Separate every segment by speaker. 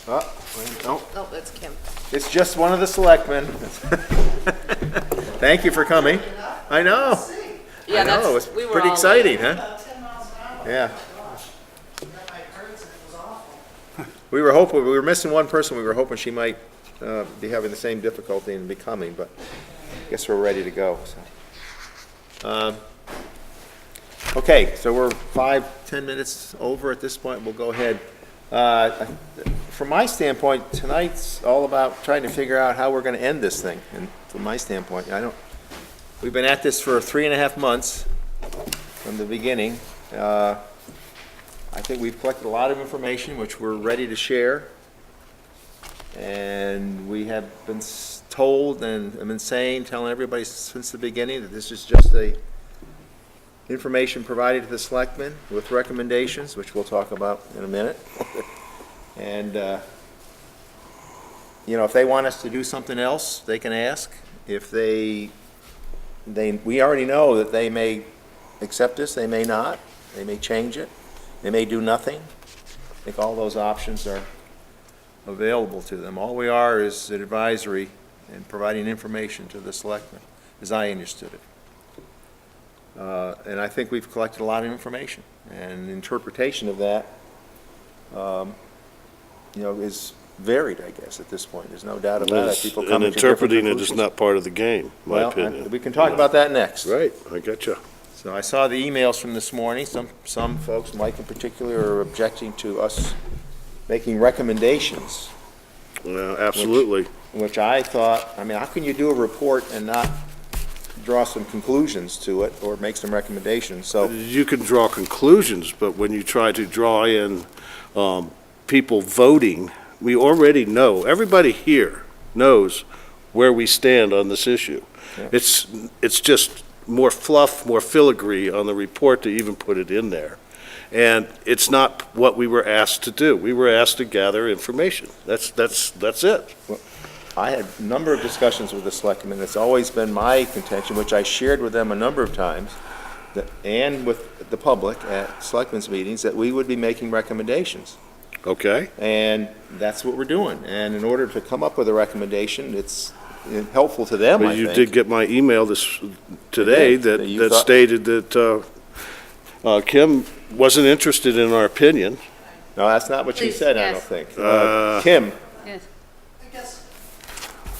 Speaker 1: No,
Speaker 2: Oh, that's Kim.
Speaker 1: it's just one of the selectmen. Thank you for coming. I know.
Speaker 2: Yeah,
Speaker 1: I know,
Speaker 2: that's,
Speaker 1: it's
Speaker 2: we were
Speaker 1: pretty
Speaker 2: all
Speaker 1: exciting,
Speaker 2: late.
Speaker 1: huh? Yeah. We were missing one person. We were hoping she might be having the same difficulty and be coming, but I guess we're ready to go, so. Okay, so we're 5-10 minutes over at this point. We'll go ahead. From my standpoint, tonight's all about trying to figure out how we're going to end this thing. And from my standpoint, we've been at this for 3.5 months from the beginning. I think we've collected a lot of information, which we're ready to share. And we have been told and have been telling everybody since the beginning that this is just information provided to the selectmen with recommendations, which we'll talk about in a minute. And, if they want us to do something else, they can ask. If we already know that they may accept this, they may not, they may change it, they may do nothing. I think all those options are available to them. All we are is an advisory and providing information to the selectmen, as I understood it. And I think we've collected a lot of information, and interpretation of that, is varied, I guess, at this point. There's no doubt about it. People come
Speaker 3: And
Speaker 1: to different
Speaker 3: interpreting it is
Speaker 1: conclusions.
Speaker 3: not part of the game, my
Speaker 1: Well,
Speaker 3: opinion.
Speaker 1: we can talk about that next.
Speaker 3: Right, I gotcha.
Speaker 1: So I saw the emails from this morning. Some folks, Mike in particular, are objecting to us making recommendations,
Speaker 3: Well, absolutely.
Speaker 1: which I thought, how can you do a report and not draw some conclusions to it or make some recommendations? So,
Speaker 3: You can draw conclusions, but when you try to draw in people voting, we already know, everybody here knows where we stand on this issue.
Speaker 1: Yeah.
Speaker 3: It's just more fluff, more filigree on the report to even put it in there. And it's not what we were asked to do. We were asked to gather information. That's it.
Speaker 1: I had a number of discussions with the selectmen. It's always been my contention, which I shared with them a number of times, and with the public at selectmen's meetings, that we would be making recommendations.
Speaker 3: Okay?
Speaker 1: And that's what we're doing. And in order to come up with a recommendation, it's helpful to them, I
Speaker 3: But you
Speaker 1: think.
Speaker 3: did get my email today
Speaker 1: That
Speaker 3: that
Speaker 1: you thought-
Speaker 3: stated that Kim wasn't interested in our opinion.
Speaker 1: No, that's not what she
Speaker 2: Please,
Speaker 1: said, I
Speaker 2: yes.
Speaker 1: don't think.
Speaker 3: Uh,
Speaker 1: Kim,
Speaker 2: Yes.
Speaker 4: I guess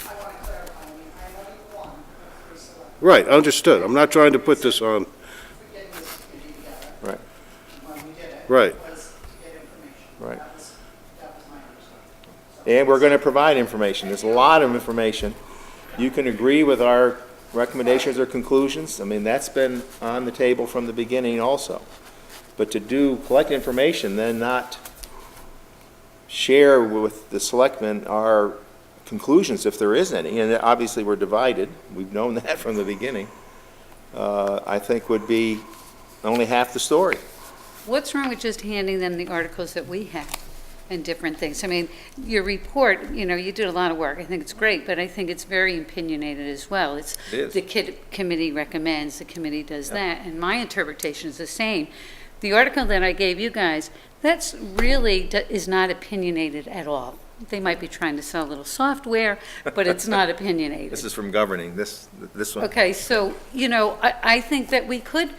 Speaker 4: I want to clarify, I know you won, for select,
Speaker 3: Right, understood. I'm not trying to put this on,
Speaker 4: for getting this committee together.
Speaker 1: Right.
Speaker 4: When we did it.
Speaker 3: Right.
Speaker 4: Was to get information.
Speaker 1: Right.
Speaker 4: That was my understanding.
Speaker 1: and we're going to provide information. There's a lot of information. You can agree with our recommendations or conclusions. That's been on the table from the beginning also. But to collect information, then not share with the selectmen our conclusions, if there is any, and obviously we're divided, we've known that from the beginning, I think would be only half the story.
Speaker 5: What's wrong with just handing them the articles that we have and different things? Your report, you did a lot of work. I think it's great, but I think it's very opinionated as well.
Speaker 1: It is.
Speaker 5: The committee recommends, the committee does that, and my interpretation is the same. The article that I gave you guys, that's really is not opinionated at all. They might be trying to sell a little software, but it's not opinionated.
Speaker 1: This is from governing, this one.
Speaker 5: Okay, so, I think that we could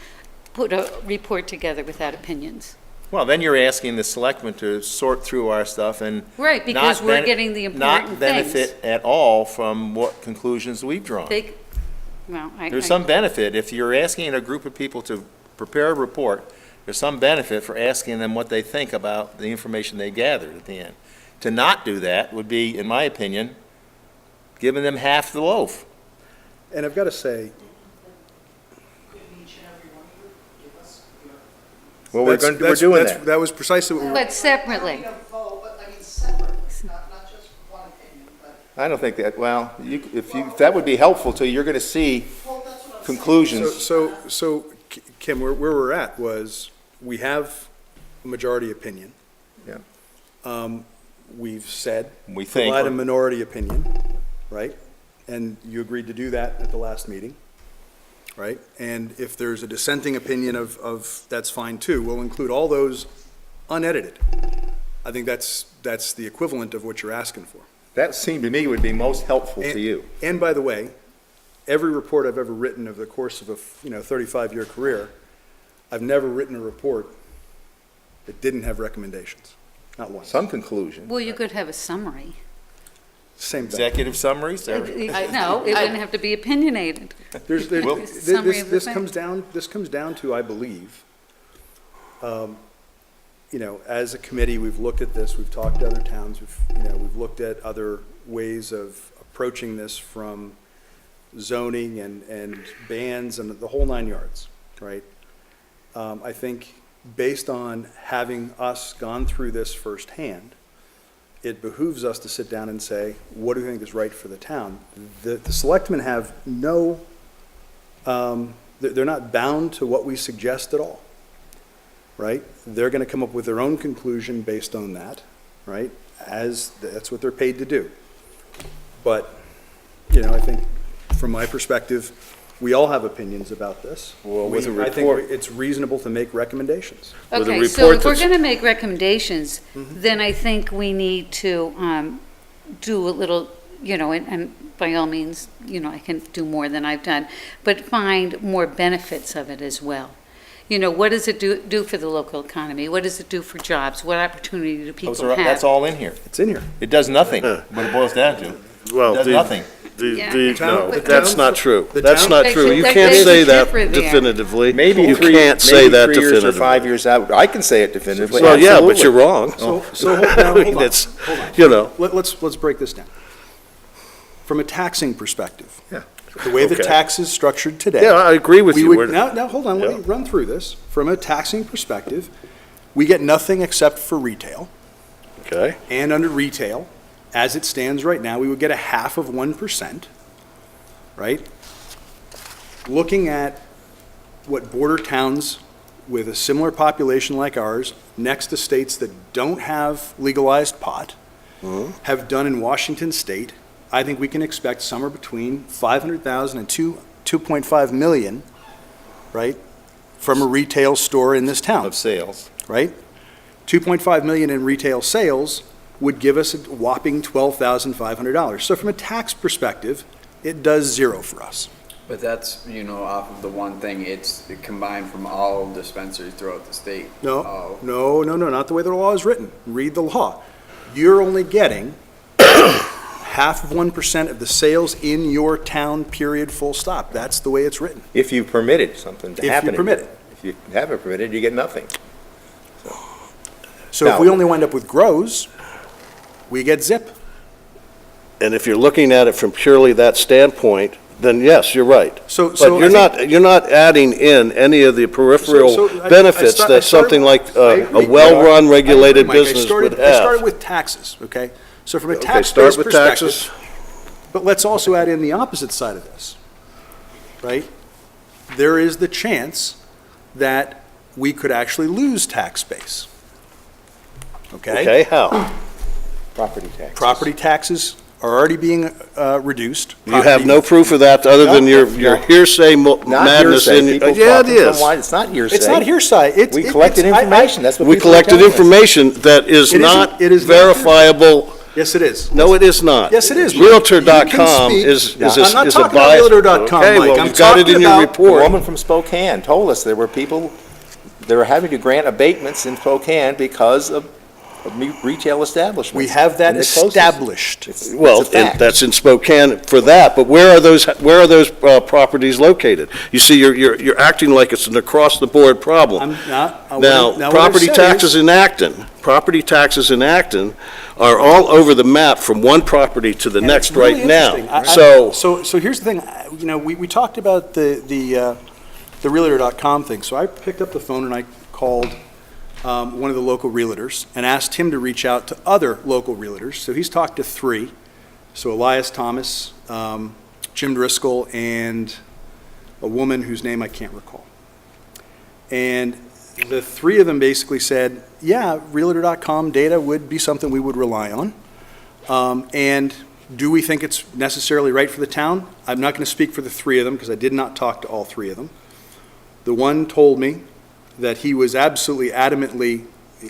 Speaker 5: put a report together without opinions.
Speaker 1: Well, then you're asking the selectmen to sort through our stuff and
Speaker 5: Right, because
Speaker 1: not
Speaker 5: we're
Speaker 1: bene-
Speaker 5: getting the important
Speaker 1: not
Speaker 5: things.
Speaker 1: benefit at all from what conclusions we've drawn. There's some benefit, if you're asking a group of people to prepare a report, there's some benefit for asking them what they think about the information they gathered at the end. To not do that would be, in my opinion, giving them half the loaf.
Speaker 6: And I've got to say,
Speaker 4: Could each and every one of you give us your.
Speaker 1: Well, we're doing that.
Speaker 6: That was precisely what we were,
Speaker 5: But separately.
Speaker 4: I don't mean a vote, but I mean separate, not just one opinion, but,
Speaker 1: I don't think that, well, if that would be helpful to you, you're going to see
Speaker 4: well, that's what I'm saying.
Speaker 1: conclusions.
Speaker 6: so Kim, where we're at was, we have a majority opinion.
Speaker 1: Yeah.
Speaker 6: We've said,
Speaker 1: We think,
Speaker 6: provide a minority opinion, right? And you agreed to do that at the last meeting, right? And if there's a dissenting opinion of that's fine too. We'll include all those unedited. I think that's the equivalent of what you're asking for.
Speaker 1: That seemed to me would be most helpful to you.
Speaker 6: And by the way, every report I've ever written over the course of a 35-year career, I've never written a report that didn't have recommendations, not once.
Speaker 1: Some conclusion.
Speaker 5: Well, you could have a summary.
Speaker 6: Same thing.
Speaker 1: Executive summaries?
Speaker 5: No, it wouldn't have to be opinionated.
Speaker 1: Well,
Speaker 5: Summary of the
Speaker 6: This
Speaker 5: thing.
Speaker 6: comes down to, I believe, as a committee, we've looked at this, we've talked to other towns, we've looked at other ways of approaching this from zoning and bans and the whole 9 yards, right? I think based on having us gone through this firsthand, it behooves us to sit down and say, what do we think is right for the town? The selectmen have no, they're not bound to what we suggest at all, right? They're going to come up with their own conclusion based on that, right? As that's what they're paid to do. But, I think from my perspective, we all have opinions about this.
Speaker 1: Well, with a
Speaker 6: I
Speaker 1: report-
Speaker 6: think it's reasonable to make recommendations.
Speaker 3: With a
Speaker 5: Okay, so
Speaker 3: report
Speaker 5: if we're
Speaker 3: that's-
Speaker 5: going to make recommendations, then I think we need to do a little, and by all means, I can do more than I've done, but find more benefits of it as well. What does it do for the local economy? What does it do for jobs? What opportunity do people have?
Speaker 1: That's all in here.
Speaker 6: It's in here.
Speaker 1: It does nothing, what it boils down to.
Speaker 3: Well,
Speaker 1: Does nothing.
Speaker 5: Yeah.
Speaker 3: No,
Speaker 6: The
Speaker 3: that's
Speaker 6: town-
Speaker 3: not true.
Speaker 6: the
Speaker 3: That's
Speaker 6: town-
Speaker 3: not true. You
Speaker 5: That
Speaker 3: can't
Speaker 5: begs
Speaker 3: say
Speaker 5: a
Speaker 3: that
Speaker 5: differ there.
Speaker 3: definitively.
Speaker 1: Maybe
Speaker 3: You
Speaker 1: three,
Speaker 3: can't say
Speaker 1: maybe
Speaker 3: that
Speaker 1: 3 years or
Speaker 3: definitively.
Speaker 1: 5 years out. I can say it definitively.
Speaker 3: Well, yeah, but
Speaker 1: absolutely.
Speaker 3: you're wrong.
Speaker 6: So hold on.
Speaker 3: It's,
Speaker 6: Hold on. Let's break this down. From a taxing perspective.
Speaker 1: Yeah.
Speaker 6: The way the
Speaker 3: Okay.
Speaker 6: tax is structured today.
Speaker 3: Yeah, I agree with
Speaker 6: we
Speaker 3: you.
Speaker 6: would-
Speaker 3: We're-
Speaker 6: Now, hold on, let me
Speaker 3: Yeah.
Speaker 6: run through this. From a taxing perspective, we get nothing except for retail.
Speaker 3: Okay,
Speaker 6: And under retail, as it stands right now, we would get a half of 1%, right? Looking at what border towns with a similar population like ours, next to states that don't have legalized pot, have done in Washington state, I think we can expect somewhere between 500,000 and 2.5 million, right, from a retail store in this town,
Speaker 1: Of sales.
Speaker 6: right? 2.5 million in retail sales would give us a whopping $12,500. So from a tax perspective, it does zero for us.
Speaker 2: But that's, off of the one thing, it's combined from all dispensaries throughout the state.
Speaker 6: No, not the way the law is written. Read the law. You're only getting half of 1% of the sales in your town, period, full stop. That's the way it's written.
Speaker 1: If you permitted something to
Speaker 6: If you
Speaker 1: happen.
Speaker 6: permit it.
Speaker 1: If you haven't permitted, you get nothing.
Speaker 6: So if
Speaker 1: Now-
Speaker 6: we only wind up with grows, we get zip.
Speaker 3: and if you're looking at it from purely that standpoint, then yes, you're right.
Speaker 6: So
Speaker 3: But you're not adding in any of the peripheral
Speaker 6: So I
Speaker 3: benefits
Speaker 6: start- I
Speaker 3: that
Speaker 6: started-
Speaker 3: something like
Speaker 6: I
Speaker 3: a
Speaker 6: agree.
Speaker 3: well-run,
Speaker 6: I
Speaker 3: regulated
Speaker 6: agree, Mike.
Speaker 3: business
Speaker 6: I
Speaker 3: would
Speaker 6: started
Speaker 3: have.
Speaker 6: with taxes, okay? So from a
Speaker 3: Okay,
Speaker 6: tax
Speaker 3: start
Speaker 6: based
Speaker 3: with
Speaker 6: perspective.
Speaker 3: taxes.
Speaker 6: But let's also add in the opposite side of this, right? There is the chance that we could actually lose tax base. Okay?
Speaker 3: Okay, how?
Speaker 1: Property tax.
Speaker 6: Property taxes are already being reduced.
Speaker 3: You have no proof of that other than your hearsay
Speaker 1: Not
Speaker 3: madness
Speaker 1: hearsay.
Speaker 3: in.
Speaker 1: People
Speaker 3: Yeah, it
Speaker 1: talking from
Speaker 3: is.
Speaker 1: wine. It's not hearsay.
Speaker 6: It's not hearsay.
Speaker 1: We collected information. That's what
Speaker 3: We
Speaker 1: people are
Speaker 3: collected
Speaker 1: telling us.
Speaker 3: information that is
Speaker 6: It isn't-
Speaker 3: not
Speaker 6: it is not
Speaker 3: verifiable.
Speaker 6: Yes, it is.
Speaker 3: No, it is not.
Speaker 6: Yes, it is.
Speaker 3: Realtor.com
Speaker 6: You can speak-
Speaker 3: is
Speaker 1: Yeah.
Speaker 3: a
Speaker 6: I'm not
Speaker 3: is a
Speaker 6: talking about
Speaker 3: bias.
Speaker 6: Realtor.com,
Speaker 3: Okay,
Speaker 6: Mike.
Speaker 3: well,
Speaker 6: I'm
Speaker 3: you've got it
Speaker 6: talking
Speaker 3: in your
Speaker 6: about-
Speaker 1: A
Speaker 3: report.
Speaker 1: woman from Spokane told us there were people, they were having to grant abatements in Spokane because of retail establishments.
Speaker 6: We have that
Speaker 1: And the closest.
Speaker 6: established.
Speaker 3: Well,
Speaker 1: It's a fact.
Speaker 3: that's in Spokane for that, but where are those properties located? You see, you're acting like it's an across-the-board problem.
Speaker 6: I'm not.
Speaker 3: Now,
Speaker 6: what I've
Speaker 3: property
Speaker 6: said
Speaker 3: taxes
Speaker 6: is-
Speaker 3: in Acton are all over the map from one property to the
Speaker 6: And
Speaker 3: next
Speaker 6: it's really
Speaker 3: right now.
Speaker 6: interesting. So here's the thing, we talked about the Realtor.com thing, so I picked up the phone and I called one of the local realtors and asked him to reach out to other local realtors. So he's talked to 3, so Elias Thomas, Jim Driscoll, and a woman whose name I can't recall. And the 3 of them basically said, yeah, Realtor.com data would be something we would rely on. And do we think it's necessarily right for the town? I'm not going to speak for the 3 of them because I did not talk to all 3 of them. The one told me that he was absolutely adamantly,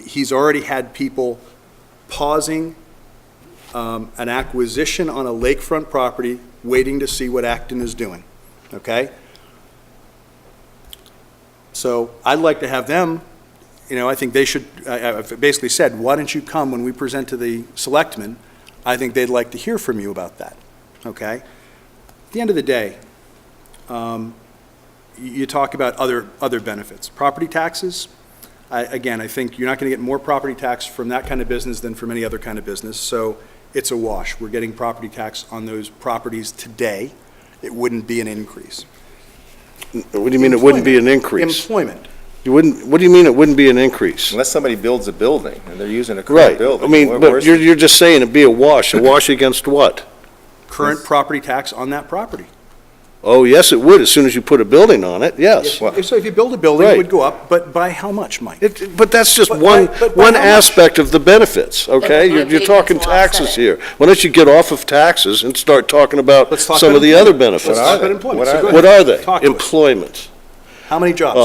Speaker 6: he's already had people pausing an acquisition on a lakefront property, waiting to see what Acton is doing, okay? So I'd like to have them, I think they should, I've basically said, why don't you come when we present to the selectmen? I think they'd like to hear from you about that, okay? At the end of the day, you talk about other benefits. Property taxes, again, I think you're not going to get more property tax from that kind of business than from any other kind of business, so it's a wash. We're getting property tax on those properties today. It wouldn't be an increase.
Speaker 3: What do you mean it wouldn't be an increase?
Speaker 6: Employment.
Speaker 3: What do you mean it wouldn't be an increase?
Speaker 1: Unless somebody builds a building and they're using a
Speaker 3: Right,
Speaker 1: current building.
Speaker 3: I mean, but
Speaker 1: Where's-
Speaker 3: you're just saying it'd be a wash against what?
Speaker 6: Current property tax on that property.
Speaker 3: Oh, yes, it would, as soon as you put a building on it, yes.
Speaker 1: Well-
Speaker 6: So if you build a building, it
Speaker 3: Right.
Speaker 6: would go up, but by how much, Mike?
Speaker 3: But that's just
Speaker 6: But
Speaker 3: one,
Speaker 6: by
Speaker 3: one
Speaker 6: how much?
Speaker 3: aspect of the benefits, okay?
Speaker 5: Yeah,
Speaker 3: You're
Speaker 5: but
Speaker 3: talking
Speaker 5: it's offset
Speaker 3: taxes
Speaker 5: it.
Speaker 3: here. Why don't you get off of taxes and start talking about
Speaker 6: Let's talk
Speaker 3: some
Speaker 6: about
Speaker 3: of the other
Speaker 6: employment.
Speaker 3: benefits?
Speaker 6: Let's talk about employment.
Speaker 1: What
Speaker 6: So
Speaker 1: are
Speaker 6: go
Speaker 1: they?
Speaker 3: What
Speaker 6: ahead.
Speaker 3: are they?
Speaker 6: Talk to us.
Speaker 3: Employment.
Speaker 6: How many jobs?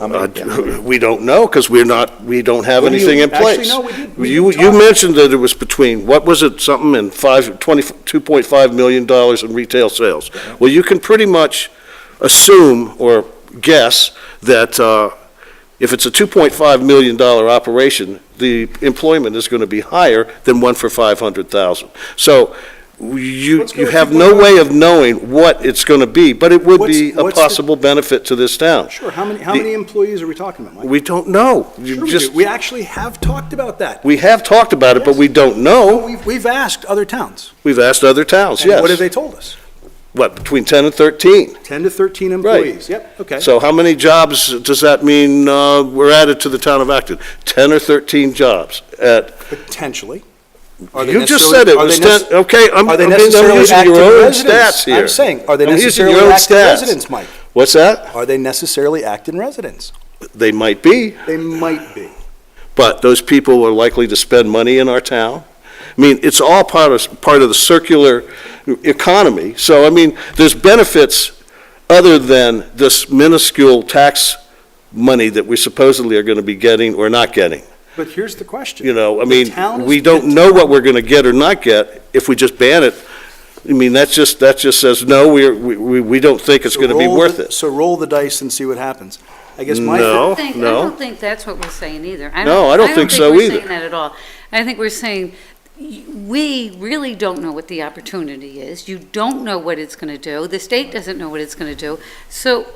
Speaker 1: How many?
Speaker 3: We don't know, because we don't have
Speaker 6: What do you-
Speaker 3: anything in
Speaker 6: actually,
Speaker 3: place.
Speaker 6: no, we did. We
Speaker 3: You
Speaker 6: talked.
Speaker 3: mentioned that it was between, what was it, something in $2.5 million in retail sales. Well, you can pretty much assume or guess that if it's a $2.5 million operation, the employment is going to be higher than one for 500,000. So you
Speaker 6: Let's go
Speaker 3: you
Speaker 6: with
Speaker 3: have no
Speaker 6: 2.5.
Speaker 3: way of knowing what it's going to be, but it would be a
Speaker 6: What's the-
Speaker 3: possible benefit to this town.
Speaker 6: Sure, how many employees are we talking about, Mike?
Speaker 3: We don't know. You
Speaker 6: Sure we
Speaker 3: just,
Speaker 6: do. We actually have talked about that.
Speaker 3: we have talked about it, but we don't know.
Speaker 6: We've asked other towns.
Speaker 3: We've asked other towns,
Speaker 6: And
Speaker 3: yes.
Speaker 6: what have they told us?
Speaker 3: What, between 10 and 13?
Speaker 6: 10 to 13 employees. Yep, okay.
Speaker 3: So how many jobs does that mean were added to the town of Acton? 10 or 13 jobs at,
Speaker 6: Potentially. Are they
Speaker 3: you just
Speaker 6: necessarily-
Speaker 3: said it
Speaker 6: are
Speaker 3: was
Speaker 6: they
Speaker 3: 10,
Speaker 6: nec-
Speaker 3: okay, I'm
Speaker 6: Are they
Speaker 3: I'm
Speaker 6: necessarily
Speaker 3: using
Speaker 6: active
Speaker 3: your own
Speaker 6: residents?
Speaker 3: stats here.
Speaker 6: I'm saying, are they
Speaker 3: I'm using
Speaker 6: necessarily
Speaker 3: your own
Speaker 6: active
Speaker 3: stats.
Speaker 6: residents, Mike?
Speaker 3: What's that?
Speaker 6: Are they necessarily Acton residents?
Speaker 3: They might be,
Speaker 6: They might be.
Speaker 3: but those people are likely to spend money in our town. I mean, it's all part of the circular economy. So, I mean, there's benefits other than this minuscule tax money that we supposedly are going to be getting or not getting.
Speaker 6: But here's the question.
Speaker 3: You know, I
Speaker 6: The
Speaker 3: mean,
Speaker 6: town is-
Speaker 3: we don't know what we're going to get or not get if we just ban it. I mean, that just says, no, we don't think it's
Speaker 6: So
Speaker 3: going to be
Speaker 6: roll
Speaker 3: worth
Speaker 6: the-
Speaker 3: it.
Speaker 6: So roll the dice and see what happens. I guess my.
Speaker 3: No.
Speaker 5: I
Speaker 3: no.
Speaker 5: don't think that's what we're saying either.
Speaker 3: No, I don't think so
Speaker 5: we're
Speaker 3: either.
Speaker 5: saying that at all. I think we're saying, we really don't know what the opportunity is. You don't know what it's going to do. The state doesn't know what it's going to do. So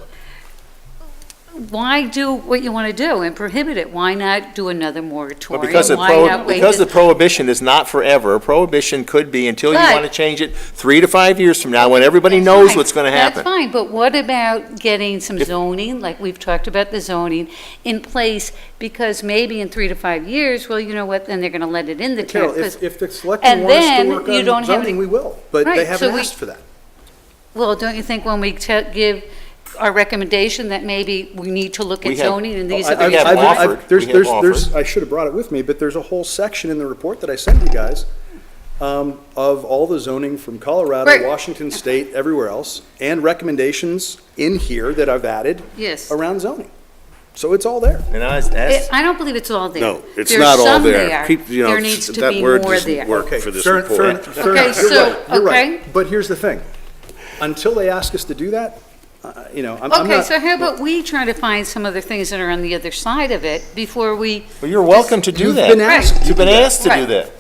Speaker 5: why do what you want to do and prohibit it? Why not do another
Speaker 1: Well,
Speaker 5: moratorium?
Speaker 1: because the
Speaker 5: Why not wait
Speaker 1: because
Speaker 5: to-
Speaker 1: the prohibition is not forever, prohibition could be until you
Speaker 5: But-
Speaker 1: want to change it 3 to 5 years from now, when everybody
Speaker 5: That's
Speaker 1: knows
Speaker 5: fine.
Speaker 1: what's going to
Speaker 5: That's
Speaker 1: happen.
Speaker 5: fine, but what about getting some zoning, like we've talked about the zoning, in place? Because maybe in 3 to 5 years, well, you know what, then they're going to let it in the town.
Speaker 6: Carol,
Speaker 5: 'cause-
Speaker 6: if the selectmen
Speaker 5: and
Speaker 6: want us to
Speaker 5: then
Speaker 6: work
Speaker 5: you don't
Speaker 6: on
Speaker 5: have
Speaker 6: zoning,
Speaker 5: any-
Speaker 6: we will. But
Speaker 5: Right,
Speaker 6: they
Speaker 5: so
Speaker 6: haven't
Speaker 5: we-
Speaker 6: asked for that.
Speaker 5: Well, don't you think when we give our recommendation that maybe we need to look
Speaker 1: We
Speaker 5: at
Speaker 1: have-
Speaker 5: zoning and these
Speaker 1: I-
Speaker 5: are the
Speaker 1: we have
Speaker 5: reasons?
Speaker 1: offered.
Speaker 6: There's,
Speaker 1: We have
Speaker 6: I should have brought it with me, but there's a whole section in the report that I sent you guys of all the zoning from Colorado,
Speaker 5: Right.
Speaker 6: Washington State, everywhere else, and recommendations in here that I've added
Speaker 5: Yes.
Speaker 6: around zoning. So it's all there.
Speaker 1: And as
Speaker 5: I don't believe it's all there.
Speaker 3: No, it's
Speaker 5: There's
Speaker 3: not all
Speaker 5: some
Speaker 3: there. Keep, you know,
Speaker 5: There needs to
Speaker 3: that
Speaker 5: be
Speaker 3: word
Speaker 5: more
Speaker 3: doesn't
Speaker 5: there.
Speaker 3: work
Speaker 6: Okay,
Speaker 3: for this
Speaker 6: fair
Speaker 3: report.
Speaker 6: enough.
Speaker 5: Okay,
Speaker 6: You're
Speaker 5: so,
Speaker 6: right, you're right.
Speaker 5: okay.
Speaker 6: But here's the thing. Until they ask us to do that, I'm
Speaker 5: Okay,
Speaker 6: not.
Speaker 5: so how about we try to find some other things that are on the other side of it before we,
Speaker 1: well, you're welcome to do
Speaker 6: You've
Speaker 1: that.
Speaker 6: been asked to
Speaker 1: You've been
Speaker 6: do that.
Speaker 1: asked to do
Speaker 5: Right.
Speaker 1: that.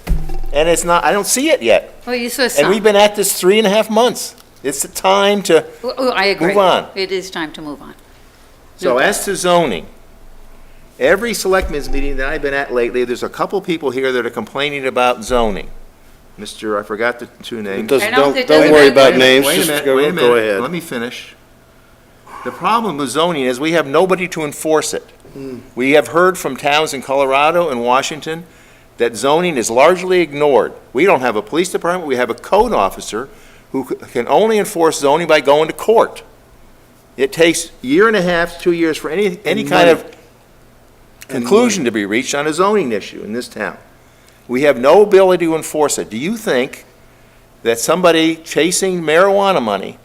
Speaker 1: And it's not, I don't see it yet.
Speaker 5: well, you saw
Speaker 1: And
Speaker 5: some.
Speaker 1: we've been at this 3.5 months. It's the time to,
Speaker 5: Oh, I agree.
Speaker 1: Move on.
Speaker 5: It is time to move on.
Speaker 1: so as to zoning, every selectmen's meeting that I've been at lately, there's a couple people here that are complaining about zoning. I forgot the two names.
Speaker 5: I don't- it
Speaker 3: Don't
Speaker 5: doesn't
Speaker 3: worry
Speaker 5: matter.
Speaker 3: about names,
Speaker 1: Wait a
Speaker 3: just
Speaker 1: minute,
Speaker 3: go
Speaker 1: wait a minute.
Speaker 3: ahead.
Speaker 1: Let me finish. The problem with zoning is we have nobody to enforce it. We have heard from towns in Colorado and Washington that zoning is largely ignored. We don't have a police department, we have a code officer who can only enforce zoning by going to court. It takes 1.5 to 2 years for any kind of conclusion to be reached on a zoning issue in this town. We have no ability to enforce it. Do you think that somebody chasing marijuana money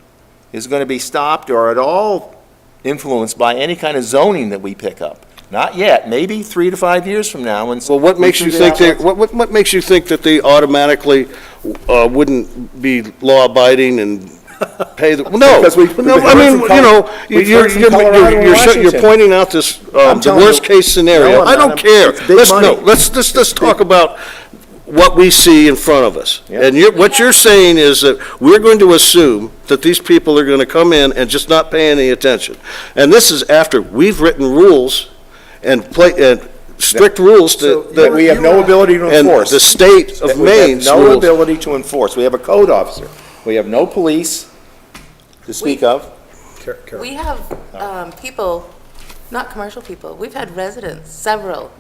Speaker 1: is going to be stopped or at all influenced by any kind of zoning that we pick up? Not yet, maybe 3 to 5 years from now when.
Speaker 3: Well, what makes you think they, what makes you think that they automatically wouldn't be law-abiding and pay the, no,
Speaker 1: Because we
Speaker 3: no, I
Speaker 1: heard
Speaker 3: mean,
Speaker 1: from
Speaker 3: you know,
Speaker 1: we've
Speaker 3: you're,
Speaker 1: heard from Colorado and
Speaker 3: you're
Speaker 1: Washington.
Speaker 3: pointing out this,
Speaker 1: I'm
Speaker 3: the
Speaker 1: telling you-
Speaker 3: worst-case scenario.
Speaker 1: No, I'm
Speaker 3: I
Speaker 1: not.
Speaker 3: don't care.
Speaker 1: It's big
Speaker 3: Let's,
Speaker 1: money.
Speaker 3: no, let's talk about what we see in front of us.
Speaker 1: Yeah.
Speaker 3: And what you're saying is that we're going to assume that these people are going to come in and just not pay any attention. And this is after we've written rules and strict rules
Speaker 1: That we have no ability to
Speaker 3: and
Speaker 1: enforce.
Speaker 3: the state
Speaker 1: That
Speaker 3: of
Speaker 1: we have
Speaker 3: Maine's
Speaker 1: no
Speaker 3: rules.
Speaker 1: ability to enforce. We have a code officer. We have no police to speak of.
Speaker 7: We have people, not commercial people, we've had residents, several,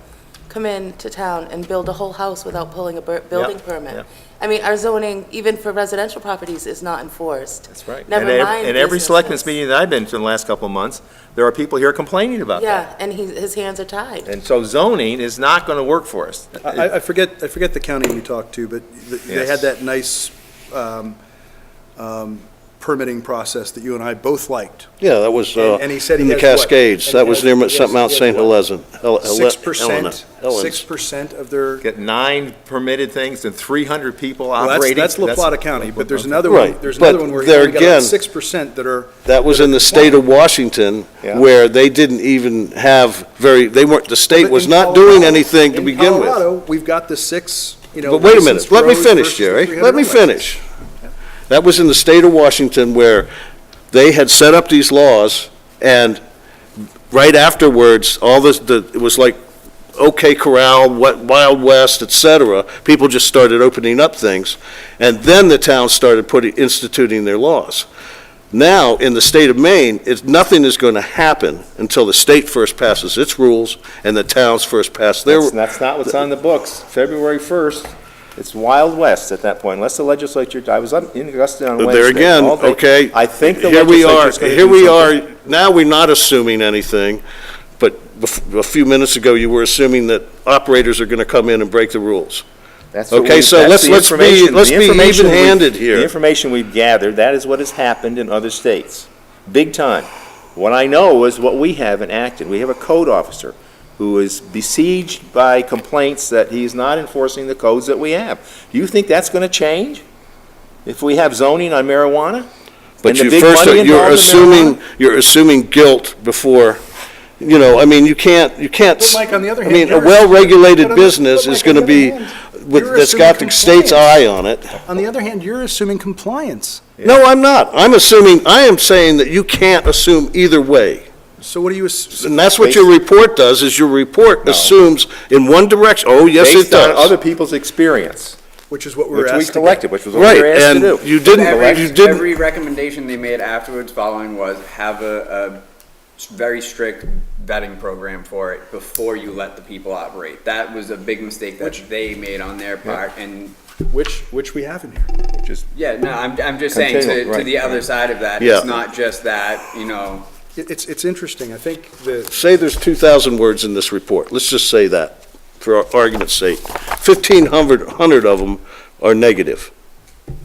Speaker 7: come in to town and build a whole house without pulling a building
Speaker 1: yeah.
Speaker 7: permit. I mean, our zoning, even for residential properties, is not enforced.
Speaker 1: That's right.
Speaker 7: Never
Speaker 1: And
Speaker 7: mind
Speaker 1: in every selectmen's
Speaker 7: businesses.
Speaker 1: meeting that I've been to in the last couple of months, there are people here complaining about that.
Speaker 7: Yeah, and his hands are tied.
Speaker 1: And so zoning is not going to work for us.
Speaker 6: I forget the county you talked to, but they
Speaker 1: Yes.
Speaker 6: had that nice permitting process that you and I both liked.
Speaker 3: Yeah, that was
Speaker 6: And he said he
Speaker 3: in the
Speaker 6: has what?
Speaker 3: Cascades.
Speaker 6: And he
Speaker 3: That was
Speaker 6: has-
Speaker 3: near
Speaker 6: he
Speaker 3: something out
Speaker 6: has
Speaker 3: St.
Speaker 6: what?
Speaker 3: Helena.
Speaker 6: 6%, 6% of their,
Speaker 1: Get 9 permitted things and 300 people
Speaker 6: well,
Speaker 1: operating.
Speaker 6: that's La Plata County, but there's another
Speaker 3: Right,
Speaker 6: one, there's
Speaker 3: but
Speaker 6: another one where you
Speaker 3: there
Speaker 6: only got
Speaker 3: again-
Speaker 6: about 6% that are.
Speaker 3: That was in the state of Washington,
Speaker 1: Yeah.
Speaker 3: where they didn't even have they weren't, the state
Speaker 6: But
Speaker 3: was
Speaker 6: in
Speaker 3: not doing
Speaker 6: Colorado-
Speaker 3: anything to begin
Speaker 6: In
Speaker 3: with.
Speaker 6: Colorado, we've got the 6,
Speaker 3: But wait a minute,
Speaker 6: licensed
Speaker 3: let me
Speaker 6: grows
Speaker 3: finish,
Speaker 6: versus the
Speaker 3: Jerry.
Speaker 6: 300
Speaker 3: Let me
Speaker 6: unlicensed.
Speaker 3: finish. That was in the state of Washington where they had set up these laws, and right afterwards, all this, it was like OK Corral, Wild West, et cetera. People just started opening up things, and then the town started instituting their laws. Now, in the state of Maine, nothing is going to happen until the state first passes its rules and the towns first pass their.
Speaker 1: That's not what's on the books. February 1st, it's Wild West at that point, unless the legislature, I was in Augusta on Wednesday.
Speaker 3: There again,
Speaker 1: all day.
Speaker 3: okay.
Speaker 1: I think the
Speaker 3: Here we are.
Speaker 1: legislature's going to
Speaker 3: Here
Speaker 1: do
Speaker 3: we
Speaker 1: something.
Speaker 3: are. Now we're not assuming anything, but a few minutes ago, you were assuming that operators are going to come in and break the rules.
Speaker 1: That's what
Speaker 3: Okay,
Speaker 1: we-
Speaker 3: so
Speaker 1: that's the
Speaker 3: let's be
Speaker 1: information- the information
Speaker 3: even-handed
Speaker 1: we've-
Speaker 3: here.
Speaker 1: The information we've gathered, that is what has happened in other states, big time. What I know is what we have in Acton. We have a code officer who is besieged by complaints that he's not enforcing the codes that we have. Do you think that's going to change if we have zoning on marijuana?
Speaker 3: But
Speaker 1: And the
Speaker 3: you
Speaker 1: big
Speaker 3: first,
Speaker 1: money
Speaker 3: you're
Speaker 1: involved in
Speaker 3: assuming guilt before, I mean, you can't.
Speaker 6: But Mike, on the other
Speaker 3: I
Speaker 6: hand,
Speaker 3: mean, a
Speaker 6: you're-
Speaker 3: well-regulated
Speaker 6: but on the-
Speaker 3: business
Speaker 6: but
Speaker 3: is
Speaker 6: Mike,
Speaker 3: going
Speaker 6: on
Speaker 3: to
Speaker 6: the
Speaker 3: be,
Speaker 6: other hand, you're
Speaker 3: that's got the
Speaker 6: assuming
Speaker 3: state's
Speaker 6: compliance.
Speaker 3: eye on it.
Speaker 6: On the other hand, you're assuming compliance.
Speaker 3: No, I'm not. I am saying that you can't assume either way.
Speaker 6: So what do you,
Speaker 3: And that's what your report does, is your report
Speaker 1: No.
Speaker 3: assumes in one direction. Oh, yes, it
Speaker 1: Based on other
Speaker 3: does.
Speaker 1: people's experience,
Speaker 6: which is what we were
Speaker 1: which we
Speaker 6: asked to get.
Speaker 1: collected, which was what
Speaker 3: Right,
Speaker 1: we were asked to
Speaker 3: and
Speaker 1: do.
Speaker 3: you didn't,
Speaker 2: Every,
Speaker 3: you didn't,
Speaker 2: every recommendation they made afterwards following was have a very strict vetting program for it before you let the people operate. That was a big mistake that they made on their part, and
Speaker 6: Which we have in here.
Speaker 1: Which is
Speaker 2: yeah, no, I'm just saying
Speaker 1: Continual,
Speaker 2: to
Speaker 1: right,
Speaker 2: the other
Speaker 1: right.
Speaker 2: side of that,
Speaker 3: Yeah.
Speaker 2: it's not just that, you know.
Speaker 6: It's interesting. I think the,
Speaker 3: say there's 2,000 words in this report. Let's just say that, for argument's sake. 1,500 of them are negative.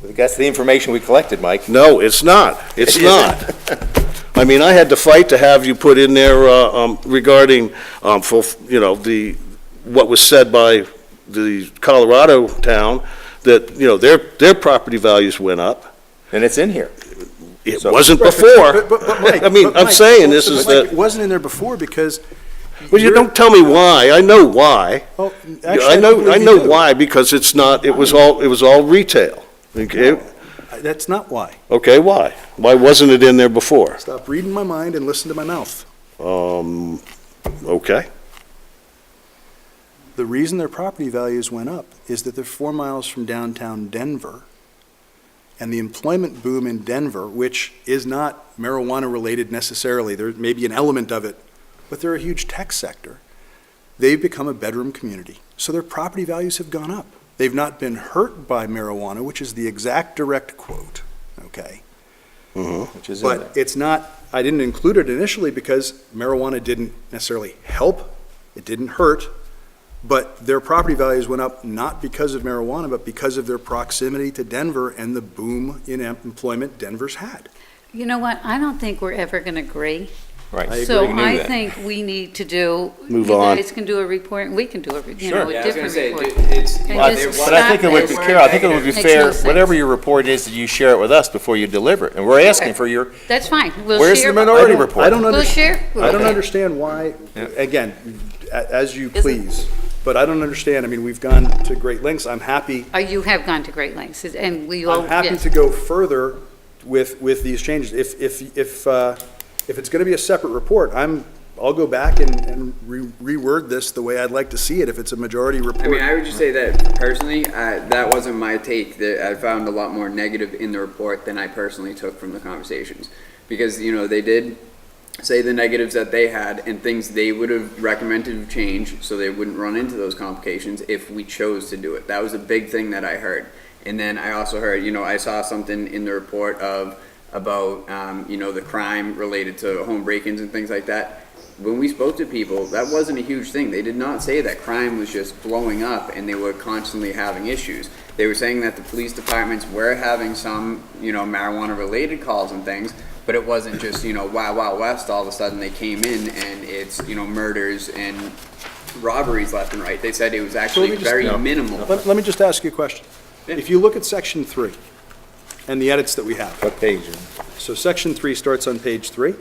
Speaker 1: That's the information we collected, Mike.
Speaker 3: No, it's not. It's
Speaker 1: It
Speaker 3: not. I mean, I had to fight to have you put in there regarding, what was said by the Colorado town, that, their property values went up.
Speaker 1: And it's in here.
Speaker 3: It
Speaker 1: So-
Speaker 3: wasn't
Speaker 6: But
Speaker 3: before.
Speaker 6: Mike,
Speaker 3: I mean,
Speaker 6: but
Speaker 3: I'm
Speaker 6: Mike,
Speaker 3: saying this
Speaker 6: but
Speaker 3: is
Speaker 6: Mike,
Speaker 3: that,
Speaker 6: it wasn't in there before because.
Speaker 3: well, you
Speaker 6: you're-
Speaker 3: don't tell me why. I know why.
Speaker 6: Well,
Speaker 3: I
Speaker 6: actually,
Speaker 3: know,
Speaker 6: believe
Speaker 3: I
Speaker 6: you
Speaker 3: know
Speaker 6: do.
Speaker 3: why, because it was all retail. Okay,
Speaker 6: That's not why.
Speaker 3: okay, why? Why wasn't it in there before?
Speaker 6: Stop reading my mind and listen to my mouth.
Speaker 3: Okay.
Speaker 6: The reason their property values went up is that they're 4 miles from downtown Denver, and the employment boom in Denver, which is not marijuana-related necessarily, there may be an element of it, but they're a huge tech sector. They've become a bedroom community, so their property values have gone up. They've not been hurt by marijuana, which is the exact direct quote, okay?
Speaker 1: Which is in there.
Speaker 6: But it's not, I didn't include it initially because marijuana didn't necessarily help, it didn't hurt, but their property values went up not because of marijuana, but because of their proximity to Denver and the boom in employment Denver's had.
Speaker 5: You know what? I don't think we're ever going to agree
Speaker 1: Right.
Speaker 6: I
Speaker 5: So
Speaker 1: agree.
Speaker 5: I think we need to do.
Speaker 3: Move
Speaker 5: you
Speaker 3: on.
Speaker 5: guys can do a report, and we can do a, you
Speaker 1: Sure.
Speaker 5: know,
Speaker 2: Yeah,
Speaker 5: a
Speaker 2: I was gonna
Speaker 5: different
Speaker 2: say,
Speaker 5: report.
Speaker 2: it's.
Speaker 5: And
Speaker 2: while
Speaker 5: just
Speaker 2: there
Speaker 1: But I think it would be,
Speaker 5: Stop
Speaker 1: Carol, I think it would be
Speaker 5: Makes
Speaker 1: fair,
Speaker 5: no sense.
Speaker 1: whatever your report is, that you share it with us before you deliver it. And we're asking for your,
Speaker 5: That's fine. We'll
Speaker 1: where's
Speaker 5: share.
Speaker 1: the minority
Speaker 6: I
Speaker 1: report?
Speaker 6: don't
Speaker 5: We'll
Speaker 6: understand.
Speaker 5: share.
Speaker 6: I don't
Speaker 5: Okay.
Speaker 6: understand why,
Speaker 1: Yeah.
Speaker 6: again, as you please, but I don't understand. I mean, we've gone to great lengths. I'm happy,
Speaker 5: You have gone to great lengths, and we all,
Speaker 6: I'm happy
Speaker 5: yes.
Speaker 6: to go further with these changes. If it's going to be a separate report, I'll go back and reword this the way I'd like to see it if it's a majority report.
Speaker 2: I mean, I would just say that personally, that wasn't my take. That I found a lot more negative in the report than I personally took from the conversations. Because, you know, they did say the negatives that they had and things they would have recommended change so they wouldn't run into those complications if we chose to do it. That was a big thing that I heard. And then I also heard, you know, I saw something in the report about, you know, the crime related to home break-ins and things like that. When we spoke to people, that wasn't a huge thing. They did not say that crime was just blowing up and they were constantly having issues. They were saying that the police departments were having some, you know, marijuana-related calls and things, but it wasn't just, you know, Wild Wild West, all of a sudden they came in and it's, you know, murders and robberies left and right. They said it was actually
Speaker 6: me just-
Speaker 2: very
Speaker 1: No.
Speaker 2: minimal.
Speaker 6: Let me just ask you a question.
Speaker 2: Yeah.
Speaker 6: If you look at section 3 and the edits that we have,
Speaker 1: What page?
Speaker 6: so section 3 starts on page 3.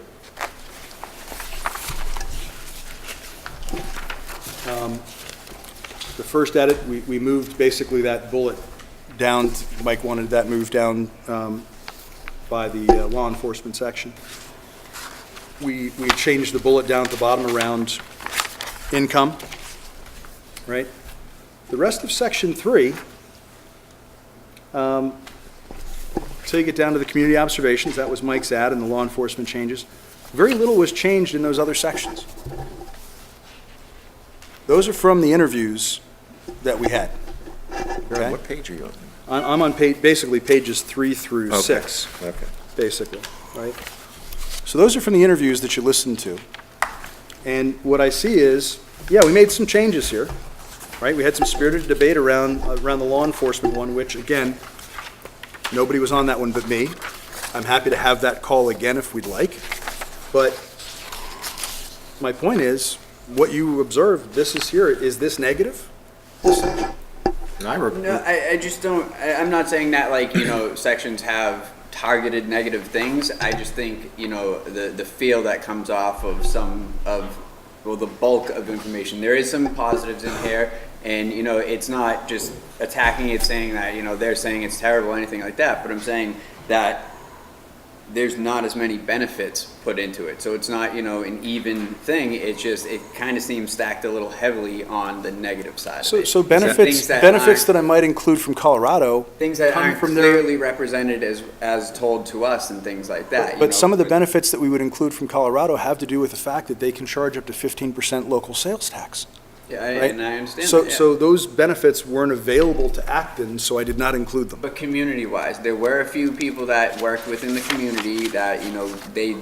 Speaker 6: The first edit, we moved basically that bullet down, Mike wanted that moved down by the law enforcement section. We changed the bullet down at the bottom around income, right? The rest of section 3, till you get down to the community observations, that was Mike's ad and the law enforcement changes. Very little was changed in those other sections. Those are from the interviews that we had. Okay?
Speaker 1: What page are you on?
Speaker 6: I'm on basically pages 3 through
Speaker 1: Okay.
Speaker 6: 6,
Speaker 1: Okay.
Speaker 6: basically, right? So those are from the interviews that you listened to. And what I see is, yeah, we made some changes here, right? We had some spirited debate around the law enforcement one, which, again, nobody was on that one but me. I'm happy to have that call again if we'd like. But my point is, what you observed, this is here, is this negative?
Speaker 2: No, I just don't, I'm not saying that, like, you know, sections have targeted negative things. I just think, you know, the feel that comes off of well, the bulk of information. There is some positives in here, and, you know, it's not just attacking it, saying that, you know, they're saying it's terrible or anything like that, but I'm saying that there's not as many benefits put into it. So it's not, you know, an even thing. It's just, it kind of seems stacked a little heavily on the negative side of it.
Speaker 6: So benefits
Speaker 2: things
Speaker 6: that
Speaker 2: aren't-
Speaker 6: I might include from Colorado.
Speaker 2: Things that
Speaker 6: come
Speaker 2: aren't
Speaker 6: from their-
Speaker 2: clearly represented as told to us and things like that. you
Speaker 6: But
Speaker 2: know,
Speaker 6: some of the benefits that we would include from Colorado have to do with the fact that they can charge up to 15% local sales tax,
Speaker 2: Yeah,
Speaker 6: right?
Speaker 2: and I understand
Speaker 6: So,
Speaker 2: that, yeah.
Speaker 6: so those benefits weren't available to Acton, so I did not include them.
Speaker 2: But community-wise, there were a few people that worked within the community that, you know, they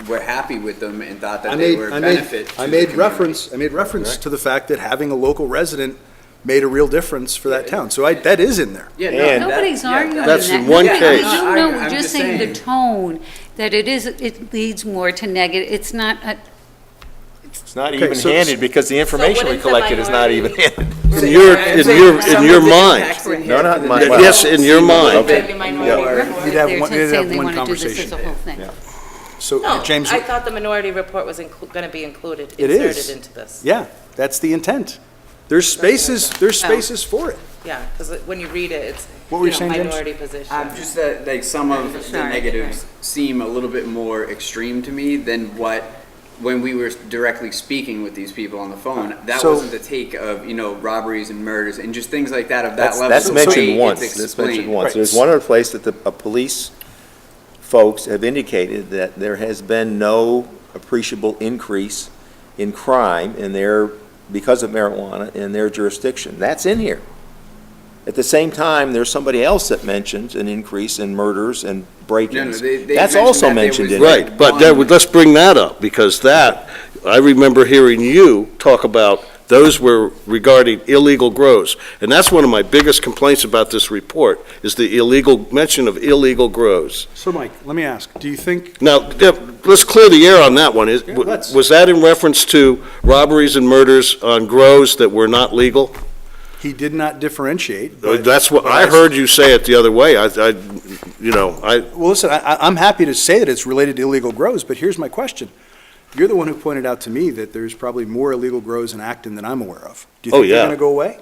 Speaker 2: were happy with them and thought that they were a benefit to
Speaker 6: I
Speaker 2: the
Speaker 6: made
Speaker 2: community.
Speaker 6: reference to the fact that having a local resident made a real difference for that town. So that is in there.
Speaker 2: Yeah,
Speaker 1: And-
Speaker 2: that-
Speaker 5: Nobody's
Speaker 2: yeah,
Speaker 5: arguing that.
Speaker 3: That's in one
Speaker 5: Nobody-
Speaker 3: case.
Speaker 5: No,
Speaker 2: I'm
Speaker 5: no, we're
Speaker 2: just
Speaker 5: just saying the
Speaker 2: saying.
Speaker 5: tone, that it leads more to negative. It's not,
Speaker 1: It's not
Speaker 6: Okay, so-
Speaker 1: even-handed because the information
Speaker 7: what
Speaker 1: we
Speaker 7: is the
Speaker 1: collected is not
Speaker 7: minority?
Speaker 1: even-handed.
Speaker 3: In your,
Speaker 2: I'm
Speaker 3: in
Speaker 2: saying
Speaker 3: your,
Speaker 2: some
Speaker 3: in your
Speaker 2: of the
Speaker 3: mind.
Speaker 2: impacts in
Speaker 1: No,
Speaker 2: here
Speaker 1: not
Speaker 2: for the
Speaker 1: my-
Speaker 2: development
Speaker 3: Yes, in your
Speaker 2: seem a
Speaker 3: mind.
Speaker 2: little bit
Speaker 7: Maybe
Speaker 2: more-
Speaker 7: minority.
Speaker 6: You'd have
Speaker 5: they're
Speaker 6: one- you'd have
Speaker 5: saying they
Speaker 6: one
Speaker 5: want to do this as
Speaker 6: conversation.
Speaker 5: a whole thing.
Speaker 1: Yeah.
Speaker 6: So,
Speaker 7: No,
Speaker 6: James,
Speaker 7: I thought the minority report was going to be included,
Speaker 6: It is.
Speaker 7: inserted into this.
Speaker 6: yeah, that's the intent. There's spaces for it.
Speaker 7: Yeah, because when you read it, it's,
Speaker 6: What were you
Speaker 7: you know,
Speaker 6: saying, James?
Speaker 7: minority position.
Speaker 2: Just that, like, some of the
Speaker 5: Sorry.
Speaker 2: negatives seem a little bit more extreme to me than when we were directly speaking with these people on the phone, that
Speaker 6: So-
Speaker 2: wasn't the take of, you know, robberies and murders and just things like that of that
Speaker 1: That's,
Speaker 2: level.
Speaker 1: that's
Speaker 2: of
Speaker 1: mentioned
Speaker 2: weight,
Speaker 1: once,
Speaker 2: it's
Speaker 1: that's mentioned
Speaker 2: explained.
Speaker 1: once.
Speaker 6: Right.
Speaker 1: There's one other place that the police folks have indicated that there has been no appreciable increase in crime because of marijuana in their jurisdiction. That's in here. At the same time, there's somebody else that mentions an increase in murders and break-ins.
Speaker 2: they
Speaker 1: That's
Speaker 2: mentioned
Speaker 1: also
Speaker 2: that there
Speaker 1: mentioned
Speaker 2: was-
Speaker 1: in
Speaker 2: Right.
Speaker 1: here.
Speaker 3: Right, but let's bring that up, because that, I remember hearing you talk about those were regarding illegal grows. And that's one of my biggest complaints about this report, is the illegal, mention of illegal grows.
Speaker 6: So Mike, let me ask, do you think,
Speaker 3: Now, let's clear the air on that one.
Speaker 6: let's.
Speaker 3: Was that in reference to robberies and murders on grows that were not legal?
Speaker 6: he did not differentiate? but-
Speaker 3: That's what,
Speaker 6: but
Speaker 3: I heard you say it the other way.
Speaker 6: Well, listen, I'm happy to say that it's related to illegal grows, but here's my question. You're the one who pointed out to me that there's probably more illegal grows in Acton than I'm aware of. Do you
Speaker 3: Oh,
Speaker 6: think they're
Speaker 3: yeah.
Speaker 6: going to go away?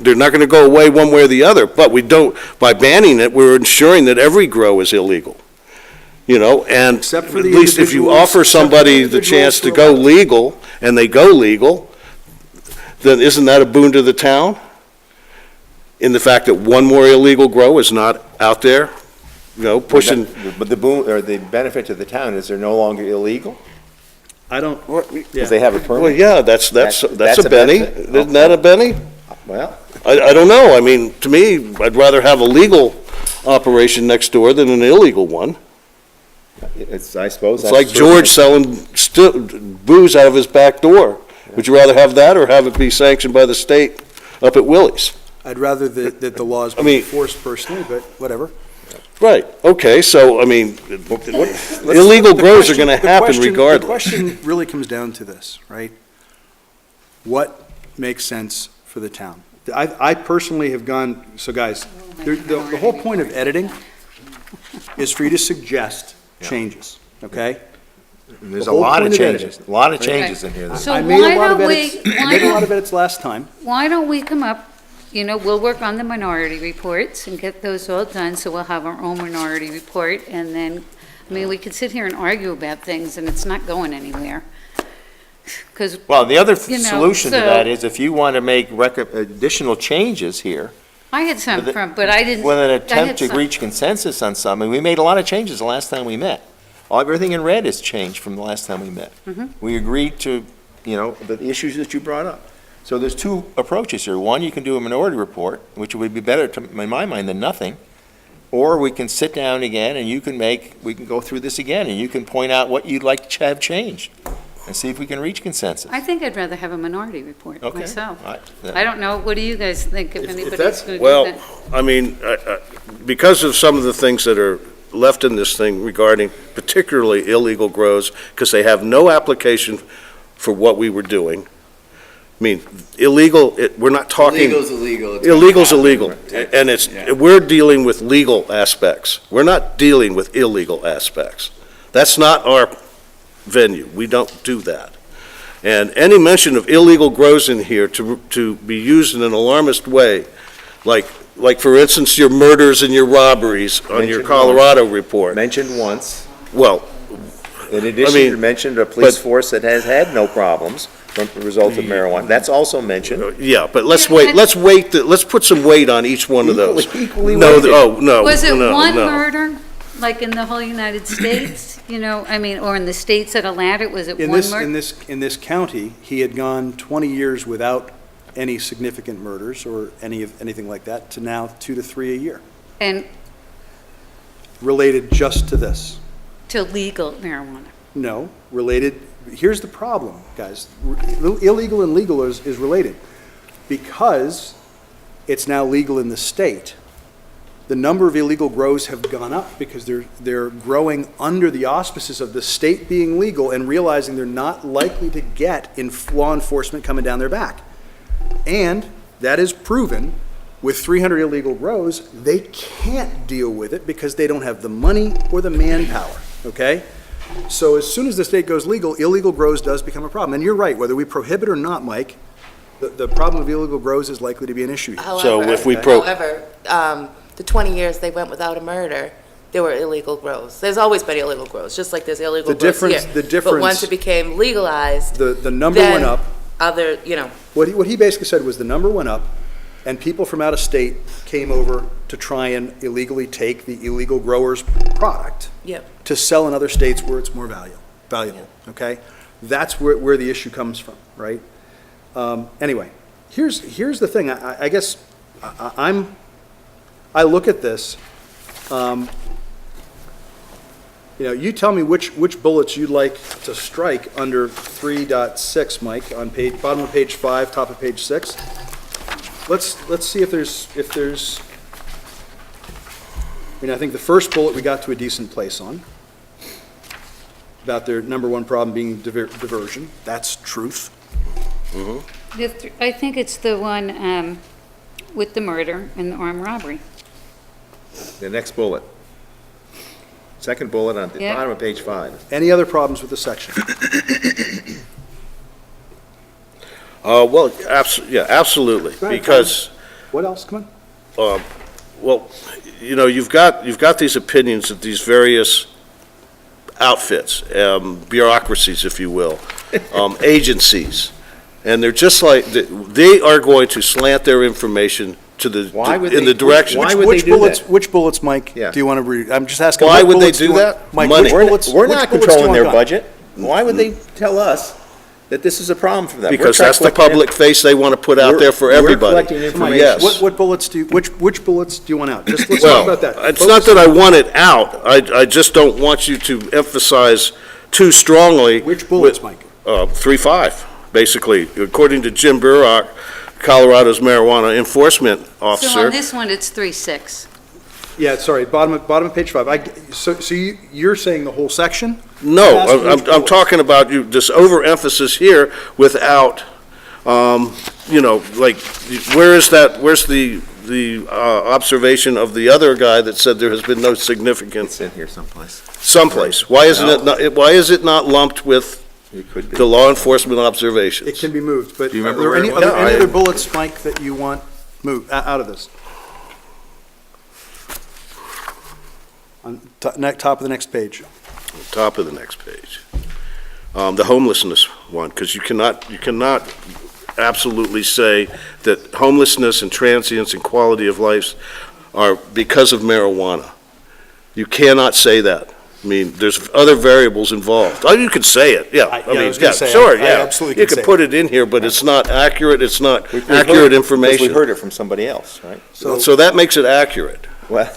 Speaker 3: they're not gonna go away one way or the other, but we don't, by banning it, we're ensuring that every grow is illegal. And
Speaker 6: Except for
Speaker 3: at
Speaker 6: the
Speaker 3: least if you
Speaker 6: individuals-
Speaker 3: offer
Speaker 6: except for the
Speaker 3: somebody the chance to go
Speaker 6: individuals
Speaker 3: legal, and they go legal, then isn't that a boon to the town? In the fact that one more illegal grow is not out there, pushing.
Speaker 1: But the boon, or the benefit to the town is they're no longer illegal?
Speaker 6: I don't,
Speaker 1: Because they have a
Speaker 3: Well,
Speaker 1: permit?
Speaker 3: yeah, that's
Speaker 1: That's
Speaker 3: a
Speaker 1: a
Speaker 3: Benny.
Speaker 1: benefit.
Speaker 3: Isn't that a Benny?
Speaker 1: Well,
Speaker 3: I don't know. I mean, to me, I'd rather have a legal operation next door than an illegal one.
Speaker 1: I suppose
Speaker 3: It's
Speaker 1: that's.
Speaker 3: like George selling booze out of his back door. Would you rather have that or have it be sanctioned by the state up at Willie's?
Speaker 6: I'd rather that the laws
Speaker 3: I
Speaker 6: be
Speaker 3: mean-
Speaker 6: enforced personally, but whatever.
Speaker 3: Right, okay, so, I mean,
Speaker 1: Let's-
Speaker 3: illegal
Speaker 6: The
Speaker 3: grows are
Speaker 6: question-
Speaker 3: gonna
Speaker 6: the
Speaker 3: happen
Speaker 6: question-
Speaker 3: regardless.
Speaker 6: The question really comes down to this, right? What makes sense for the town? I personally have gone, so guys, the whole point of editing is for you to suggest changes, okay?
Speaker 1: There's
Speaker 6: The
Speaker 1: a
Speaker 6: whole
Speaker 1: lot of
Speaker 6: point of editing.
Speaker 1: changes, a lot of changes in here.
Speaker 5: So
Speaker 6: I made
Speaker 5: why
Speaker 6: a lot of
Speaker 5: don't we,
Speaker 6: edits, made a lot of edits last time.
Speaker 5: why don't we come up, we'll work on the minority reports and get those all done, so we'll have our own minority report, and then, we could sit here and argue about things, and it's not going anywhere. Because,
Speaker 1: Well, the other
Speaker 5: You know,
Speaker 1: solution to
Speaker 5: so-
Speaker 1: that is if you want to make additional changes here,
Speaker 5: I had some
Speaker 1: With it-
Speaker 5: from, but I didn't.
Speaker 1: with an
Speaker 5: I had
Speaker 1: attempt to
Speaker 5: some-
Speaker 1: reach consensus on something, we made a lot of changes the last time we met. Everything in red has changed from the last time we met.
Speaker 5: Mm-hmm.
Speaker 1: We agreed to, the issues that you brought up. So there's two approaches here. One, you can do a minority report, which would be better, in my mind, than nothing. Or we can sit down again and we can go through this again, and you can point out what you'd like to have changed, and see if we can reach consensus.
Speaker 5: I think I'd rather have a minority report
Speaker 1: Okay.
Speaker 5: myself.
Speaker 1: All right.
Speaker 5: I don't know, what do you guys think, if anybody's
Speaker 3: that's-
Speaker 5: going to do
Speaker 3: Well,
Speaker 5: that?
Speaker 3: I mean, because of some of the things that are left in this thing regarding particularly illegal grows, because they have no application for what we were doing. I mean, illegal, we're not talking.
Speaker 2: Illegal's illegal. It's gonna
Speaker 3: Illegal's
Speaker 2: happen.
Speaker 3: illegal, and
Speaker 2: Yeah.
Speaker 3: we're dealing with legal aspects. We're not dealing with illegal aspects. That's not our venue. We don't do that. And any mention of illegal grows in here to be used in an alarmist way, like for instance, your murders and your robberies on your
Speaker 1: Mentioned
Speaker 3: Colorado report.
Speaker 1: Mentioned once.
Speaker 3: Well,
Speaker 1: In addition,
Speaker 3: mean,
Speaker 1: you mentioned a police
Speaker 3: but-
Speaker 1: force that has had no problems from the result of marijuana. That's also mentioned.
Speaker 3: yeah, but let's
Speaker 5: Yeah,
Speaker 3: wait,
Speaker 5: but-
Speaker 3: let's put some weight on each one of those.
Speaker 1: Equally
Speaker 3: No,
Speaker 1: weighted.
Speaker 3: no,
Speaker 5: Was it
Speaker 3: no,
Speaker 5: one
Speaker 3: no.
Speaker 5: murder, like in the whole United States, or in the states that allowed it, was it
Speaker 6: In
Speaker 5: one
Speaker 6: this,
Speaker 5: murder?
Speaker 6: in this county, he had gone 20 years without any significant murders or anything like that, to now 2 to 3 a year,
Speaker 5: And
Speaker 6: related just to this.
Speaker 5: to legal marijuana.
Speaker 6: No, related, here's the problem, guys. Illegal and legal is related. Because it's now legal in the state, the number of illegal grows have gone up because they're growing under the auspices of the state being legal and realizing they're not likely to get law enforcement coming down their back. And that is proven with 300 illegal grows, they can't deal with it because they don't have the money or the manpower, okay? So as soon as the state goes legal, illegal grows does become a problem. And you're right, whether we prohibit or not, Mike, the problem of illegal grows is likely to be an issue.
Speaker 3: So if we
Speaker 7: However, the 20 years they went without a murder, there were illegal grows. There's always been illegal grows, just like there's illegal
Speaker 6: The
Speaker 7: grows
Speaker 6: difference-
Speaker 7: here.
Speaker 6: the
Speaker 7: But
Speaker 6: difference-
Speaker 7: once it became legalized,
Speaker 6: The number went
Speaker 7: then
Speaker 6: up.
Speaker 7: other,
Speaker 6: What he basically said was the number went up, and people from out of state came over to try and illegally take the illegal grower's product
Speaker 7: Yep.
Speaker 6: to sell in other states where it's more valuable, okay? That's where the issue comes from, right? Anyway, here's the thing. I guess I look at this, you tell me which bullets you'd like to strike under 3.6, Mike, on bottom of page 5, top of page 6. Let's see if there's, I think the first bullet we got to a decent place on, about their number one problem being diversion. That's truth.
Speaker 5: I think it's the one with the murder and the armed robbery.
Speaker 1: The next bullet. Second bullet on the
Speaker 5: Yeah.
Speaker 1: bottom of page 5.
Speaker 6: Any other problems with the section?
Speaker 3: Well, absolutely,
Speaker 6: Go ahead,
Speaker 3: because,
Speaker 6: What else? Come on.
Speaker 3: well, you've got these opinions of these various outfits, bureaucracies, if you will, agencies, and they're just like, they are going to slant their information to
Speaker 1: Why would
Speaker 3: in
Speaker 1: they-
Speaker 3: the direction.
Speaker 1: why would they do that?
Speaker 6: Which bullets, Mike,
Speaker 1: Yeah.
Speaker 6: do you want to read? I'm just asking.
Speaker 3: Why
Speaker 6: what
Speaker 3: would they
Speaker 6: bullets
Speaker 3: do
Speaker 6: you want-
Speaker 3: that?
Speaker 6: Mike,
Speaker 3: Money.
Speaker 6: which
Speaker 1: We're
Speaker 6: bullets?
Speaker 1: we're
Speaker 6: which
Speaker 1: not
Speaker 6: bullets do you
Speaker 1: controlling
Speaker 6: want
Speaker 1: their
Speaker 6: gone?
Speaker 1: budget. Why would they tell us that this is a problem for them?
Speaker 3: Because
Speaker 1: We're
Speaker 3: that's the
Speaker 1: collecting
Speaker 3: public face they want to put out
Speaker 1: We're-
Speaker 3: there for
Speaker 1: we're
Speaker 3: everybody.
Speaker 1: collecting
Speaker 6: Mike,
Speaker 1: information.
Speaker 3: Yes.
Speaker 6: What bullets do you, which bullets do you want out? Just let's talk
Speaker 3: Well,
Speaker 6: about that.
Speaker 3: it's not that I want it out, I just don't want you to emphasize too strongly.
Speaker 6: Which bullets, Mike?
Speaker 3: 3.5, basically, according to Jim Burrock, Colorado's marijuana enforcement
Speaker 5: So on
Speaker 3: officer.
Speaker 5: this one, it's 3.6.
Speaker 6: Yeah, sorry, bottom of page 5. So you're saying the whole section?
Speaker 3: No,
Speaker 6: Ask which
Speaker 3: I'm
Speaker 6: bullets.
Speaker 3: talking about this overemphasis here without, like, where's the observation of the other guy that said there has been no significant,
Speaker 1: It's in here someplace.
Speaker 3: someplace? Why is it not lumped with
Speaker 1: It could be.
Speaker 3: the law enforcement observations?
Speaker 6: It can be moved, but
Speaker 1: Do you
Speaker 6: are
Speaker 1: remember
Speaker 6: there
Speaker 1: where
Speaker 6: any
Speaker 1: it was?
Speaker 6: other
Speaker 3: No, I-
Speaker 6: other bullets, Mike, that you want moved out of this? On top of the next page.
Speaker 3: Top of the next page. The homelessness one, because you cannot absolutely say that homelessness and transience and quality of life are because of marijuana. You cannot say that. I mean, there's other variables involved. Oh, you could say it, yeah.
Speaker 6: I was gonna
Speaker 3: yeah,
Speaker 6: say,
Speaker 3: sure,
Speaker 6: I
Speaker 3: yeah.
Speaker 6: absolutely
Speaker 3: You
Speaker 6: could
Speaker 3: can
Speaker 6: say
Speaker 3: put it in here, but it's not accurate, it's not
Speaker 1: We've heard it
Speaker 3: accurate
Speaker 1: because
Speaker 3: information.
Speaker 1: we heard it from somebody else, right?
Speaker 3: So that makes it accurate.
Speaker 1: Well,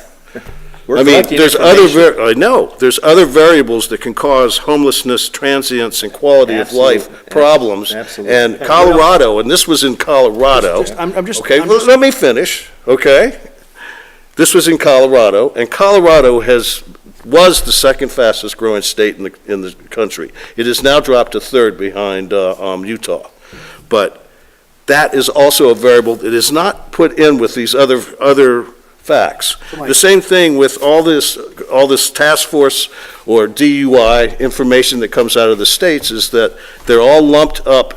Speaker 1: we're
Speaker 3: I mean,
Speaker 1: collecting
Speaker 3: there's other,
Speaker 1: information.
Speaker 3: I know, there's other variables that can cause homelessness, transience, and quality of life
Speaker 1: Absolute-
Speaker 3: problems.
Speaker 1: absolutely.
Speaker 3: And Colorado, and this was in Colorado.
Speaker 6: I'm just.
Speaker 3: Okay,
Speaker 6: I'm
Speaker 3: well,
Speaker 6: just-
Speaker 3: let me finish, okay? This was in Colorado, and Colorado was the second fastest growing state in the country. It has now dropped to third behind Utah. But that is also a variable that is not put in with these other facts. The same thing with all this task force or DUI information that comes out of the states is that they're all lumped up.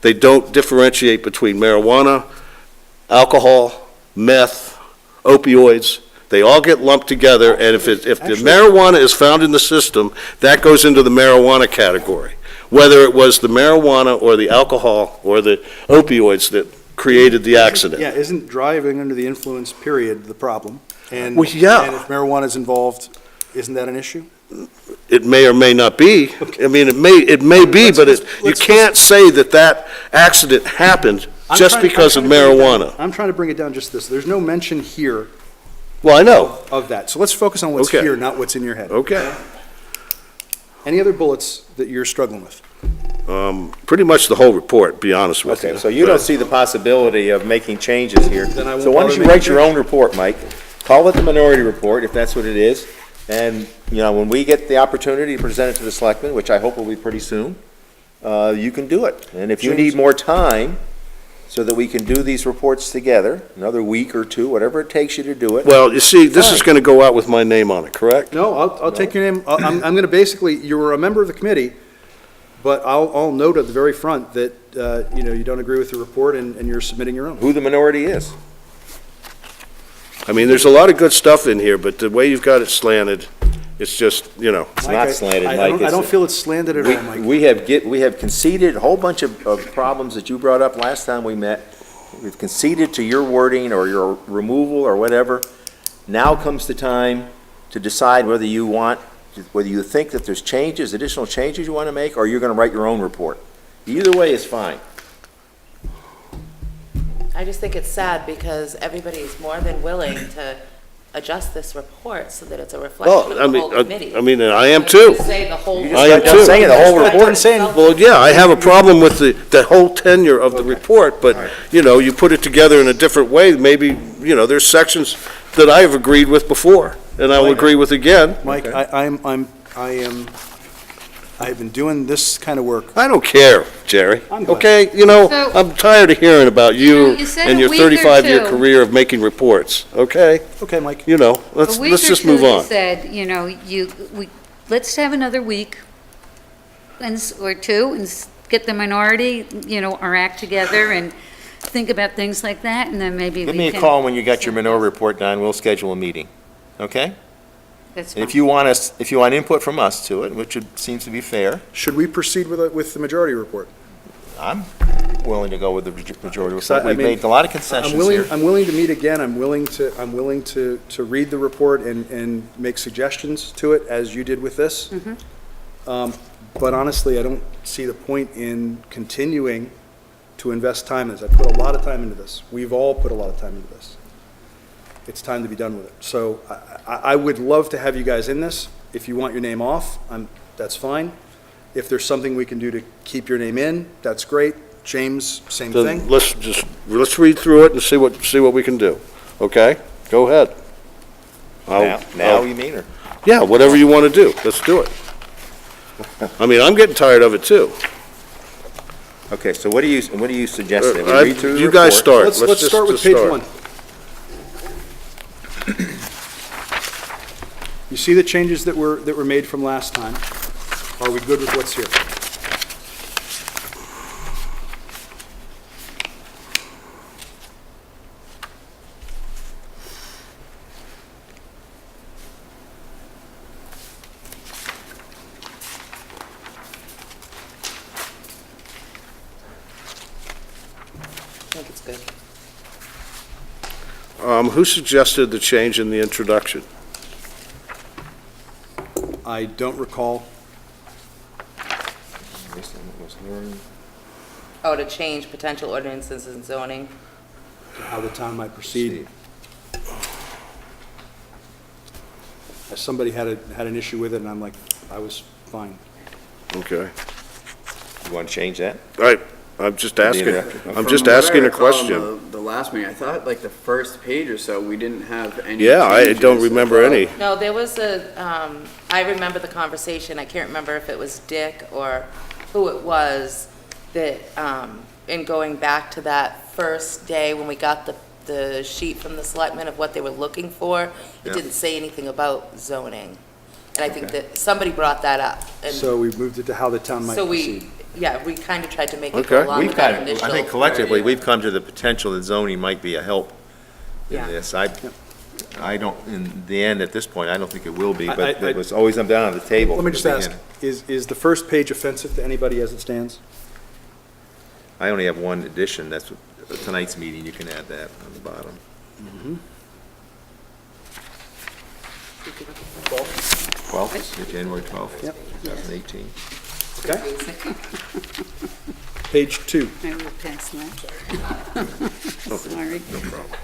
Speaker 3: They don't differentiate between marijuana, alcohol, meth, opioids. They all get lumped together, and if the marijuana is found in the system, that goes into the marijuana category, whether it was the marijuana or the alcohol or the opioids that created the accident.
Speaker 6: Yeah, isn't driving under the influence, period, the problem? And
Speaker 3: Well, yeah.
Speaker 6: And if marijuana is involved, isn't that an issue?
Speaker 3: It may or may not be. I mean, it may be, but you can't say that accident happened just because of marijuana.
Speaker 6: I'm trying to bring it down just this. There's no mention here
Speaker 3: Well, I know.
Speaker 6: of that. So let's focus on what's
Speaker 3: Okay.
Speaker 6: here, not what's in your head.
Speaker 3: Okay.
Speaker 6: Any other bullets that you're struggling with?
Speaker 3: Pretty much the whole report, be honest with you.
Speaker 1: Okay, so you don't see the possibility of making changes here.
Speaker 6: Then I won't
Speaker 1: So why don't
Speaker 6: bother
Speaker 1: you
Speaker 6: making
Speaker 1: write your
Speaker 6: changes.
Speaker 1: own report, Mike? Call it the minority report, if that's what it is. And, when we get the opportunity to present it to the selectmen, which I hope will be pretty soon, you can do it. And if you need more time, so that we can do these reports together, another week or two, whatever it takes you to do it.
Speaker 3: Well, you see, this is
Speaker 1: Fine.
Speaker 3: going to go out with my name on it, correct?
Speaker 6: No, I'll take your name. I'm going to basically, you were a member of the committee, but I'll note at the very front that, you don't agree with the report and you're submitting your own.
Speaker 1: Who the minority is.
Speaker 3: I mean, there's a lot of good stuff in here, but the way you've got it slanted, it's just,
Speaker 1: It's not slanted, Mike.
Speaker 6: I don't
Speaker 1: It's-
Speaker 6: feel it's slanted at all, Mike.
Speaker 1: We have conceded a whole bunch of problems that you brought up last time we met. We've conceded to your wording or your removal or whatever. Now comes the time to decide whether you think that there's additional changes you want to make, or you're going to write your own report. Either way is fine.
Speaker 7: I just think it's sad because everybody's more than willing to adjust this report so that it's a reflection
Speaker 3: Well,
Speaker 7: of
Speaker 3: I
Speaker 7: the whole
Speaker 3: mean,
Speaker 7: committee.
Speaker 3: I mean, and I am too.
Speaker 7: Say the whole.
Speaker 3: I am too.
Speaker 1: saying the whole
Speaker 6: That's what I'm saying.
Speaker 3: Well, yeah, I have a problem with the whole tenure of the report, but, you know, you put it together in a different way, maybe, you know, there's sections that I have agreed with before, and I will agree with again.
Speaker 6: Mike, I have been doing this kind of work.
Speaker 3: I don't care, Jerry,
Speaker 6: I'm glad.
Speaker 3: okay? You know,
Speaker 5: So-
Speaker 3: I'm tired of hearing about
Speaker 5: You know,
Speaker 3: you
Speaker 5: you said
Speaker 3: and
Speaker 5: a
Speaker 3: your
Speaker 5: week or
Speaker 3: 35-year
Speaker 5: two.
Speaker 3: career of making reports, okay?
Speaker 6: Okay, Mike.
Speaker 3: You know, let's
Speaker 5: A week or
Speaker 3: just
Speaker 5: two,
Speaker 3: move
Speaker 5: you
Speaker 3: on.
Speaker 5: said, you know, let's have another week or two and get the minority, you know, our act together and think about things like that, and then maybe we
Speaker 1: Give
Speaker 5: can.
Speaker 1: me a call when you got your minority report done, we'll schedule a meeting, okay?
Speaker 5: That's
Speaker 1: And if
Speaker 5: fine.
Speaker 1: you want input from us to it, which seems to be fair,
Speaker 6: Should we proceed with the majority report?
Speaker 1: I'm willing to go with the majority
Speaker 6: So,
Speaker 1: report.
Speaker 6: I
Speaker 1: We've
Speaker 6: mean,
Speaker 1: made a lot of
Speaker 6: I'm
Speaker 1: concessions
Speaker 6: willing,
Speaker 1: here.
Speaker 6: I'm willing to meet again, I'm willing to read the report and make suggestions to it, as you did with this. But honestly, I don't see the point in continuing to invest time in this. I put a lot of time into this. We've all put a lot of time into this. It's time to be done with it. So I would love to have you guys in this. If you want your name off, that's fine. If there's something we can do to keep your name in, that's great. James, same
Speaker 3: Then
Speaker 6: thing.
Speaker 3: let's read through it and see what we can do, okay? Go ahead.
Speaker 1: Now you mean, or?
Speaker 3: Yeah, whatever you want to do, let's do it. I mean, I'm getting tired of it too.
Speaker 1: Okay, so what do you suggest? that we
Speaker 3: Uh,
Speaker 1: read through the
Speaker 3: You guys
Speaker 1: report?
Speaker 3: start.
Speaker 6: Let's
Speaker 3: just-
Speaker 6: start with
Speaker 3: just
Speaker 6: page
Speaker 3: start.
Speaker 6: one. You see the changes that were made from last time? Are we good with what's here?
Speaker 7: I think it's good.
Speaker 3: Who suggested the change in the introduction?
Speaker 6: I don't recall.
Speaker 1: Based on what was learned.
Speaker 7: Oh, to change potential ordinances and zoning.
Speaker 6: How the town might proceed. Somebody had an issue with it, and I'm like, I was fine.
Speaker 3: Okay.
Speaker 1: You want to change that?
Speaker 3: All right, I'm just asking,
Speaker 1: introduction.
Speaker 3: I'm just
Speaker 2: From what I
Speaker 3: asking a
Speaker 2: recall in
Speaker 3: question.
Speaker 2: The last meeting, I thought like the first page or so, we didn't have any.
Speaker 3: Yeah, I don't
Speaker 2: changes.
Speaker 3: remember any.
Speaker 7: No, there was I remember the conversation, I can't remember if it was Dick or who it was, that, in going back to that first day when we got the sheet from the selectmen of what they were looking for, it
Speaker 1: Yeah.
Speaker 7: didn't say anything about zoning. And I think that somebody brought that up. And
Speaker 6: So we moved it to how the town might
Speaker 7: so
Speaker 6: proceed.
Speaker 7: we kind of tried to make it
Speaker 3: Okay.
Speaker 7: go along
Speaker 1: We've
Speaker 7: with that
Speaker 1: kind of,
Speaker 7: initial.
Speaker 1: I think collectively, we've come to the potential that zoning might be a help in
Speaker 7: Yeah.
Speaker 1: this. I don't, in the end, at this point, I don't think it will be,
Speaker 6: I-
Speaker 1: but
Speaker 6: I-
Speaker 1: it was always down on the table.
Speaker 6: Let me
Speaker 1: from
Speaker 6: just
Speaker 1: the
Speaker 6: ask,
Speaker 1: beginning.
Speaker 6: is the first page offensive to anybody as it stands?
Speaker 1: I only have one addition, that's tonight's meeting, you can add that on the bottom. 12th, January 12th,
Speaker 6: Yep.
Speaker 1: 2018.
Speaker 6: Okay. Page two.
Speaker 5: I will pass that. Sorry.
Speaker 3: No problem.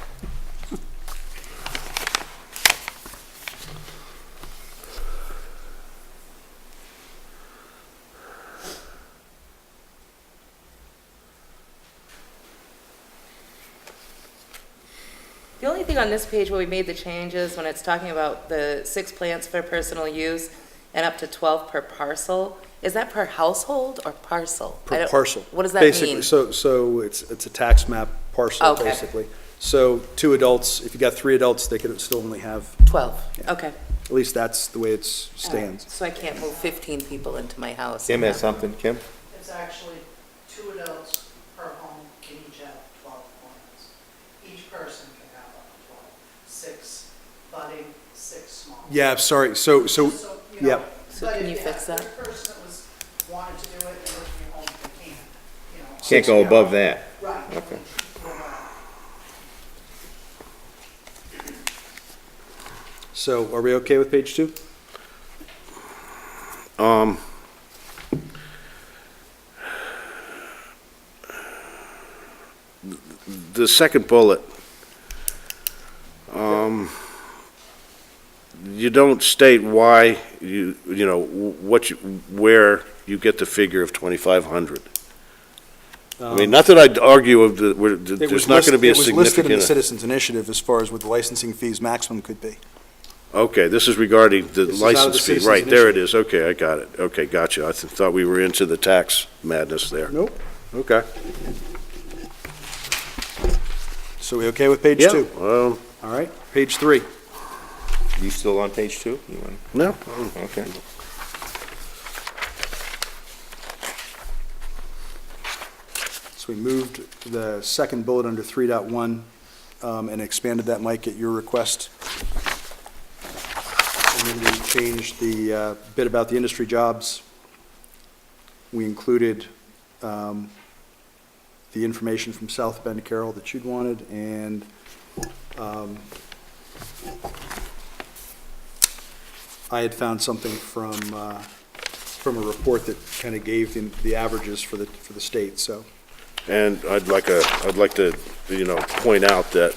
Speaker 7: The only thing on this page where we made the changes, when it's talking about the 6 plants for personal use and up to 12 per parcel, is that per household or parcel? I
Speaker 6: Per
Speaker 7: don't-
Speaker 6: parcel.
Speaker 7: What does that
Speaker 6: Basically,
Speaker 7: mean?
Speaker 6: so it's a tax map parcel,
Speaker 7: Okay.
Speaker 6: basically. So 2 adults, if you got 3 adults, they could still only have,
Speaker 7: 12,
Speaker 6: Yeah.
Speaker 7: okay.
Speaker 6: at least that's the way it
Speaker 7: All right.
Speaker 6: stands.
Speaker 7: So I can't move 15 people into my house.
Speaker 1: Kim has something, Kim?
Speaker 4: It's actually 2 adults per home can each have 12 plants. Each person can have up to 12. 6 budding, 6 small.
Speaker 6: Yeah, sorry, so,
Speaker 4: Just so you know,
Speaker 6: yeah.
Speaker 7: So
Speaker 4: but
Speaker 7: can
Speaker 4: if
Speaker 7: you fix
Speaker 4: had
Speaker 7: that?
Speaker 4: a person that was, wanted to do it and live in your home, they can't, you know.
Speaker 1: Can't go above that.
Speaker 4: Right.
Speaker 1: Okay.
Speaker 6: So are we okay with page 2?
Speaker 3: The second bullet, you don't state why where you get the figure of 2,500. I mean, not that I'd argue of there's not going to be a
Speaker 6: It was listed in the
Speaker 3: significant.
Speaker 6: Citizens Initiative as far as what the licensing fees maximum could be.
Speaker 3: Okay, this is regarding the
Speaker 6: This is out of the
Speaker 3: license fee,
Speaker 6: Citizens
Speaker 3: right, there it
Speaker 6: Initiative.
Speaker 3: is, okay, I got it, okay, gotcha, I thought we were into the tax madness there.
Speaker 6: Nope.
Speaker 3: Okay.
Speaker 6: So we okay with page
Speaker 3: Yeah,
Speaker 6: 2? All right, page 3.
Speaker 1: You still on page 2? You want?
Speaker 3: no,
Speaker 1: Okay.
Speaker 6: So we moved the second bullet under 3.1 and expanded that, Mike, at your request. And then we changed the bit about the industry jobs. We included the information from South Bend, Carroll, that you'd wanted, and I had found something from a report that kind of gave the averages for the state, so.
Speaker 3: and I'd like to, point out that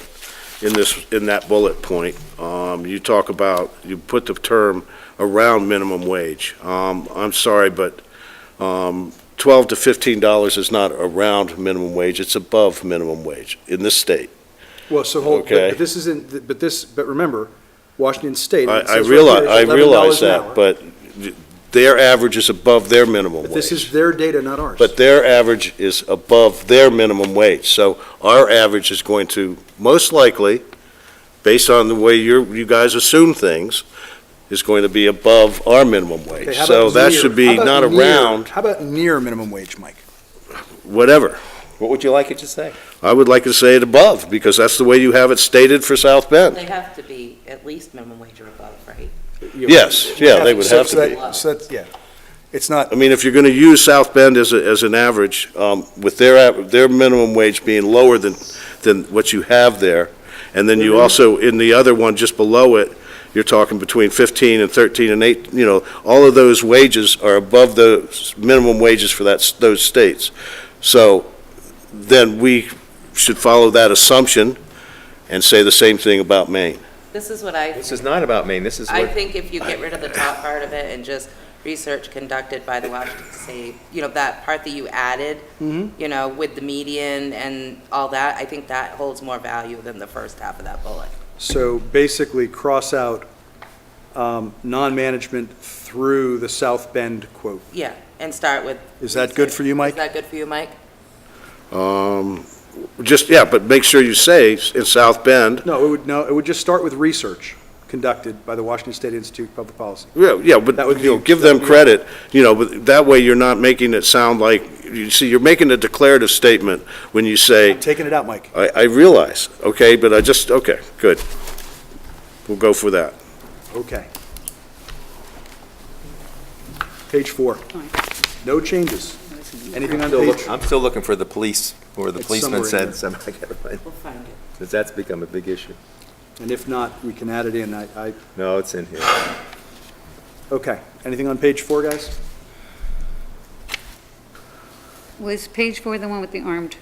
Speaker 3: in that bullet point, you talk about, you put the term around minimum wage. I'm sorry, but, $12 to $15 is not around minimum wage, it's above minimum wage in this state.
Speaker 6: Well, so hold,
Speaker 3: Okay.
Speaker 6: but this isn't, but remember, Washington State. it
Speaker 3: I
Speaker 6: says right here
Speaker 3: realize,
Speaker 6: it's
Speaker 3: I realize
Speaker 6: $11 an
Speaker 3: that,
Speaker 6: hour.
Speaker 3: but their average is above their minimum
Speaker 6: But this is
Speaker 3: wage.
Speaker 6: their data, not ours.
Speaker 3: But their average is above their minimum wage. So our average is going to, most likely, based on the way you guys assume things, is going to be above our minimum
Speaker 6: Okay,
Speaker 3: wage.
Speaker 6: how
Speaker 3: So
Speaker 6: about
Speaker 3: that
Speaker 6: near?
Speaker 3: should be
Speaker 6: How about
Speaker 3: not
Speaker 6: near?
Speaker 3: around,
Speaker 6: How about near minimum wage, Mike?
Speaker 3: whatever.
Speaker 1: What would you like it to say?
Speaker 3: I would like to say it above, because that's the way you have it stated for South Bend.
Speaker 7: They have to be at least minimum wage or above, right?
Speaker 3: Yes, yeah, they would have to be.
Speaker 6: So that's, yeah. It's not,
Speaker 3: I mean, if you're going to use South Bend as an average, with their minimum wage being lower than what you have there, and then you also, in the other one just below it, you're talking between 15 and 13 and 8, all of those wages are above the minimum wages for those states. So then we should follow that assumption and say the same thing about Maine.
Speaker 7: This is what I,
Speaker 1: This is not about Maine, this is
Speaker 7: I
Speaker 1: what,
Speaker 7: think if you get rid of the top part of it and just research conducted by the Washington State, that part that you added, with the median and all that, I think that holds more value than the first half of that bullet.
Speaker 6: so basically cross out non-management through the South Bend quote.
Speaker 7: Yeah, and start with.
Speaker 6: Is that good for you, Mike?
Speaker 7: Is that good for you, Mike?
Speaker 3: But make sure you say in South Bend,
Speaker 6: No, it would just start with research conducted by the Washington State Institute of Public Policy.
Speaker 3: but,
Speaker 6: That would be-
Speaker 3: give them credit, but that way you're not making it sound like, you're making a declarative statement when you say,
Speaker 6: I'm taking it out, Mike.
Speaker 3: I realize, okay, but okay, good. We'll go for that.
Speaker 6: Okay. Page 4. No changes. Anything on page?
Speaker 1: I'm still looking for the police, or the
Speaker 6: It's
Speaker 1: policeman
Speaker 6: somewhere
Speaker 1: said,
Speaker 6: in
Speaker 1: I gotta find,
Speaker 7: We'll find it.
Speaker 1: because that's become a big issue.
Speaker 6: And if not, we can add it in.
Speaker 1: No, it's in here.
Speaker 6: Okay. Anything on page 4, guys?
Speaker 5: Was page 4 the one with the armed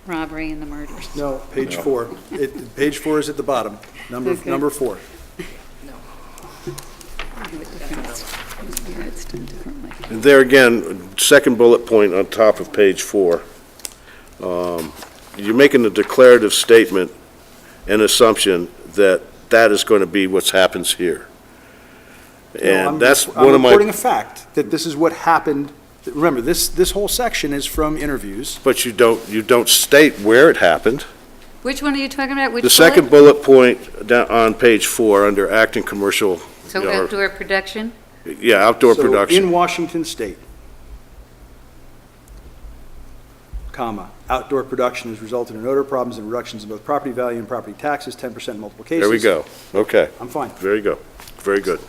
Speaker 5: robbery and the murders?
Speaker 6: No, page 4. Page 4 is at the bottom, number
Speaker 5: Okay.
Speaker 6: 4.
Speaker 5: Yeah, it's done differently.
Speaker 3: And there again, second bullet point on top of page 4. You're making a declarative statement, an assumption that is going to be what happens here. And that's one of
Speaker 6: I'm reporting
Speaker 3: my,
Speaker 6: a fact, that this is what happened. Remember, this whole section is from interviews.
Speaker 3: but you don't state where it happened.
Speaker 5: Which one are you talking about? Which
Speaker 3: The second
Speaker 5: bullet?
Speaker 3: bullet point down on page 4, under acting commercial,
Speaker 5: So outdoor production?
Speaker 3: outdoor
Speaker 6: So,
Speaker 3: production.
Speaker 6: in Washington State, comma, outdoor production has resulted in odor problems and reductions in both property value and property taxes, 10% in multiple cases.
Speaker 3: There we go. Okay,
Speaker 6: I'm fine.
Speaker 3: very good, very good.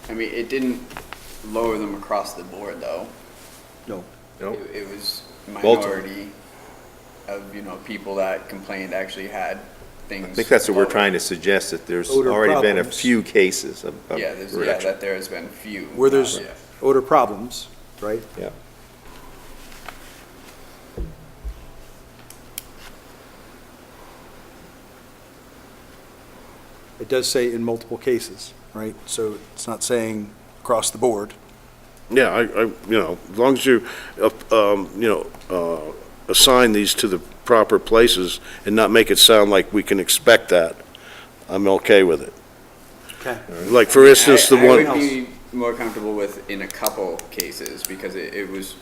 Speaker 2: I mean, it didn't lower them across the board, though.
Speaker 6: No.
Speaker 1: Nope.
Speaker 2: It was
Speaker 1: Baltimore.
Speaker 2: minority of, people that complained actually had things.
Speaker 1: I think that's what we're
Speaker 2: lower.
Speaker 1: trying to suggest, that there's
Speaker 6: Odor
Speaker 1: already been a
Speaker 6: problems.
Speaker 1: few cases of
Speaker 2: Yeah,
Speaker 1: reduction.
Speaker 2: that there has been few.
Speaker 6: Where there's
Speaker 2: Yeah.
Speaker 6: odor problems, right?
Speaker 1: Yeah.
Speaker 6: It does say in multiple cases, right? So it's not saying across the board.
Speaker 3: Yeah, as long as you, assign these to the proper places and not make it sound like we can expect that, I'm okay with it.
Speaker 6: Okay.
Speaker 3: Like, for instance, the
Speaker 2: I
Speaker 3: one,
Speaker 2: would be more comfortable with in a couple cases, because it was,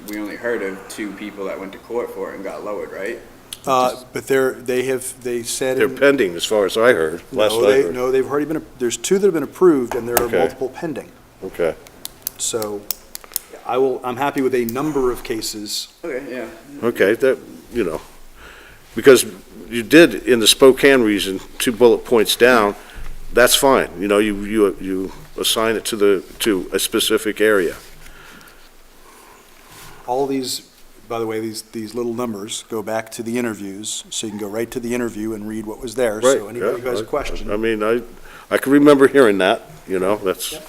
Speaker 2: we only heard of 2 people that went to court for it and got lowered, right?
Speaker 6: But they said.
Speaker 3: they're pending, as far as I heard, last I heard.
Speaker 6: No, they've already been, there's 2 that have been approved, and there are
Speaker 3: Okay.
Speaker 6: multiple pending.
Speaker 3: Okay.
Speaker 6: So I'm happy with a number of cases.
Speaker 2: Okay, yeah.
Speaker 3: Okay, that, because you did, in the Spokane region, 2 bullet points down, that's fine. You assign it to a specific area.
Speaker 6: All these, by the way, these little numbers go back to the interviews, so you can go right to the interview and read what was there.
Speaker 3: Right.
Speaker 6: So anybody who has a
Speaker 3: I
Speaker 6: question.
Speaker 3: mean, I can remember hearing that, that's.
Speaker 6: Yep.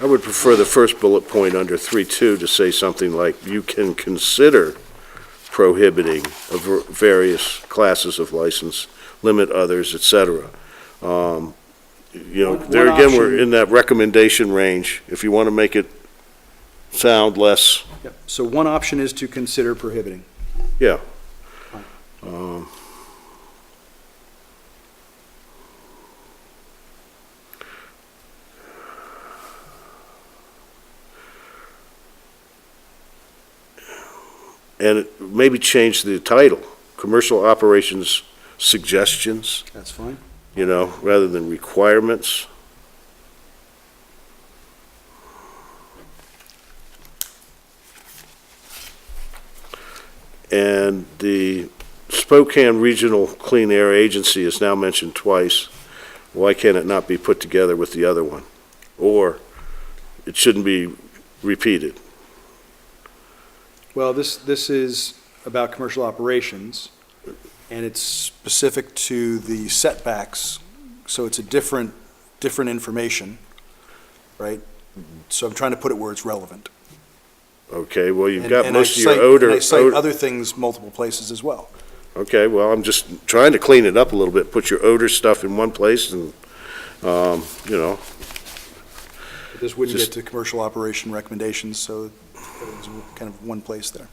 Speaker 3: I would prefer the first bullet point under 3.2 to say something like, you can consider prohibiting of various classes of license, limit others, et cetera.
Speaker 6: One
Speaker 3: There again, we're
Speaker 6: option-
Speaker 3: in that recommendation range. If you want to make it sound less,
Speaker 6: Yep. So one option is to consider prohibiting.
Speaker 3: yeah. And maybe change the title, Commercial Operations Suggestions,
Speaker 6: That's fine.
Speaker 3: rather than requirements. And the Spokane Regional Clean Air Agency is now mentioned twice. Why can't it not be put together with the other one? Or it shouldn't be repeated?
Speaker 6: Well, this is about commercial operations, and it's specific to the setbacks, so it's a different information, right? So I'm trying to put it where it's relevant.
Speaker 3: Okay, well, you've
Speaker 6: And-
Speaker 3: got
Speaker 6: and I
Speaker 3: most of your
Speaker 6: cite-
Speaker 3: odor.
Speaker 6: And I cite other things multiple places as well.
Speaker 3: Okay, well, I'm just trying to clean it up a little bit, put your odor stuff in one place and,
Speaker 6: This wouldn't
Speaker 3: Just-
Speaker 6: get to commercial operation recommendations, so it's kind of one place there.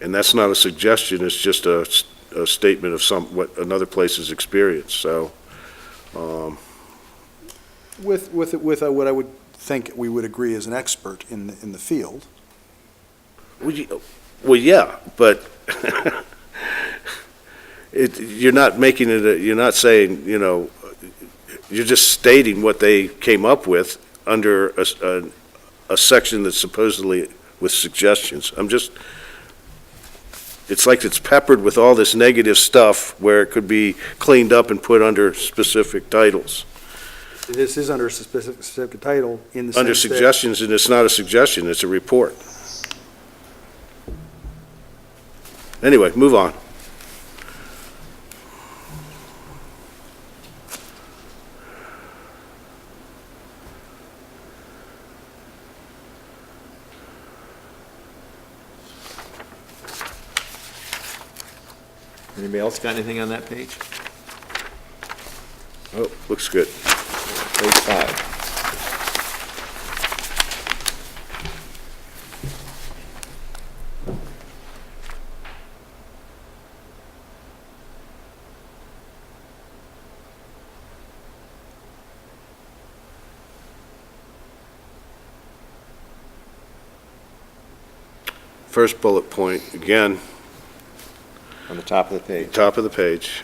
Speaker 3: and that's not a suggestion, it's just a statement of what another place's experience, so,
Speaker 6: With what I would think we would agree as an expert in the field.
Speaker 3: well, yeah, but you're not making it, you're not saying, you're just stating what they came up with under a section that's supposedly with suggestions. It's like it's peppered with all this negative stuff where it could be cleaned up and put under specific titles.
Speaker 6: This is under a specific title in the sense
Speaker 3: Under
Speaker 6: that-
Speaker 3: suggestions, and it's not a suggestion, it's a report. Anyway, move on.
Speaker 1: Anybody else got anything on that page?
Speaker 3: Oh, looks good.
Speaker 1: Page 5.
Speaker 3: First bullet point, again,
Speaker 1: On the top of the page.
Speaker 3: top of the page,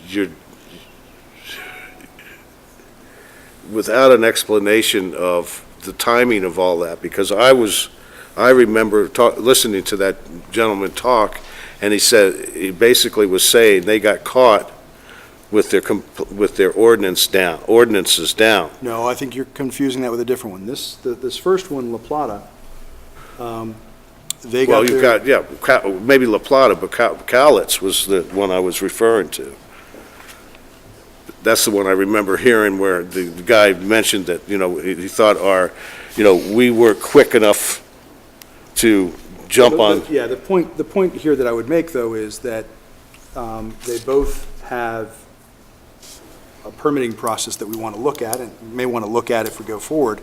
Speaker 3: you're, without an explanation of the timing of all that, because I remember listening to that gentleman talk, and he said, he basically was saying they got caught with their ordinances down.
Speaker 6: No, I think you're confusing that with a different one. This first one, La Plata, they got
Speaker 3: Well, you've
Speaker 6: their...
Speaker 3: got, yeah, maybe La Plata, but Cowlitz was the one I was referring to. That's the one I remember hearing where the guy mentioned that, he thought we were quick enough to jump on.
Speaker 6: Yeah, the point here that I would make, though, is that they both have a permitting process that we want to look at, and may want to look at if we go forward.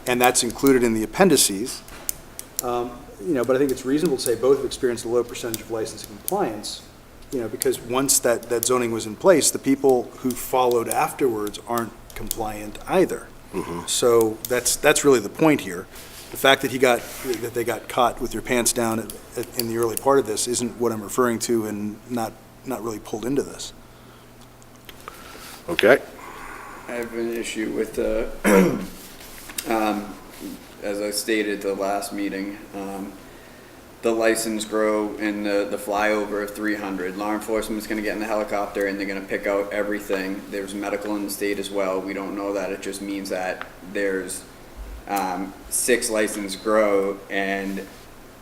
Speaker 6: And that's included in the appendices. But I think it's reasonable to say both have experienced a low percentage of licensing compliance, because once that zoning was in place, the people who followed afterwards aren't compliant either. So that's really the point here. The fact that they got caught with their pants down in the early part of this isn't what I'm referring to, and not really pulled into this.
Speaker 3: Okay?
Speaker 2: I have an issue with the, as I stated at the last meeting, the license grow and the flyover of 300. Law enforcement's gonna get in the helicopter and they're gonna pick out everything. There's medical in the state as well. We don't know that. It just means that there's 6 license grow and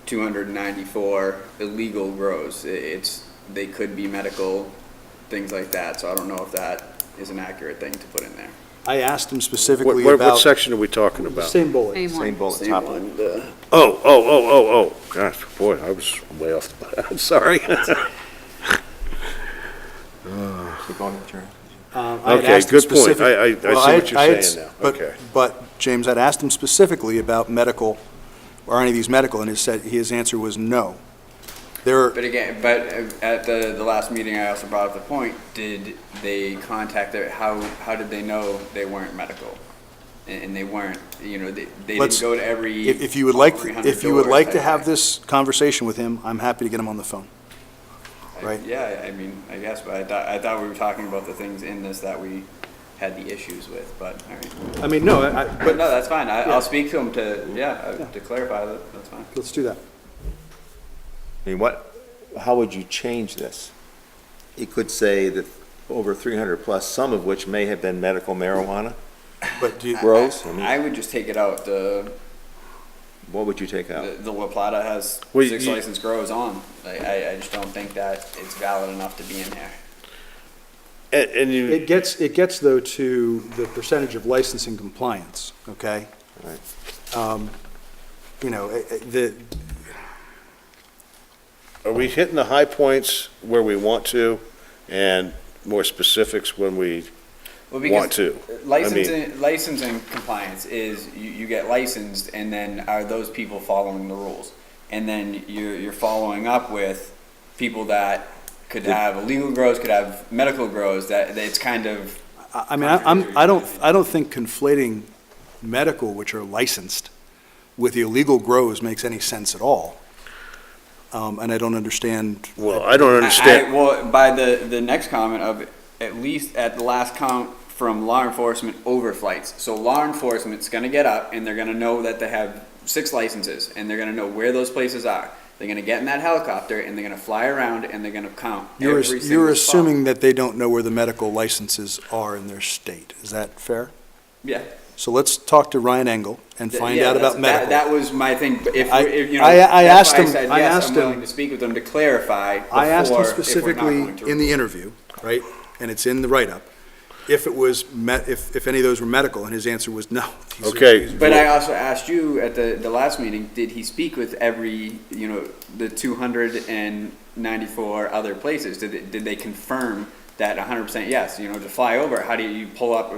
Speaker 2: 294 illegal grows. They could be medical, things like that. So I don't know if that is an accurate thing to put in there.
Speaker 6: I asked him specifically
Speaker 3: What
Speaker 6: about...
Speaker 3: section are we talking
Speaker 6: The
Speaker 3: about?
Speaker 6: same bullet.
Speaker 5: Same one.
Speaker 1: Same bullet,
Speaker 2: Same
Speaker 1: top
Speaker 2: one,
Speaker 1: one.
Speaker 3: Oh, gosh, boy, I was way off, I'm sorry.
Speaker 1: Keep going, Jerry.
Speaker 6: I had
Speaker 3: Okay,
Speaker 6: asked him
Speaker 3: good point.
Speaker 6: specific-
Speaker 3: I see
Speaker 6: Well,
Speaker 3: what you're
Speaker 6: I had
Speaker 3: saying now.
Speaker 6: but-
Speaker 3: Okay.
Speaker 6: But, James, I'd asked him specifically about medical, or any of these medical, and his answer was no. There,
Speaker 2: But again, at the last meeting, I also brought up the point, did they contact how did they know they weren't medical? And they weren't, they
Speaker 6: Let's-
Speaker 2: didn't go to every.
Speaker 6: if you would like,
Speaker 2: 300
Speaker 6: if you would
Speaker 2: doors
Speaker 6: like to
Speaker 2: type
Speaker 6: have
Speaker 2: thing.
Speaker 6: this conversation with him, I'm happy to get him on the phone. right?
Speaker 2: Yeah, I mean, I guess, but I thought we were talking about the things in this that we had the issues with, but, all right.
Speaker 6: I mean, no,
Speaker 2: But no, that's fine.
Speaker 6: Yeah.
Speaker 2: I'll speak to him to clarify that, that's fine.
Speaker 6: let's do that.
Speaker 1: I mean, how would you change this? You could say that over 300 plus, some of which may have been medical marijuana
Speaker 6: But do you,
Speaker 1: grows. I mean,
Speaker 2: I would just take it out.
Speaker 1: what would you take out?
Speaker 2: The La Plata has
Speaker 3: Well,
Speaker 2: 6
Speaker 3: you-
Speaker 2: licensed grows on. I just don't think that it's valid enough to be in here.
Speaker 3: And you,
Speaker 6: it gets though to the percentage of licensing compliance, okay?
Speaker 1: Right.
Speaker 6: You know,
Speaker 3: are we hitting the high points where we want to and more specifics when we
Speaker 2: Well,
Speaker 3: want to?
Speaker 2: Licensing compliance is you get licensed, and then are those people following the rules? And then you're following up with people that could have illegal grows, could have medical grows. That it's kind of
Speaker 6: I mean, I don't think conflating medical, which are licensed, with the illegal grows makes any sense at all. And I don't understand.
Speaker 3: Well, I don't understand.
Speaker 2: well, by the next comment of at least at the last count from law enforcement overflights. So law enforcement's going to get up and they're going to know that they have 6 licenses and they're going to know where those places are. They're going to get in that helicopter and they're going to fly around and they're going to count every single
Speaker 6: You're
Speaker 2: spot.
Speaker 6: assuming that they don't know where the medical licenses are in their state. Is that fair?
Speaker 2: Yeah.
Speaker 6: So let's talk to Ryan Engel and find
Speaker 2: Yeah,
Speaker 6: out about
Speaker 2: that's-
Speaker 6: medical.
Speaker 2: That was my thing. But if
Speaker 6: I-
Speaker 2: you know,
Speaker 6: I
Speaker 2: that's
Speaker 6: asked
Speaker 2: why
Speaker 6: him-
Speaker 2: said,
Speaker 6: I
Speaker 2: yes,
Speaker 6: asked
Speaker 2: I'm
Speaker 6: him-
Speaker 2: willing to speak with them to clarify.
Speaker 6: I asked him
Speaker 2: before if we're not
Speaker 6: specifically
Speaker 2: going to
Speaker 6: in the
Speaker 2: rule.
Speaker 6: interview, right, and it's in the write-up, if it was, if any of those were medical, and his answer was no. These are-
Speaker 3: Okay.
Speaker 6: these are-
Speaker 2: But I also asked you at the last meeting, did he speak with every, the 294 other places? Did they confirm that 100% yes? To fly over, how do you pull up?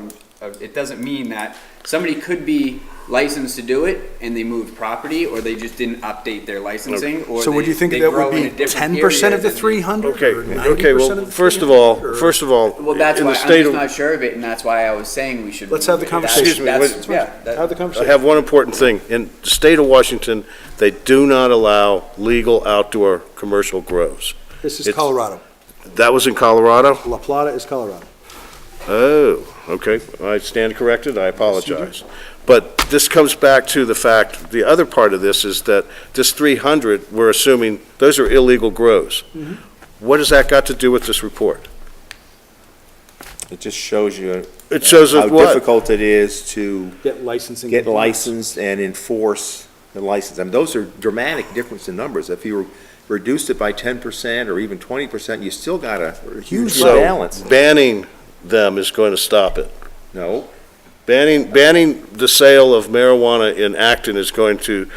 Speaker 2: It doesn't mean that somebody could be licensed to do it and they moved property, or they just didn't update their licensing, or
Speaker 6: So would you think
Speaker 2: they
Speaker 6: that
Speaker 2: grow
Speaker 6: would
Speaker 2: in
Speaker 6: be
Speaker 2: a different
Speaker 6: 10% of the
Speaker 2: area than-
Speaker 6: 300?
Speaker 3: Okay,
Speaker 6: or 90%
Speaker 3: okay, well,
Speaker 6: of the
Speaker 3: first of
Speaker 6: 300,
Speaker 3: all,
Speaker 2: Well, that's
Speaker 3: in
Speaker 2: why
Speaker 3: the
Speaker 2: I'm
Speaker 3: state
Speaker 2: just
Speaker 3: of,
Speaker 2: not sure of it, and that's why I was saying we should.
Speaker 6: Let's have the conversation.
Speaker 3: Excuse me,
Speaker 2: That's-
Speaker 3: wait.
Speaker 2: yeah, that-
Speaker 6: Have the
Speaker 3: I
Speaker 6: conversation.
Speaker 3: have one important thing. In the state of Washington, they do not allow legal outdoor commercial grows.
Speaker 6: This is
Speaker 3: it's-
Speaker 6: Colorado.
Speaker 3: That was in Colorado?
Speaker 6: La Plata is Colorado.
Speaker 3: Oh, okay. I stand corrected. I apologize. But this comes back to the fact, the other part of this is that this 300, we're assuming, those are illegal grows. What has that got to do with this report?
Speaker 1: It just shows you
Speaker 3: It shows us
Speaker 1: how
Speaker 3: what?
Speaker 1: difficult it is to
Speaker 6: Get licensing.
Speaker 1: get
Speaker 6: compliance.
Speaker 1: licensed and enforce the license. I mean, those are dramatic difference in numbers. If you reduced it by 10% or even 20%, you still got a huge
Speaker 3: So
Speaker 1: imbalance.
Speaker 3: banning them is going to stop it.
Speaker 1: No,
Speaker 3: Banning the sale of marijuana in Acton is going to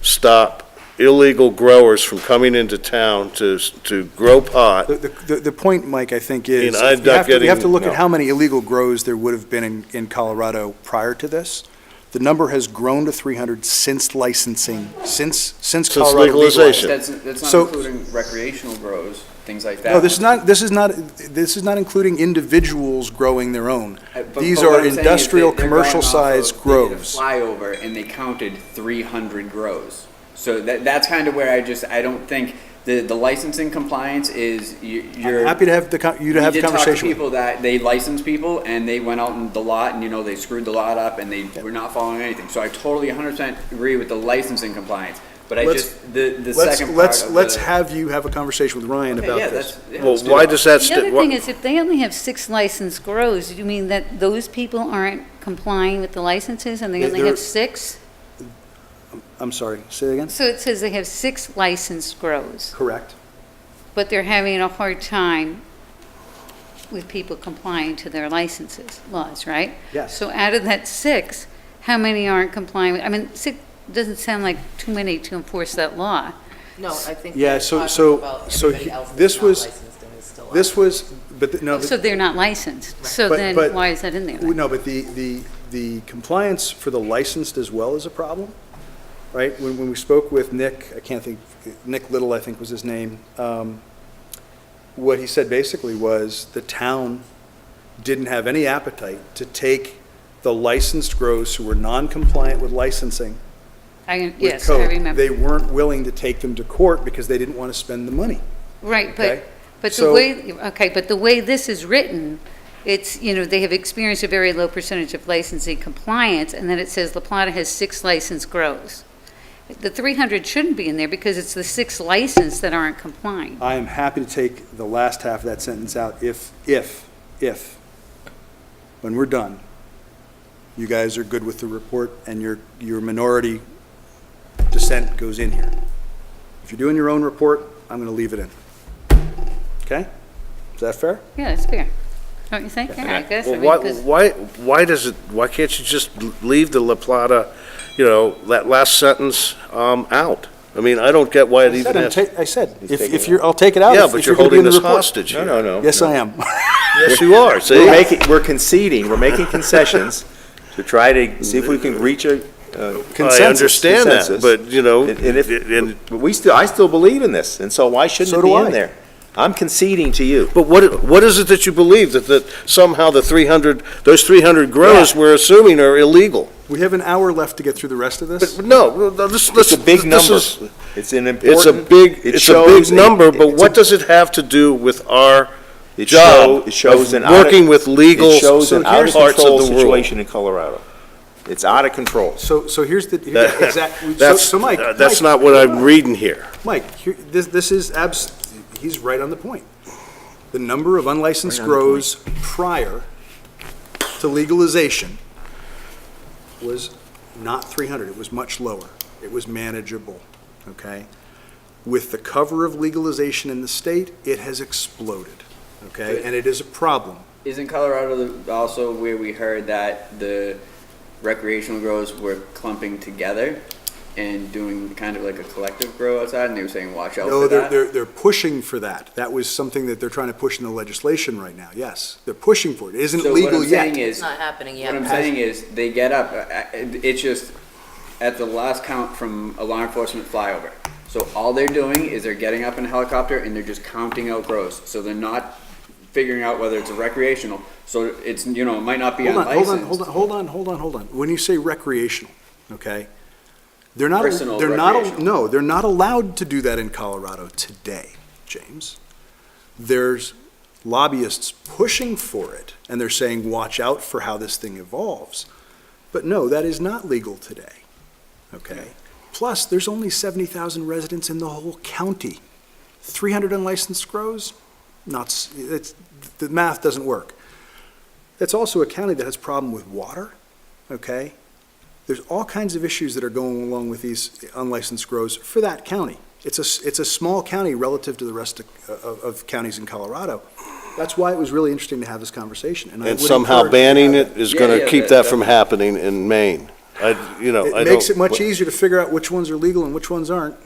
Speaker 3: stop illegal growers from coming into town to grow pot.
Speaker 6: The point, Mike, I think is,
Speaker 3: I'm
Speaker 6: you
Speaker 3: not
Speaker 6: have to
Speaker 3: getting-
Speaker 6: look
Speaker 1: no.
Speaker 6: at how many illegal grows there would have been in Colorado prior to this. The number has grown to 300 since licensing, since Colorado
Speaker 3: legalization.
Speaker 6: legalized.
Speaker 2: That's not
Speaker 6: So-
Speaker 2: including recreational grows, things like that.
Speaker 6: No, this is not including individuals growing their own.
Speaker 2: But
Speaker 6: These
Speaker 2: what
Speaker 6: are
Speaker 2: I'm saying is
Speaker 6: industrial,
Speaker 2: they're going
Speaker 6: commercial
Speaker 2: off
Speaker 6: size
Speaker 2: of- they did a
Speaker 6: grows.
Speaker 2: Flyover, and they counted 300 grows. So that's kind of where I don't think the licensing compliance is, you're.
Speaker 6: I'm happy to have you to have
Speaker 2: We
Speaker 6: a
Speaker 2: did talk to
Speaker 6: conversation with.
Speaker 2: people that, they license people, and they went out in the lot, and, they screwed the lot up, and they were not following anything. So I totally 100% agree with the licensing compliance, but I
Speaker 6: Let's-
Speaker 2: just, the second part
Speaker 6: Let's
Speaker 2: of
Speaker 6: let's
Speaker 2: the-
Speaker 6: have you have a conversation with Ryan
Speaker 2: Okay,
Speaker 6: about
Speaker 2: yeah,
Speaker 6: this.
Speaker 2: that's. yeah,
Speaker 3: Well,
Speaker 2: let's do
Speaker 3: why
Speaker 2: that.
Speaker 3: does that?
Speaker 5: The other thing is, if they only have 6 licensed grows, do you mean that those people aren't complying with the licenses and they only
Speaker 6: They're-
Speaker 5: have 6?
Speaker 6: I'm sorry, say it again?
Speaker 5: So it says they have 6 licensed grows,
Speaker 6: Correct.
Speaker 5: but they're having a hard time with people complying to their licenses, laws, right?
Speaker 6: Yes.
Speaker 5: So out of that 6, how many aren't complying? I mean, 6 doesn't sound like too many to enforce that law.
Speaker 7: No, I think
Speaker 6: Yeah,
Speaker 7: they're
Speaker 6: so-
Speaker 7: talking
Speaker 6: so-
Speaker 7: about
Speaker 6: so
Speaker 7: everybody
Speaker 6: he-
Speaker 7: else that's
Speaker 6: this
Speaker 7: not
Speaker 6: was-
Speaker 7: licensed and is still
Speaker 6: This
Speaker 7: out.
Speaker 6: was, but, no.
Speaker 5: So they're not licensed. So
Speaker 6: But-
Speaker 5: then
Speaker 6: but-
Speaker 5: why is that in there?
Speaker 6: No, but the compliance for the licensed as well is a problem, right? When we spoke with Nick, I can't think, Nick Little, I think was his name, what he said basically was the town didn't have any appetite to take the licensed grows who were non-compliant with licensing, with
Speaker 5: Yes, I
Speaker 6: code.
Speaker 5: remember.
Speaker 6: They weren't willing to take them to court because they didn't want to spend the money.
Speaker 5: Right,
Speaker 6: Okay.
Speaker 5: but the
Speaker 6: So-
Speaker 5: way this is written, it's, they have experienced a very low percentage of licensing compliance, and then it says La Plata has 6 licensed grows. The 300 shouldn't be in there because it's the 6 licensed that aren't complying.
Speaker 6: I am happy to take the last half of that sentence out if, when we're done, you guys are good with the report and your minority dissent goes in here. If you're doing your own report, I'm going to leave it in. Okay? Is that fair?
Speaker 5: Yeah, that's fair. Don't you think? Yeah, I guess. I
Speaker 3: Well,
Speaker 5: mean, 'cause-
Speaker 3: why can't you just leave the La Plata, that last sentence, out? I mean, I don't get why it even has.
Speaker 6: I said,
Speaker 1: He's
Speaker 6: if
Speaker 1: taking it
Speaker 6: you're, I'll take it out.
Speaker 3: Yeah,
Speaker 6: if
Speaker 3: but you're
Speaker 6: gonna be in
Speaker 3: holding
Speaker 6: the
Speaker 3: us
Speaker 6: report.
Speaker 3: hostage here.
Speaker 1: no.
Speaker 6: Yes, I am.
Speaker 3: Yes, you are, see?
Speaker 1: We're conceding, we're making concessions to try to see if we can reach a consensus.
Speaker 3: I understand that,
Speaker 1: consensus.
Speaker 3: but,
Speaker 1: And I still believe in this, and so why shouldn't
Speaker 6: So
Speaker 1: it
Speaker 6: do
Speaker 1: be
Speaker 6: I.
Speaker 1: in there? I'm conceding to you.
Speaker 3: But what is it that you believe, that somehow those 300 grows
Speaker 1: Yeah.
Speaker 3: we're assuming are illegal?
Speaker 6: We have an hour left to get through the rest of this.
Speaker 3: But no, this
Speaker 1: It's a big
Speaker 3: this
Speaker 1: number.
Speaker 3: is-
Speaker 1: It's an
Speaker 3: It's a
Speaker 1: important.
Speaker 3: big,
Speaker 1: it
Speaker 3: it's a
Speaker 1: shows
Speaker 3: big number, but
Speaker 1: it's
Speaker 3: what
Speaker 1: a-
Speaker 3: does it have to do with our
Speaker 1: it
Speaker 3: job
Speaker 1: shows
Speaker 3: of
Speaker 1: an out of-
Speaker 3: working with legal
Speaker 1: It shows
Speaker 3: so
Speaker 1: an out of
Speaker 3: parts of
Speaker 1: control
Speaker 3: the world?
Speaker 1: situation in Colorado. It's out of control.
Speaker 6: So here's the, exactly,
Speaker 3: That's,
Speaker 6: Mike.
Speaker 3: that's not what I'm reading here.
Speaker 6: Mike, this is he's right on the point. The number of unlicensed
Speaker 1: Right on the
Speaker 6: grows prior to legalization was not 300, it was much lower. It was manageable, okay? With the cover of legalization in the state, it has exploded, okay? And it is a problem.
Speaker 2: Isn't Colorado also where we heard that the recreational grows were clumping together and doing kind of like a collective grow outside, and they were saying, watch out
Speaker 6: No,
Speaker 2: for that?
Speaker 6: they're pushing for that. That was something that they're trying to push in the legislation right now, yes. They're pushing for it. It isn't
Speaker 2: So what
Speaker 6: legal
Speaker 2: I'm saying
Speaker 6: yet.
Speaker 2: is,
Speaker 7: It's not happening
Speaker 2: what I'm
Speaker 7: yet.
Speaker 2: saying is, they get up, it's just, at the last count from a law enforcement flyover. So all they're doing is they're getting up in a helicopter and they're just counting out grows. So they're not figuring out whether it's a recreational, so it's, it might not be unlicensed.
Speaker 6: Hold on. When you say recreational, okay? They're not,
Speaker 2: Personal
Speaker 6: they're not,
Speaker 2: recreational.
Speaker 6: no, they're not allowed to do that in Colorado today, James. There's lobbyists pushing for it, and they're saying, watch out for how this thing evolves. But no, that is not legal today, okay? Plus, there's only 70,000 residents in the whole county. 300 unlicensed grows? The math doesn't work. It's also a county that has problem with water, okay? There's all kinds of issues that are going along with these unlicensed grows for that county. It's a small county relative to the rest of counties in Colorado. That's why it was really interesting to have this conversation. I
Speaker 3: And
Speaker 6: would
Speaker 3: somehow
Speaker 6: encourage-
Speaker 3: banning it is
Speaker 2: Yeah,
Speaker 3: gonna
Speaker 2: yeah,
Speaker 3: keep that from happening in Maine. I
Speaker 6: It makes it much easier to figure out which ones are legal and which ones aren't.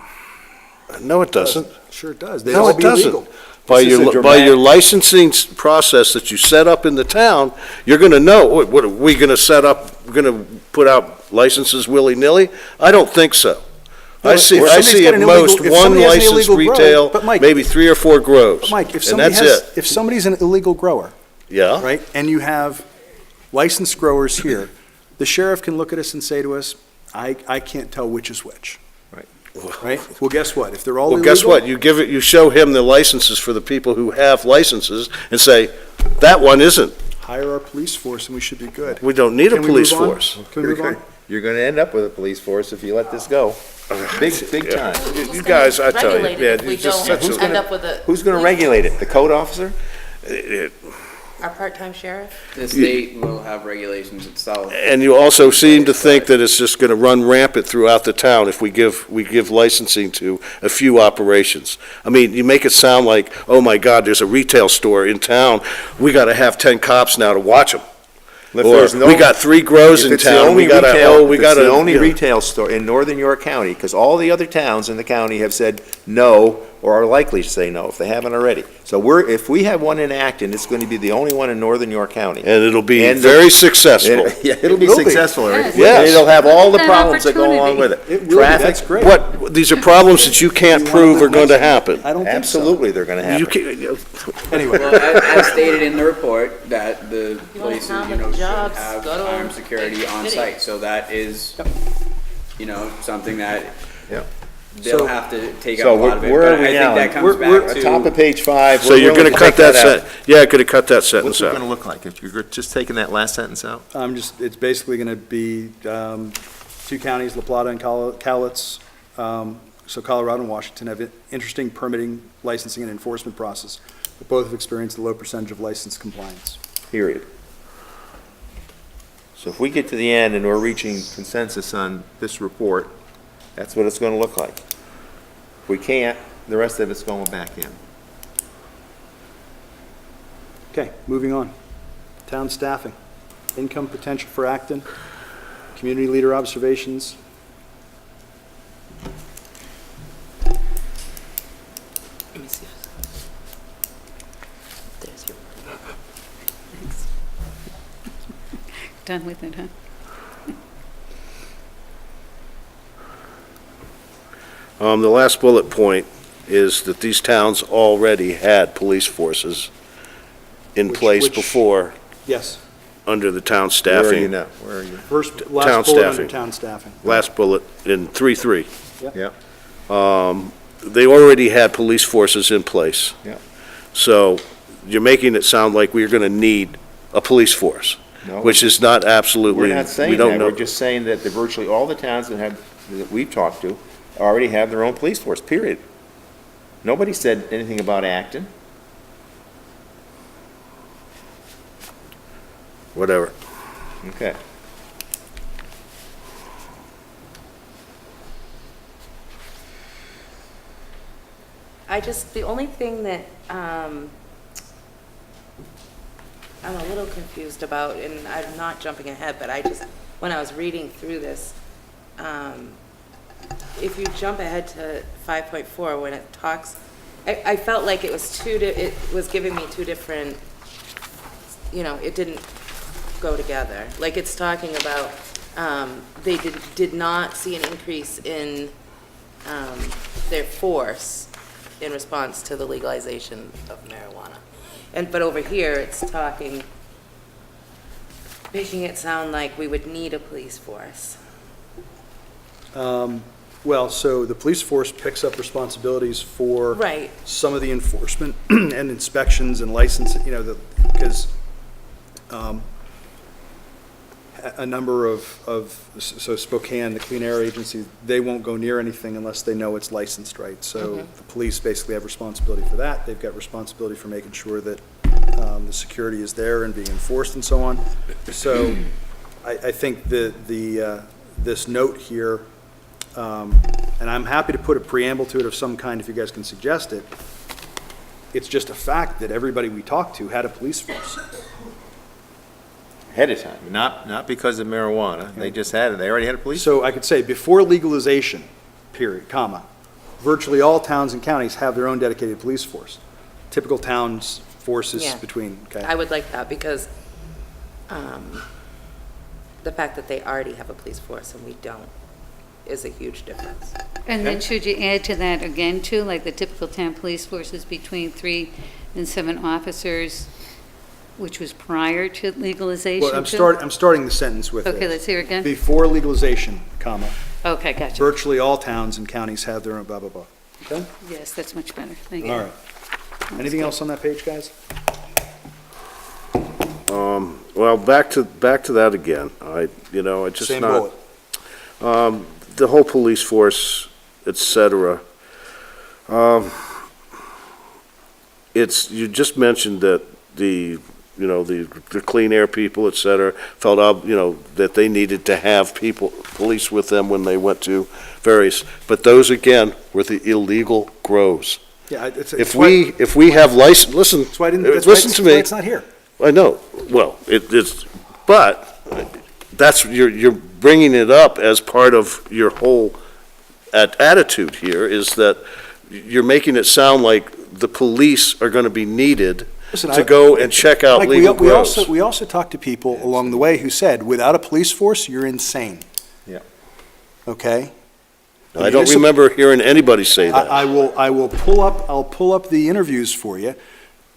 Speaker 3: No, it doesn't.
Speaker 6: Sure it does. They'd
Speaker 3: No,
Speaker 6: all
Speaker 3: it
Speaker 6: be
Speaker 3: doesn't.
Speaker 6: illegal.
Speaker 3: By
Speaker 1: This is a
Speaker 3: your
Speaker 1: dramatic-
Speaker 3: licensing process that you set up in the town, you're gonna know, what are we gonna set up, we're gonna put out licenses willy-nilly? I don't think so. I
Speaker 6: Well,
Speaker 3: see,
Speaker 6: if
Speaker 3: I
Speaker 6: somebody's
Speaker 3: see
Speaker 6: got
Speaker 3: at
Speaker 6: an illegal-
Speaker 3: most
Speaker 6: if
Speaker 3: one
Speaker 6: somebody has an
Speaker 3: licensed
Speaker 6: illegal grow,
Speaker 3: retail,
Speaker 6: but Mike-
Speaker 3: maybe 3 or 4 grows.
Speaker 6: But Mike, if
Speaker 3: And
Speaker 6: somebody
Speaker 3: that's
Speaker 6: has,
Speaker 3: it.
Speaker 6: if somebody's an illegal grower,
Speaker 3: Yeah,
Speaker 6: right, and you have licensed growers here, the sheriff can look at us and say to us, I can't tell which is which. Right? Well, guess what? If they're all
Speaker 3: well,
Speaker 6: illegal.
Speaker 3: guess what? You show him the licenses for the people who have licenses and say, that one isn't.
Speaker 6: Hire our police force and we should be good.
Speaker 3: We don't need a
Speaker 6: Can we
Speaker 3: police
Speaker 6: move on?
Speaker 3: force.
Speaker 6: Can we move on?
Speaker 1: You're gonna end up with a police force if you let this go. Big time.
Speaker 3: You guys, I tell you,
Speaker 7: Regulate it
Speaker 3: yeah,
Speaker 7: if we
Speaker 3: you just
Speaker 7: don't
Speaker 3: such
Speaker 7: end
Speaker 3: a,
Speaker 7: up with a.
Speaker 1: Who's gonna regulate it? The code officer?
Speaker 7: Our part-time sheriff?
Speaker 2: The state will have regulations itself.
Speaker 3: and you also seem to think that it's just gonna run rampant throughout the town if we give licensing to a few operations. I mean, you make it sound like, oh my God, there's a retail store in town, we gotta have 10 cops now to watch them.
Speaker 1: If
Speaker 3: Or,
Speaker 1: there's no-
Speaker 3: we got 3 grows
Speaker 1: If
Speaker 3: in
Speaker 1: it's the
Speaker 3: town, we
Speaker 1: only
Speaker 3: gotta,
Speaker 1: retail-
Speaker 3: oh, we
Speaker 1: if it's
Speaker 3: gotta.
Speaker 1: the only
Speaker 3: you know.
Speaker 1: retail store in northern York County, because all the other towns in the county have said no, or are likely to say no, if they haven't already. So if we have one in Acton, it's going to be the only one in northern York County.
Speaker 3: And it'll be
Speaker 1: And
Speaker 3: very successful.
Speaker 1: Yeah, it'll be
Speaker 6: will be.
Speaker 1: successful.
Speaker 5: Yes.
Speaker 3: Yes.
Speaker 1: And it'll have all the
Speaker 5: That
Speaker 1: problems that go along with
Speaker 5: opportunity.
Speaker 1: it.
Speaker 6: It will be. That's
Speaker 1: Traffic,
Speaker 6: great.
Speaker 3: What, these are problems that you can't
Speaker 6: You wanna
Speaker 3: prove are
Speaker 6: live
Speaker 3: going to
Speaker 6: next-
Speaker 3: happen.
Speaker 6: I don't think so.
Speaker 1: absolutely, they're going to
Speaker 3: You
Speaker 1: happen.
Speaker 3: can't,
Speaker 6: Anyway,
Speaker 2: Well, as stated in the report, that the
Speaker 7: You wanna
Speaker 2: places,
Speaker 7: count
Speaker 2: you know,
Speaker 7: the
Speaker 2: should
Speaker 7: jobs,
Speaker 2: have
Speaker 7: go to
Speaker 2: armed
Speaker 7: a
Speaker 2: security
Speaker 7: big
Speaker 2: on
Speaker 7: city.
Speaker 2: site. So that is, you know, something that
Speaker 1: Yeah.
Speaker 2: they'll
Speaker 6: So-
Speaker 2: have to take
Speaker 1: So
Speaker 2: out a lot of it.
Speaker 1: where
Speaker 2: But
Speaker 1: are we
Speaker 2: I
Speaker 1: now?
Speaker 2: think that
Speaker 1: We're-
Speaker 2: comes
Speaker 1: we're
Speaker 2: back
Speaker 1: at
Speaker 2: to.
Speaker 1: top of page 5.
Speaker 3: so
Speaker 1: We're
Speaker 3: you're
Speaker 1: willing
Speaker 3: gonna
Speaker 1: to
Speaker 3: cut
Speaker 1: take
Speaker 3: that
Speaker 1: out.
Speaker 3: yeah, I could have cut that
Speaker 1: What's
Speaker 3: sentence
Speaker 1: it
Speaker 3: out.
Speaker 1: going to look like if you're just taking that last sentence out?
Speaker 6: it's basically going to be 2 counties, La Plata and Cowlitz, so Colorado and Washington have interesting permitting, licensing, and enforcement process, but both have experienced a low percentage of license compliance.
Speaker 1: Period. So if we get to the end and we're reaching consensus on this report, that's what it's going to look like. If we can't, the rest of it's going back in.
Speaker 6: Okay, moving on. Town staffing, income potential for Acton, community leader observations.
Speaker 7: Let me see. There's your.
Speaker 5: Done with it, huh?
Speaker 3: The last bullet point is that these towns already had police forces in place
Speaker 6: Which-
Speaker 3: before,
Speaker 6: Yes,
Speaker 3: under the town
Speaker 1: Where are you
Speaker 3: staffing.
Speaker 1: now? Where are you?
Speaker 6: first,
Speaker 3: Town
Speaker 6: last bullet under
Speaker 3: staffing.
Speaker 6: town staffing.
Speaker 3: Last bullet in 3.3.
Speaker 1: Yeah,
Speaker 3: They already had police forces in place.
Speaker 1: Yeah.
Speaker 3: So you're making it sound like we're gonna need a police force,
Speaker 1: no.
Speaker 3: which is not absolutely,
Speaker 1: We're not
Speaker 3: we
Speaker 1: saying
Speaker 3: don't
Speaker 1: that.
Speaker 3: know.
Speaker 1: We're just saying that virtually all the towns that we've talked to already have their own police force, period. Nobody said anything about Acton.
Speaker 3: Whatever.
Speaker 1: Okay.
Speaker 7: The only thing that, I'm a little confused about, and I'm not jumping ahead, but when I was reading through this, if you jump ahead to 5.4, when it talks, I felt like it was giving me 2 different, it didn't go together. Like, it's talking about, they did not see an increase in their force in response to the legalization of marijuana. But over here, it's making it sound like we would need a police force.
Speaker 6: Well, so the police force picks up responsibilities for
Speaker 7: Right.
Speaker 6: some of the enforcement and inspections and license, because a number so Spokane, the Clean Air Agency, they won't go near anything unless they know it's licensed, right? So the police basically have responsibility for that. They've got responsibility for making sure that The security is there and being enforced and so on. So I think this note here, and I'm happy to put a preamble to it of some kind if you guys can suggest it. It's just a fact that everybody we talked to had a police force.
Speaker 1: Ahead of time, not because of marijuana, they just had it, they already had a police.
Speaker 6: So I could say, before legalization, period, comma, virtually all towns and counties have their own dedicated police force. Typical towns, forces
Speaker 7: Yeah.
Speaker 6: between, okay?
Speaker 7: I would like that because the fact that they already have a police force and we don't is a huge difference.
Speaker 5: And then should you add to that again too, like the typical town police forces between 3 and 7 officers, which was prior to legalization
Speaker 6: Well,
Speaker 5: too?
Speaker 6: I'm starting the sentence with
Speaker 5: Okay,
Speaker 6: this.
Speaker 5: let's hear it again.
Speaker 6: Before legalization, comma,
Speaker 5: Okay, gotcha.
Speaker 6: virtually all towns and counties have their own blah, blah, blah. Okay?
Speaker 5: Yes, that's much better. Thank you.
Speaker 6: All right. Anything else on that page, guys?
Speaker 3: Well, back to that again. I just
Speaker 6: Same
Speaker 3: not.
Speaker 6: bullet.
Speaker 3: The whole police force, et cetera. You just mentioned that the clean air people, et cetera, felt, that they needed to have police with them when they went to various, but those again were the illegal grows.
Speaker 6: Yeah, it's
Speaker 3: If
Speaker 6: why-
Speaker 3: we have license, listen,
Speaker 6: that's why I didn't, that's why
Speaker 3: listen
Speaker 6: it's-
Speaker 3: to
Speaker 6: that's why
Speaker 3: me.
Speaker 6: it's not here.
Speaker 3: I know, well, but that's, you're bringing it up as part of your whole attitude here, is that you're making it sound like the police are gonna be needed
Speaker 6: Listen,
Speaker 3: to go and check out
Speaker 6: Mike,
Speaker 3: legal grows.
Speaker 6: we also talked to people along the way who said, without a police force, you're insane.
Speaker 1: Yeah.
Speaker 6: Okay?
Speaker 3: I don't remember hearing anybody say that.
Speaker 6: I'll pull up the interviews for you.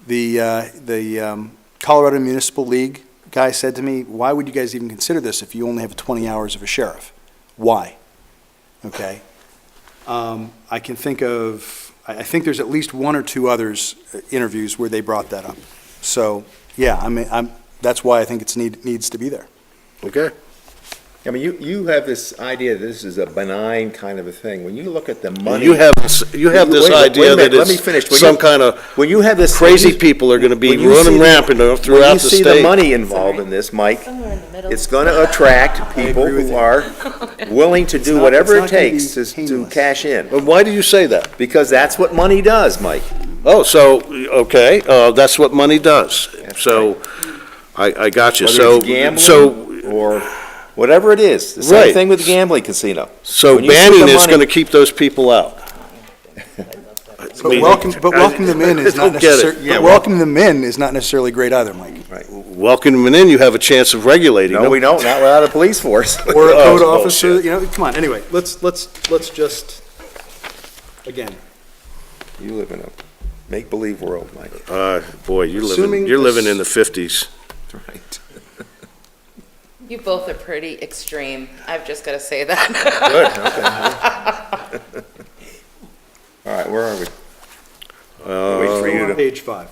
Speaker 6: The Colorado Municipal League guy said to me, why would you guys even consider this if you only have 20 hours of a sheriff? Why? Okay? I can think of, I think there's at least 1 or 2 others, interviews where they brought that up. So, yeah, I mean, that's why I think it needs to be there.
Speaker 3: Okay?
Speaker 1: I mean, you have this idea that this is a benign kind of a thing. When you look at the money.
Speaker 3: You have this
Speaker 1: Wait a
Speaker 3: idea
Speaker 1: minute,
Speaker 3: that
Speaker 1: let me finish.
Speaker 3: it's
Speaker 1: When
Speaker 3: some
Speaker 1: you-
Speaker 3: kind of
Speaker 1: When you have this.
Speaker 3: crazy people are gonna be
Speaker 1: when you see
Speaker 3: running
Speaker 1: the-
Speaker 3: rampant throughout the
Speaker 1: When you see the
Speaker 3: state.
Speaker 1: money involved in this, Mike, it's gonna attract people
Speaker 6: agree with
Speaker 1: who
Speaker 6: you.
Speaker 1: are willing to do
Speaker 6: not-
Speaker 1: whatever
Speaker 6: it's
Speaker 1: it
Speaker 6: not gonna
Speaker 1: takes
Speaker 6: be
Speaker 1: to
Speaker 6: painless.
Speaker 1: cash in.
Speaker 3: But why do you say that?
Speaker 1: Because that's what money does, Mike.
Speaker 3: Oh, so, okay, that's what money does. So, I got you.
Speaker 1: Whether
Speaker 3: So,
Speaker 1: it's gambling
Speaker 3: so,
Speaker 1: or whatever it is. The same
Speaker 3: Right.
Speaker 1: thing with the gambling casino.
Speaker 3: so
Speaker 1: When you see
Speaker 3: banning
Speaker 1: the
Speaker 3: is
Speaker 1: money-
Speaker 3: gonna keep those people out.
Speaker 6: But welcome them in is
Speaker 3: I
Speaker 6: not
Speaker 3: don't get it.
Speaker 6: necessarily,
Speaker 1: Yeah,
Speaker 6: but
Speaker 1: well-
Speaker 6: welcome them in is not necessarily great either, Mike.
Speaker 3: Welcoming them in, you have a chance of regulating them.
Speaker 1: No, we don't, not without a police force.
Speaker 6: Or a
Speaker 3: Oh,
Speaker 6: code officer,
Speaker 3: bullshit.
Speaker 6: come on, anyway, let's just, again,
Speaker 1: You live in a make-believe world, Mike.
Speaker 3: Boy,
Speaker 6: Assuming
Speaker 3: you're living
Speaker 6: this-
Speaker 3: in the 50s.
Speaker 1: Right.
Speaker 7: You both are pretty extreme. I've just got to say that.
Speaker 1: Good, okay. All right, where are we? Wait for you to.
Speaker 6: page 5.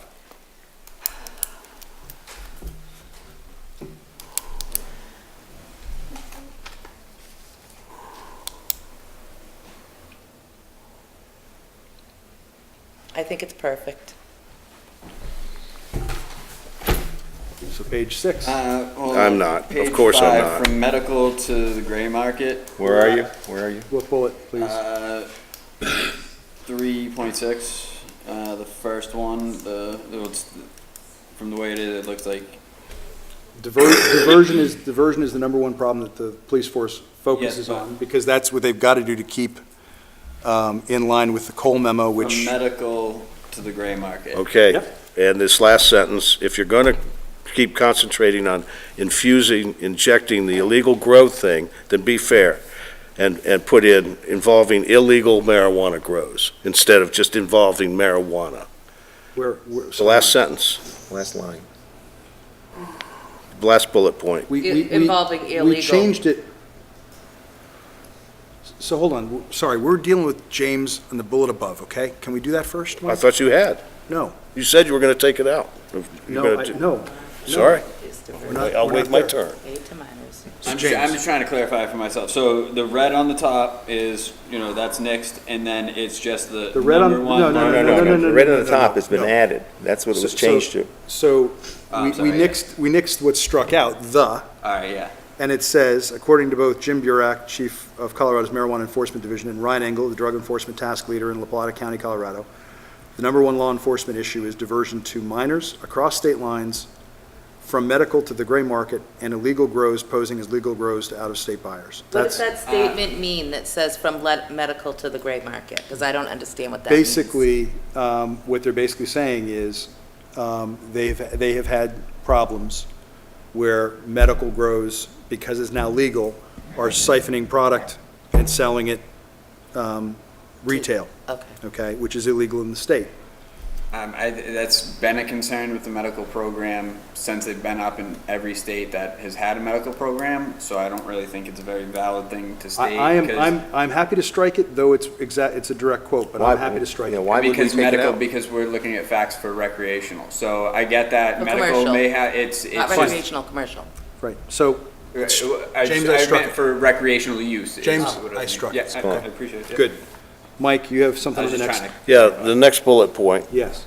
Speaker 7: I think it's perfect.
Speaker 6: So page 6.
Speaker 3: I'm not. Of course I'm
Speaker 2: Page 5,
Speaker 3: not.
Speaker 2: from medical to the gray market.
Speaker 1: Where are you? Where are you?
Speaker 6: What bullet, please?
Speaker 2: 3.6, the first one, from the way it is, it looks like,
Speaker 6: Diversion is the number one problem that the police force focuses
Speaker 2: Yes, but-
Speaker 6: on, because that's what they've got to do to keep in line with the Cole memo,
Speaker 2: from
Speaker 6: which,
Speaker 2: medical to the gray market.
Speaker 3: Okay,
Speaker 6: Yep.
Speaker 3: and this last sentence, if you're gonna keep concentrating on injecting the illegal growth thing, then be fair. And put in involving illegal marijuana grows, instead of just involving marijuana. The last sentence,
Speaker 1: Last line.
Speaker 3: last bullet point.
Speaker 7: Involving
Speaker 6: We
Speaker 7: illegal.
Speaker 6: changed it. So hold on, sorry, we're dealing with James on the bullet above, okay? Can we do that first,
Speaker 3: I
Speaker 6: Mike?
Speaker 3: thought you had.
Speaker 6: No,
Speaker 3: You said you were gonna take it out. You're
Speaker 6: no,
Speaker 3: gonna do-
Speaker 6: no.
Speaker 3: Sorry. I'll wait my turn.
Speaker 7: Aid to minors.
Speaker 2: I'm
Speaker 6: James.
Speaker 2: just trying to clarify for myself. So the red on the top is, that's next, and then it's just the
Speaker 6: red on-
Speaker 2: number one.
Speaker 6: no,
Speaker 1: No, the red on the
Speaker 6: no,
Speaker 1: top has been
Speaker 6: no.
Speaker 1: added. That's what it was changed to.
Speaker 6: So,
Speaker 2: Oh,
Speaker 6: we
Speaker 2: I'm sorry,
Speaker 6: we nixed what's struck out, the,
Speaker 2: All right, yeah.
Speaker 6: and it says, according to both Jim Burak, Chief of Colorado's Marijuana Enforcement Division, and Ryan Engel, the Drug Enforcement Task Leader in La Plata County, Colorado, the number one law enforcement issue is diversion to minors across state lines from medical to the gray market and illegal grows posing as legal grows to out-of-state buyers.
Speaker 7: What does
Speaker 6: That's
Speaker 7: that statement mean that says from medical to the gray market? Because I don't understand what that means.
Speaker 6: basically, what they're basically saying is, they have had problems where medical grows, because it's now legal, are siphoning product and selling it retail,
Speaker 7: Okay.
Speaker 6: okay, which is illegal in the state.
Speaker 2: That's been a concern with the medical program since they've been up in every state that has had a medical program, so I don't really think it's a very valid thing to state.
Speaker 6: I'm happy to strike it, though it's a direct quote, but
Speaker 1: Why-
Speaker 6: I'm happy to strike it.
Speaker 1: Why would we
Speaker 2: Because
Speaker 1: take it
Speaker 2: medical,
Speaker 1: out?
Speaker 2: because we're looking at facts for recreational. So I get that
Speaker 7: For
Speaker 2: medical
Speaker 7: commercial.
Speaker 2: may have, it's
Speaker 7: Not
Speaker 2: just.
Speaker 7: recreational, commercial.
Speaker 6: Right, so,
Speaker 2: James,
Speaker 6: James, I struck
Speaker 2: meant
Speaker 6: it.
Speaker 2: for recreational use. is
Speaker 6: James,
Speaker 2: what
Speaker 6: I
Speaker 2: mean.
Speaker 6: struck
Speaker 2: Yeah,
Speaker 6: it.
Speaker 2: I appreciate it.
Speaker 6: good. Mike, you have
Speaker 2: I
Speaker 6: something on
Speaker 2: was
Speaker 6: the
Speaker 2: just
Speaker 6: next?
Speaker 2: trying to.
Speaker 3: Yeah, the next bullet point.
Speaker 6: Yes.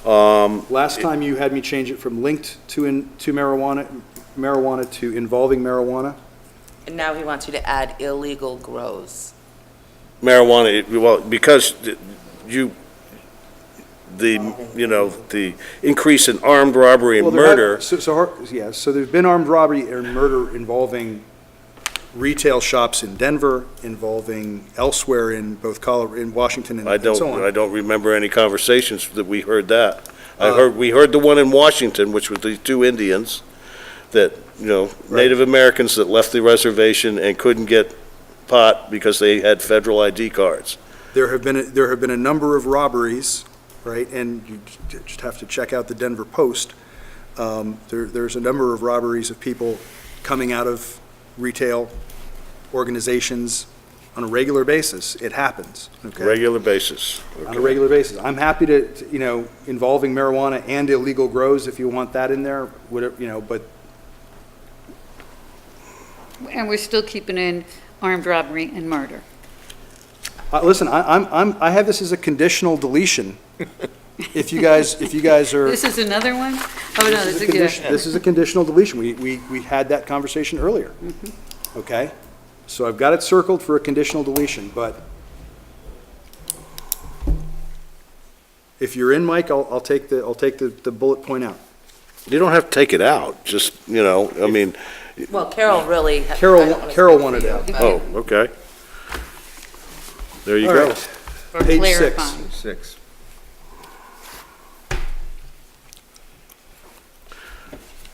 Speaker 6: Last time you had me change it from linked to marijuana to involving marijuana.
Speaker 7: And now he wants you to add illegal grows.
Speaker 3: Marijuana, well, because the increase in armed robbery and
Speaker 6: Well, there have-
Speaker 3: murder,
Speaker 6: So there's been armed robbery and murder involving retail shops in Denver, involving elsewhere in both Colorado, in Washington and so on.
Speaker 3: I don't remember any conversations that we heard that. We heard the one in Washington, which was the two Indians that, Native Americans that left the reservation and couldn't get pot because they had federal ID cards.
Speaker 6: There have been a number of robberies, right, and you just have to check out the Denver Post. There's a number of robberies of people coming out of retail organizations on a regular basis. It happens, okay?
Speaker 3: Regular basis.
Speaker 6: On a regular basis. I'm happy to, involving marijuana and illegal grows, if you want that in there, whatever, but
Speaker 5: And we're still keeping in armed robbery and murder.
Speaker 6: listen, I have this as a conditional deletion. If you guys are.
Speaker 5: This is another one? Oh, no,
Speaker 6: This
Speaker 5: this
Speaker 6: is
Speaker 5: is
Speaker 6: a condition-
Speaker 5: good.
Speaker 6: This is a conditional deletion. We had that conversation earlier. Okay? So I've got it circled for a conditional deletion, but if you're in, Mike, I'll take the bullet point out.
Speaker 3: You don't have to take it out, just, I mean,
Speaker 7: Well, Carol really.
Speaker 6: Carol
Speaker 7: I don't wanna
Speaker 6: Carol
Speaker 7: speak
Speaker 6: wanted
Speaker 7: for you,
Speaker 6: out.
Speaker 7: but-
Speaker 3: oh, okay. There you
Speaker 6: All
Speaker 3: go.
Speaker 6: right.
Speaker 5: For
Speaker 6: Page six.
Speaker 5: clarifying.
Speaker 1: 6.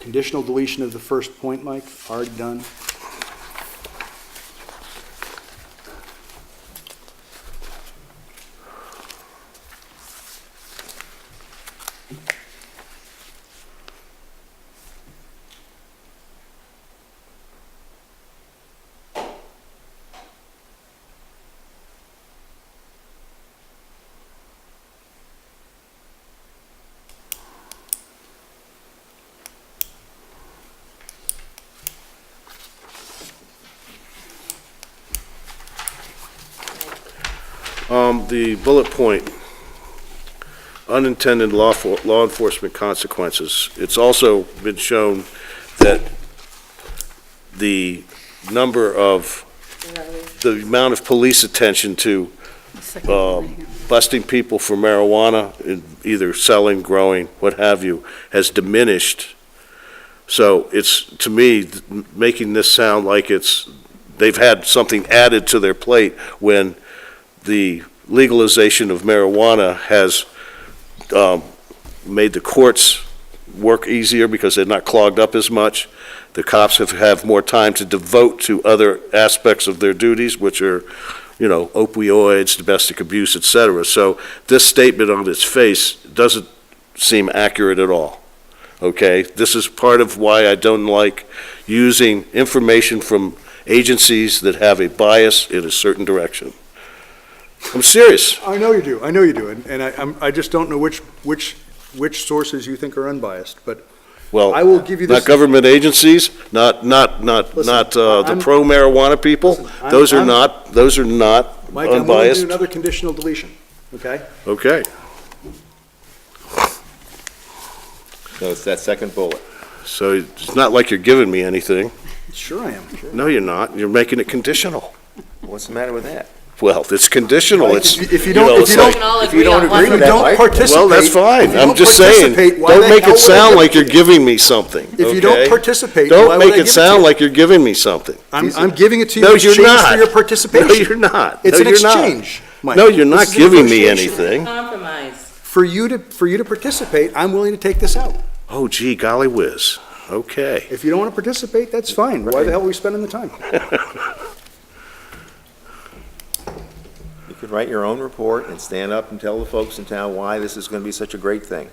Speaker 6: Conditional deletion of the first point, Mike, already done.
Speaker 3: The bullet point, unintended law enforcement consequences. It's also been shown that the amount of police attention to
Speaker 5: The second one right here.
Speaker 3: busting people for marijuana, either selling, growing, what have you, has diminished. So it's, to me, making this sound like they've had something added to their plate when the legalization of marijuana has made the courts work easier because they're not clogged up as much. The cops have more time to devote to other aspects of their duties, which are, opioids, domestic abuse, et cetera. So this statement on its face doesn't seem accurate at all, okay? This is part of why I don't like using information from agencies that have a bias in a certain direction. I'm serious.
Speaker 6: I know you do, and I just don't know which sources you think are unbiased, but
Speaker 3: Well,
Speaker 6: I will give you this.
Speaker 3: not government agencies, not
Speaker 6: Listen,
Speaker 3: the
Speaker 6: I'm-
Speaker 3: pro-marijuana people.
Speaker 6: Listen,
Speaker 3: Those are not
Speaker 6: Mike, I'm willing to
Speaker 3: unbiased.
Speaker 6: do another conditional deletion, okay?
Speaker 3: Okay.
Speaker 1: So it's that second bullet.
Speaker 3: So it's not like you're giving me anything.
Speaker 6: Sure I am. Sure.
Speaker 3: No, you're not. You're making it conditional.
Speaker 1: What's the matter with that?
Speaker 3: Well, it's conditional.
Speaker 6: Mike,
Speaker 3: It's,
Speaker 6: if you
Speaker 3: know,
Speaker 6: don't, if
Speaker 3: it's
Speaker 6: you
Speaker 3: like-
Speaker 6: don't,
Speaker 7: all
Speaker 1: if you
Speaker 7: agree
Speaker 1: don't
Speaker 7: on
Speaker 1: agree
Speaker 7: one
Speaker 6: if you
Speaker 1: with that,
Speaker 6: don't
Speaker 1: Mike,
Speaker 6: participate.
Speaker 3: well, that's fine.
Speaker 6: if you
Speaker 3: I'm
Speaker 6: don't
Speaker 3: just saying,
Speaker 6: participate, why
Speaker 3: don't
Speaker 6: the
Speaker 3: make
Speaker 6: hell
Speaker 3: it
Speaker 6: would I
Speaker 3: sound
Speaker 6: give
Speaker 3: like
Speaker 6: it
Speaker 3: you're
Speaker 6: to you?
Speaker 3: giving me something,
Speaker 6: If you don't
Speaker 3: okay?
Speaker 6: participate, why
Speaker 3: Don't
Speaker 6: would
Speaker 3: make
Speaker 6: I
Speaker 3: it
Speaker 6: give it to
Speaker 3: sound
Speaker 6: you?
Speaker 3: like you're giving me something.
Speaker 6: I'm giving it to you
Speaker 3: No,
Speaker 6: in
Speaker 3: you're
Speaker 6: exchange
Speaker 3: not.
Speaker 6: for your participation.
Speaker 3: No, you're not.
Speaker 6: It's
Speaker 3: No,
Speaker 6: an
Speaker 3: you're not.
Speaker 6: exchange, Mike.
Speaker 3: No, you're
Speaker 6: This
Speaker 3: not
Speaker 6: is a
Speaker 3: giving me
Speaker 6: negotiation.
Speaker 3: anything.
Speaker 7: Compromise.
Speaker 6: For you to participate, I'm willing to take this out.
Speaker 3: Oh, gee, golly whiz. Okay.
Speaker 6: If you don't want to participate, that's fine. Why the hell are we spending the time?
Speaker 1: You could write your own report and stand up and tell the folks in town why this is gonna be such a great thing.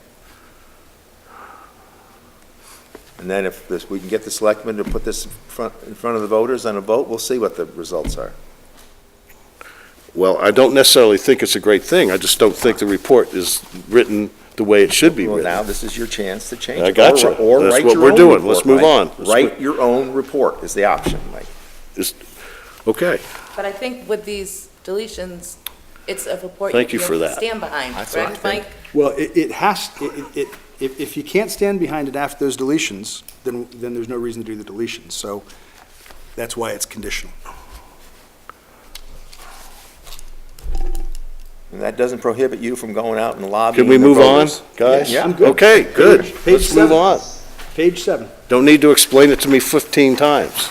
Speaker 1: And then if this, we can get the selectmen to put this in front of the voters on a vote, we'll see what the results are.
Speaker 3: Well, I don't necessarily think it's a great thing. I just don't think the report is written the way it should be
Speaker 1: Well,
Speaker 3: written.
Speaker 1: now, this is your chance to change it.
Speaker 3: I gotcha.
Speaker 1: Or
Speaker 3: That's
Speaker 1: write
Speaker 3: what
Speaker 1: your
Speaker 3: we're
Speaker 1: own
Speaker 3: doing.
Speaker 1: report,
Speaker 3: Let's move
Speaker 1: Mike.
Speaker 3: on. Let's
Speaker 1: Write your own report is the option, Mike.
Speaker 3: Okay.
Speaker 7: But I think with these deletions, it's a report
Speaker 3: Thank you
Speaker 7: you
Speaker 3: for
Speaker 7: have to
Speaker 3: that.
Speaker 7: stand behind,
Speaker 1: That's what I
Speaker 7: correct,
Speaker 1: think.
Speaker 7: Mike?
Speaker 6: Well, if you can't stand behind it after those deletions, then there's no reason to do the deletions. So that's why it's conditional.
Speaker 1: And that doesn't prohibit you from going out and lobbying
Speaker 3: Can we
Speaker 1: the
Speaker 3: move on,
Speaker 1: voters.
Speaker 3: guys?
Speaker 1: Yeah.
Speaker 6: I'm good.
Speaker 3: Okay, good.
Speaker 6: Page
Speaker 3: Let's move
Speaker 6: 7.
Speaker 3: on.
Speaker 6: Page 7.
Speaker 3: Don't need to explain it to me 15 times.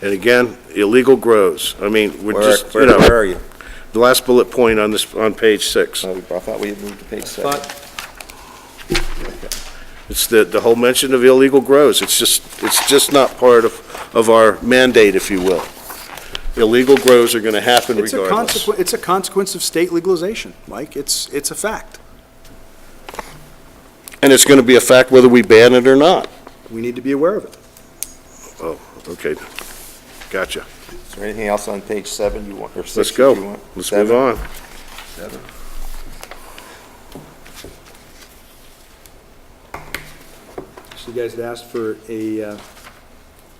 Speaker 3: And again, illegal grows. I mean, we're just, you
Speaker 1: Where
Speaker 3: know,
Speaker 1: are you?
Speaker 3: the last bullet point on this, on page 6.
Speaker 1: Oh, I thought we had moved to page 7.
Speaker 3: It's the whole mention of illegal grows. It's just not part of our mandate, if you will. Illegal grows are gonna happen
Speaker 6: It's a
Speaker 3: regardless.
Speaker 6: consequence, it's a consequence of state legalization, Mike. It's a fact.
Speaker 3: And it's gonna be a fact whether we ban it or not.
Speaker 6: We need to be aware of it.
Speaker 3: Oh, okay. Gotcha.
Speaker 1: Is there anything else on page 7 you want, or 6?
Speaker 3: Let's
Speaker 1: that
Speaker 3: go.
Speaker 1: you want?
Speaker 3: Let's
Speaker 1: 7?
Speaker 3: move on.
Speaker 1: 7.
Speaker 6: So you guys had asked for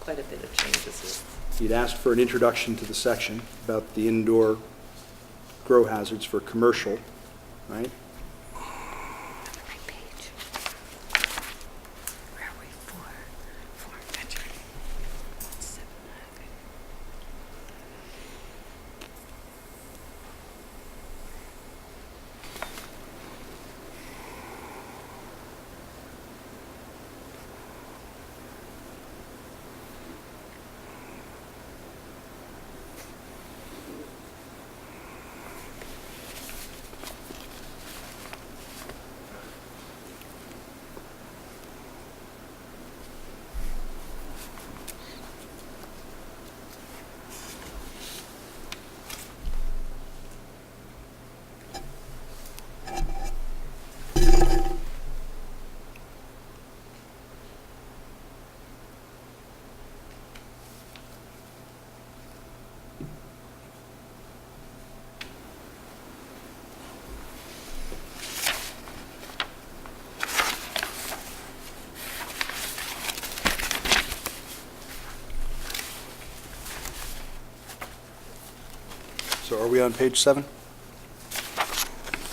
Speaker 7: Quite a bit of changes.
Speaker 6: you'd asked for an introduction to the section about the indoor grow hazards for commercial, right? So are we on page 7?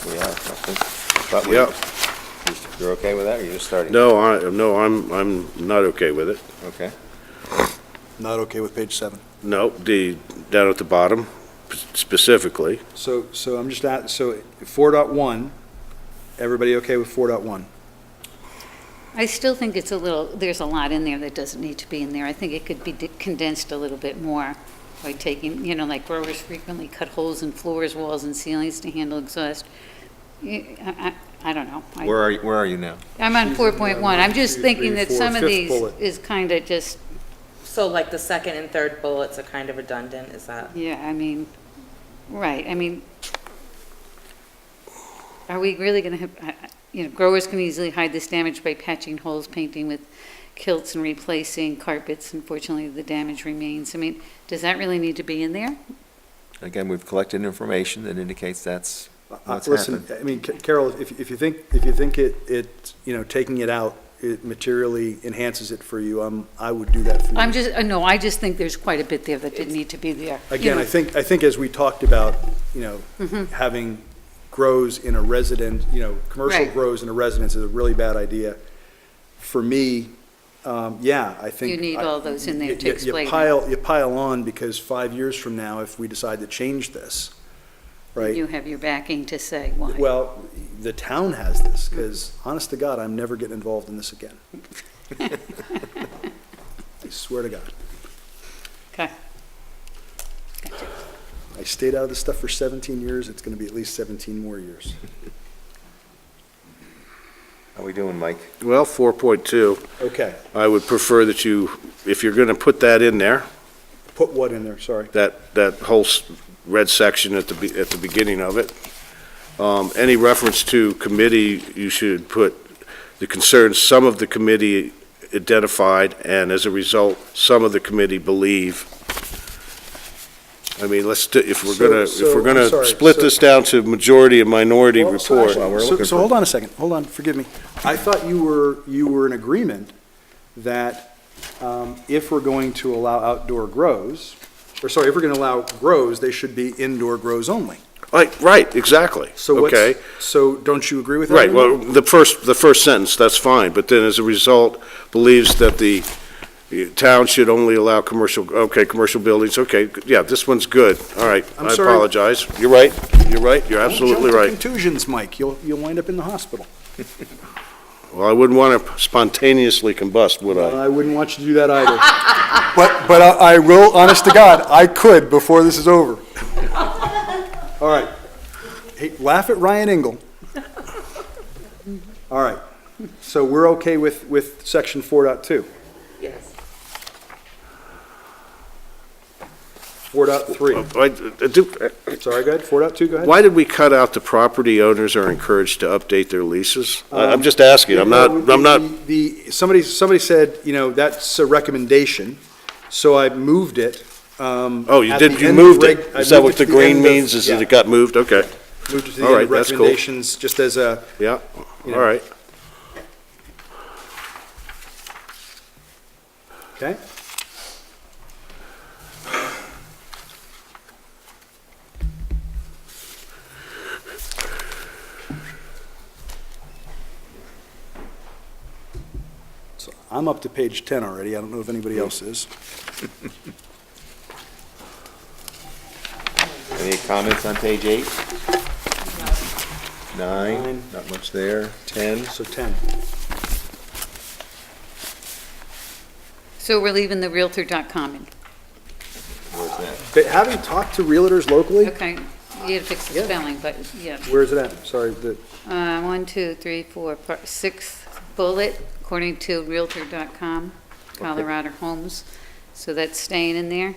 Speaker 1: We are, I think. But we-
Speaker 3: Yep.
Speaker 1: You're okay with that, or you're just starting?
Speaker 3: No, I'm not okay with it.
Speaker 1: Okay.
Speaker 6: Not okay with page 7.
Speaker 3: No, down at the bottom specifically.
Speaker 6: So I'm just at, so 4.1, everybody okay with 4.1?
Speaker 5: I still think it's a little, there's a lot in there that doesn't need to be in there. I think it could be condensed a little bit more by taking, like growers frequently cut holes in floors, walls, and ceilings to handle exhaust. I don't know.
Speaker 1: Where are you now?
Speaker 5: I'm on 4.1. I'm just
Speaker 6: 2,
Speaker 5: thinking
Speaker 6: 3,
Speaker 5: that
Speaker 6: 4,
Speaker 5: some of
Speaker 6: fifth
Speaker 5: these
Speaker 6: bullet.
Speaker 5: is kind of just,
Speaker 7: So like the second and third bullets are kind of redundant, is that?
Speaker 5: yeah, I mean, right, I mean, are we really going to have, growers can easily hide this damage by patching holes, painting with kilts and replacing carpets, unfortunately, the damage remains. I mean, does that really need to be in there?
Speaker 1: Again, we've collected information that indicates that's what's
Speaker 6: Listen,
Speaker 1: happened.
Speaker 6: I mean, Carol, if you think it, taking it out, it materially enhances it for you, I would do that for you.
Speaker 5: I'm just, no, I just think there's quite a bit there that didn't need to be there. You
Speaker 6: Again,
Speaker 5: know.
Speaker 6: I think as we talked about, having grows in a resident, commercial
Speaker 5: Right.
Speaker 6: grows in a residence is a really bad idea. For me, I think.
Speaker 5: You need all those in there to
Speaker 6: you
Speaker 5: explain it.
Speaker 6: You pile on because 5 years from now, if we decide to change this, right?
Speaker 5: You have your backing to say why.
Speaker 6: Well, the town has this, because honest to God, I'm never getting involved in this again. I swear to God.
Speaker 5: Okay.
Speaker 6: I stayed out of this stuff for 17 years, it's gonna be at least 17 more years.
Speaker 1: How we doing, Mike?
Speaker 3: Well, 4.2,
Speaker 6: Okay,
Speaker 3: I would prefer that you, if you're going to put that in there,
Speaker 6: put what in there, sorry?
Speaker 3: that whole red section at the beginning of it, any reference to committee, you should put the concerns some of the committee identified, and as a result, some of the committee believe. I mean, if we're
Speaker 6: I'm
Speaker 3: gonna
Speaker 6: sorry,
Speaker 3: split this down to majority and minority
Speaker 6: Well, so
Speaker 3: report.
Speaker 6: actually-
Speaker 1: we're
Speaker 6: so-
Speaker 1: looking
Speaker 6: So
Speaker 1: for-
Speaker 6: hold on a second, forgive me. I thought you were in agreement that if we're going to allow outdoor grows, if we're gonna allow grows, they should be indoor grows only.
Speaker 3: Right, exactly,
Speaker 6: So
Speaker 3: okay?
Speaker 6: so don't you agree with that?
Speaker 3: Right, well,
Speaker 6: anymore?
Speaker 3: the first sentence, that's fine, but then as a result, believes that the town should only allow commercial buildings, okay, yeah, this one's good, all right,
Speaker 6: I'm
Speaker 3: I
Speaker 6: sorry.
Speaker 3: apologize. You're right, you're absolutely
Speaker 6: Don't jump to
Speaker 3: right.
Speaker 6: contusions, Mike, you'll wind up in the hospital.
Speaker 3: Well, I wouldn't want to spontaneously combust, would I?
Speaker 6: I wouldn't want you to do that either. But I will, honest to God, I could before this is over. All right. Hey, laugh at Ryan Engel. All right. So we're okay with section 4.2.
Speaker 7: Yes.
Speaker 6: 4.3. Sorry, go ahead. 4.2, go ahead.
Speaker 3: Why did we cut out the property owners are encouraged to update their leases? I'm just asking, I'm not,
Speaker 6: Somebody said, that's a recommendation, so I moved it.
Speaker 3: oh, you
Speaker 6: at
Speaker 3: did,
Speaker 6: the
Speaker 3: you
Speaker 6: end of
Speaker 3: moved
Speaker 6: reg-
Speaker 3: it?
Speaker 6: I
Speaker 3: Is that
Speaker 6: moved
Speaker 3: what
Speaker 6: it
Speaker 3: the
Speaker 6: to
Speaker 3: green
Speaker 6: end of-
Speaker 3: means, is that
Speaker 6: yeah.
Speaker 3: it got moved? Okay,
Speaker 6: Moved it to the
Speaker 3: All
Speaker 6: end
Speaker 3: right,
Speaker 6: of
Speaker 3: that's cool.
Speaker 6: recommendations, just as a,
Speaker 3: yeah,
Speaker 6: You
Speaker 3: all
Speaker 6: know.
Speaker 3: right.
Speaker 6: okay? So I'm up to page 10 already. I don't know if anybody else is.
Speaker 1: Any comments on page 8? 9, not much there. 10,
Speaker 6: So 10.
Speaker 5: So we're leaving the Realtor.com in.
Speaker 1: where's that?
Speaker 6: But having talked to realtors locally,
Speaker 5: Okay, you had to fix the
Speaker 6: Yeah.
Speaker 5: spelling, but, yeah.
Speaker 6: where is it at? Sorry,
Speaker 5: 1, 2, 3, 4, 6th bullet, according to Realtor.com, Colorado Homes. So that's staying in there.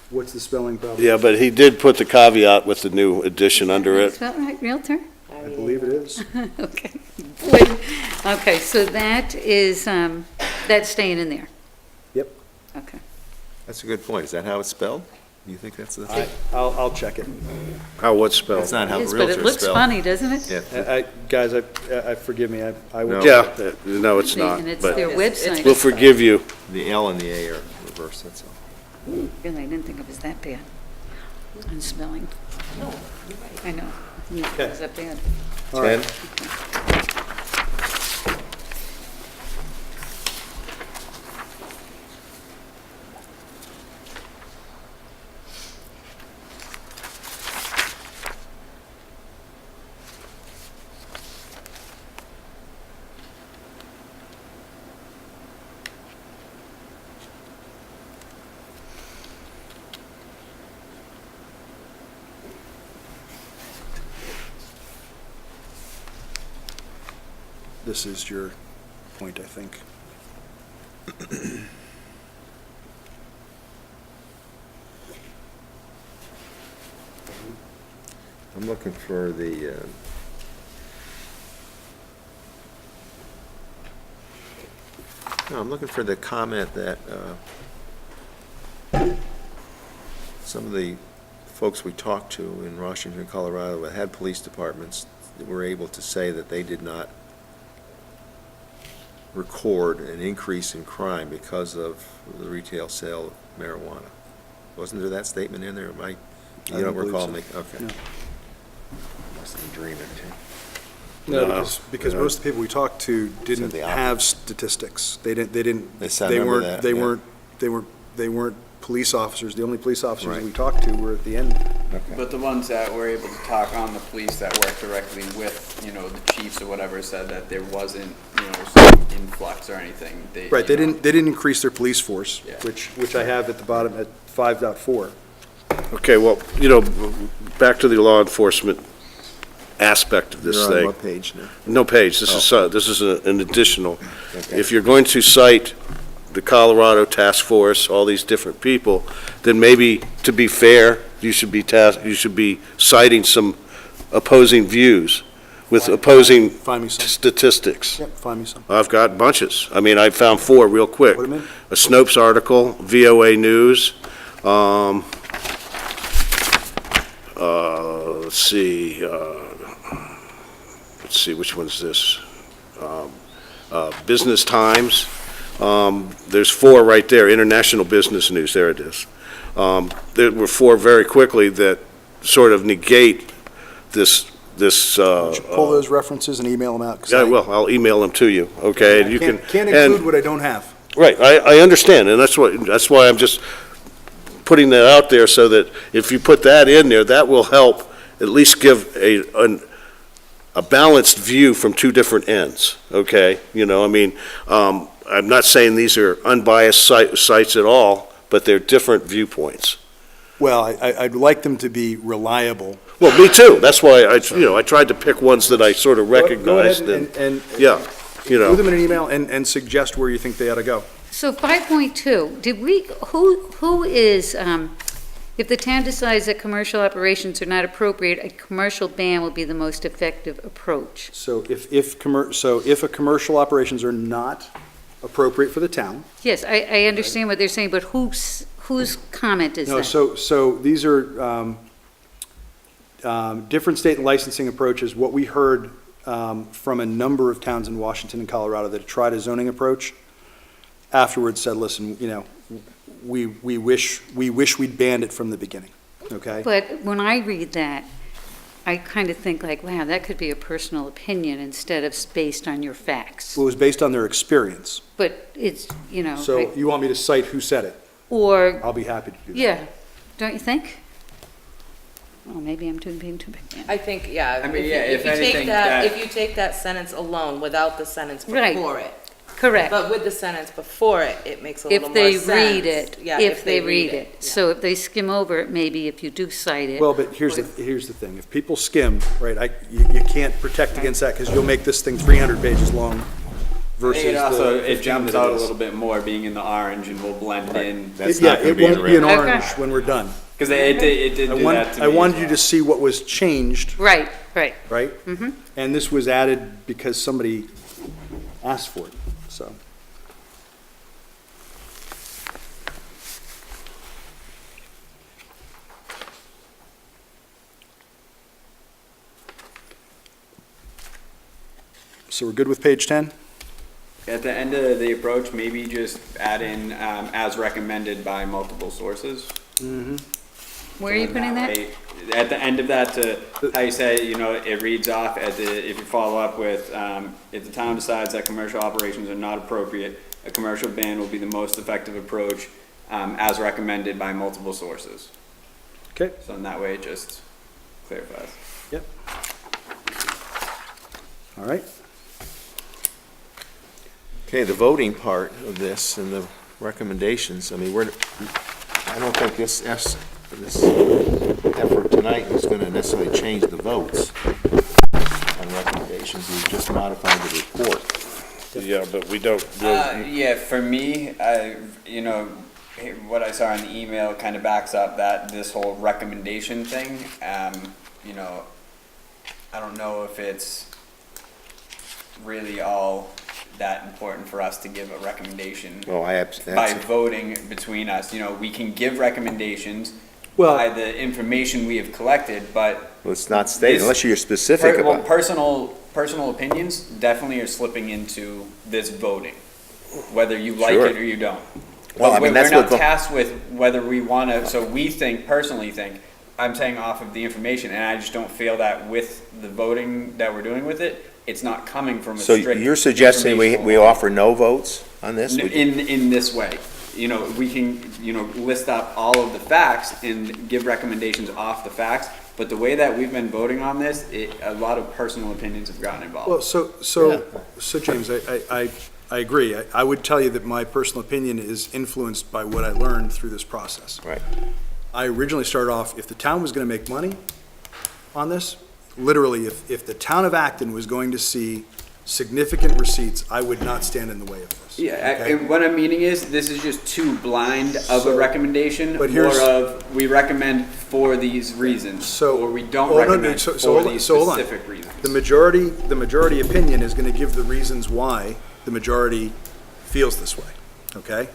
Speaker 6: what's the spelling problem?
Speaker 3: Yeah, but he did put the caveat with the new addition under it.
Speaker 5: Spelled right, Realtor?
Speaker 6: I believe it is.
Speaker 5: Okay. Wait. Okay, so that is, that's staying in there.
Speaker 6: Yep.
Speaker 5: Okay.
Speaker 1: That's a good point. Is that how it's spelled? You think that's the?
Speaker 6: I'll check it.
Speaker 3: How, what's spelled?
Speaker 1: That's not how
Speaker 5: It is, but
Speaker 1: realtor
Speaker 5: it
Speaker 1: is
Speaker 5: looks
Speaker 1: spelled.
Speaker 5: funny, doesn't it?
Speaker 1: Yeah.
Speaker 6: Guys, forgive me, I will.
Speaker 1: No.
Speaker 3: Yeah, no, it's not,
Speaker 5: And it's
Speaker 3: but
Speaker 5: their website.
Speaker 3: we'll forgive you.
Speaker 1: The L and the A are reversed, that's all.
Speaker 5: Really, I didn't think it was that bad on spelling. I know. I didn't think it was that bad.
Speaker 6: All right.
Speaker 1: 10?
Speaker 6: This is your point, I think.
Speaker 1: I'm looking for the, No, I'm looking for the comment that some of the folks we talked to in Washington, Colorado, that had police departments, were able to say that they did not record an increase in crime because of the retail sale of marijuana. Wasn't there that statement in there? Am I, you
Speaker 6: don't
Speaker 1: don't
Speaker 6: believe
Speaker 1: recall
Speaker 6: so.
Speaker 1: me? Okay.
Speaker 6: No.
Speaker 1: Must have been dreaming, too.
Speaker 6: No,
Speaker 3: No,
Speaker 6: because
Speaker 3: no.
Speaker 6: most of the people we talked to didn't
Speaker 1: the opposite.
Speaker 6: have statistics. They didn't,
Speaker 1: They said, I remember that, yeah.
Speaker 6: they weren't police officers. The only police officers
Speaker 1: Right.
Speaker 6: we talked to were at the end.
Speaker 1: Okay.
Speaker 2: But the ones that were able to talk on the police that work directly with, you know, the chiefs or whatever said that there wasn't, you know, some influx or anything.
Speaker 6: Right, they
Speaker 2: you know,
Speaker 6: didn't increase their police force,
Speaker 2: Yeah.
Speaker 6: which I have at the bottom at 5.4.
Speaker 3: Okay, well, you know, back to the law enforcement aspect of this
Speaker 1: You're on
Speaker 3: thing.
Speaker 1: what page now?
Speaker 3: No page, this is an additional.
Speaker 1: Okay.
Speaker 3: If you're going to cite the Colorado Task Force, all these different people, then maybe, to be fair, you should be citing some opposing views with opposing
Speaker 6: Find me some.
Speaker 3: statistics.
Speaker 6: Yep, find me some.
Speaker 3: I've got bunches. I mean, I found 4 real quick.
Speaker 6: Put 'em in.
Speaker 3: A Snopes article, VOA News, let's see, which one's this? Business Times. There's 4 right there, International Business News, there it is. There were 4 very quickly that sort of negate this.
Speaker 6: Pull those references and email them out. 'cause
Speaker 3: Yeah, well, I'll email them to you, okay? And you can.
Speaker 6: Can't
Speaker 3: and-
Speaker 6: include what I don't have.
Speaker 3: Right, I understand, and that's why I'm just putting that out there, so that if you put that in there, that will help at least give a balanced view from 2 different ends, okay? You know, I mean, I'm not saying these are unbiased sites at all, but they're different viewpoints.
Speaker 6: Well, I'd like them to be reliable.
Speaker 3: Well, me too, that's why I tried to pick ones that I sort of
Speaker 6: Go ahead
Speaker 3: recognized,
Speaker 6: and
Speaker 3: yeah, you know.
Speaker 6: Put them in an email and suggest where you think they ought to go.
Speaker 5: So 5.2, who is, if the town decides that commercial operations are not appropriate, a commercial ban will be the most effective approach.
Speaker 6: So if a commercial operations are not appropriate for the town.
Speaker 5: Yes, I understand what they're saying, but whose comment is
Speaker 6: No,
Speaker 5: that?
Speaker 6: so these are different state licensing approaches. What we heard from a number of towns in Washington and Colorado that tried a zoning approach afterwards said, listen, you know, we wish we'd banned it from the beginning, okay?
Speaker 5: But when I read that, I kind of think like, wow, that could be a personal opinion instead of based on your facts.
Speaker 6: It was based on their experience.
Speaker 5: But it's, you know,
Speaker 6: So you want me to cite who said it?
Speaker 5: or,
Speaker 6: I'll be happy to do that.
Speaker 5: yeah, don't you think? Well, maybe I'm being too big.
Speaker 7: I think, yeah.
Speaker 2: I mean,
Speaker 7: you-
Speaker 2: yeah, if
Speaker 7: you take
Speaker 2: anything, that-
Speaker 7: If you take that sentence alone without the sentence
Speaker 5: Right.
Speaker 7: before it,
Speaker 5: Correct.
Speaker 7: but with the sentence before it, it makes a little
Speaker 5: If
Speaker 7: more
Speaker 5: they
Speaker 7: sense.
Speaker 5: read it,
Speaker 7: Yeah,
Speaker 5: if they read it.
Speaker 7: yeah.
Speaker 5: So if they skim over it, maybe if you do cite it.
Speaker 6: Well, but here's the thing. If people skim, right, you can't protect against that because you'll make this thing 300 pages long versus
Speaker 2: It also,
Speaker 6: the
Speaker 2: it
Speaker 6: 15
Speaker 2: jumps
Speaker 6: that
Speaker 2: out a
Speaker 6: is.
Speaker 2: little bit more being in the orange and will blend in.
Speaker 1: That's
Speaker 6: Yeah,
Speaker 1: not gonna
Speaker 6: it
Speaker 1: be in
Speaker 6: won't be an
Speaker 1: red.
Speaker 6: orange
Speaker 5: Okay.
Speaker 6: when we're done.
Speaker 2: Because it did do that to me.
Speaker 6: I wanted
Speaker 2: as
Speaker 6: you
Speaker 2: well.
Speaker 6: to see what was changed,
Speaker 5: Right, right.
Speaker 6: right? Mm-hmm. And this was added because somebody asked for it, so. So we're good with page 10?
Speaker 2: At the end of the approach, maybe just add in, as recommended by multiple sources.
Speaker 5: Where are you
Speaker 2: So
Speaker 5: putting that?
Speaker 2: way- At the end of that, to, how you say, you know, it reads off if you follow up with, if the town decides that commercial operations are not appropriate, a commercial ban will be the most effective approach, as recommended by multiple sources.
Speaker 6: Okay.
Speaker 2: So in that way, it just clarifies.
Speaker 6: Yep. All right.
Speaker 1: Okay, the voting part of this and the recommendations, I mean, I don't think this effort tonight is gonna necessarily change the votes on recommendations, we've just modified the report.
Speaker 3: Yeah, but we don't,
Speaker 2: Yeah, for me, you know, what I saw in the email kind of backs up that this whole recommendation thing. You know, I don't know if it's really all that important for us to give a recommendation
Speaker 1: Oh,
Speaker 2: by voting between us. You know, we can give recommendations
Speaker 6: Well-
Speaker 2: by the information we have collected, but
Speaker 1: Well, it's not stated,
Speaker 2: This-
Speaker 1: unless you're specific
Speaker 2: well,
Speaker 1: about it.
Speaker 2: personal opinions definitely are slipping into this voting, whether you like
Speaker 1: Sure.
Speaker 2: it or you don't.
Speaker 1: Well, I
Speaker 2: But
Speaker 1: mean, that's
Speaker 2: we're
Speaker 1: what
Speaker 2: not
Speaker 1: vo-
Speaker 2: tasked with whether we want to, so we personally think, I'm saying off of the information, and I just don't feel that with the voting that we're doing with it, it's not coming from a
Speaker 1: So
Speaker 2: strict.
Speaker 1: you're suggesting we
Speaker 2: informational-
Speaker 1: offer no votes on this? Would you-
Speaker 2: In this way, you know, we can, you know, list up all of the facts and give recommendations off the facts, but the way that we've been voting on this, a lot of personal opinions have gotten involved.
Speaker 6: Well, so James, I agree. I would tell you that my personal opinion is influenced by what I learned through this process.
Speaker 1: Right.
Speaker 6: I originally started off, if the town was going to make money on this, literally, if the town of Acton was going to see significant receipts, I would not stand in the way of this.
Speaker 2: Yeah,
Speaker 6: okay?
Speaker 2: and what I'm meaning is, this is just too blind of a recommendation,
Speaker 6: but
Speaker 2: more
Speaker 6: here's-
Speaker 2: of, we recommend for these reasons,
Speaker 6: So-
Speaker 2: or we don't
Speaker 6: Well, no, no,
Speaker 2: recommend
Speaker 6: so
Speaker 2: for
Speaker 6: hold on,
Speaker 2: these
Speaker 6: so hold on.
Speaker 2: specific reasons.
Speaker 6: The majority opinion is going to give the reasons why the majority feels this way, okay?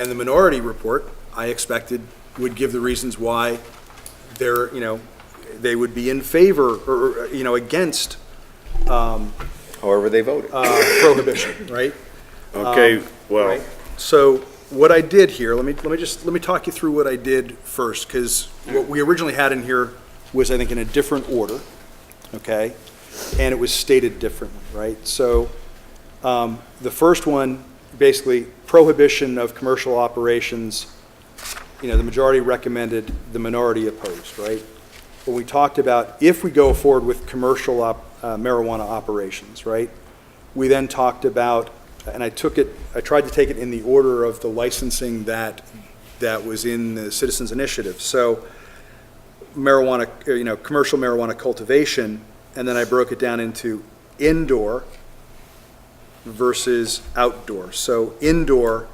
Speaker 6: And the minority report, I expected, would give the reasons why they're, you know, they would be in favor or, you know, against
Speaker 1: However they voted.
Speaker 6: prohibition, right?
Speaker 3: Okay, well,
Speaker 6: Right. So what I did here, let me talk you through what I did first, because what we originally had in here was, I think, in a different order, okay? And it was stated differently, right? So, the first one, basically, prohibition of commercial operations, you know, the majority recommended, the minority opposed, right? When we talked about if we go forward with commercial marijuana operations, right? We then talked about, and I tried to take it in the order of the licensing that was in the Citizens Initiative. So marijuana, you know, commercial marijuana cultivation, and then I broke it down into indoor versus outdoor. So indoor,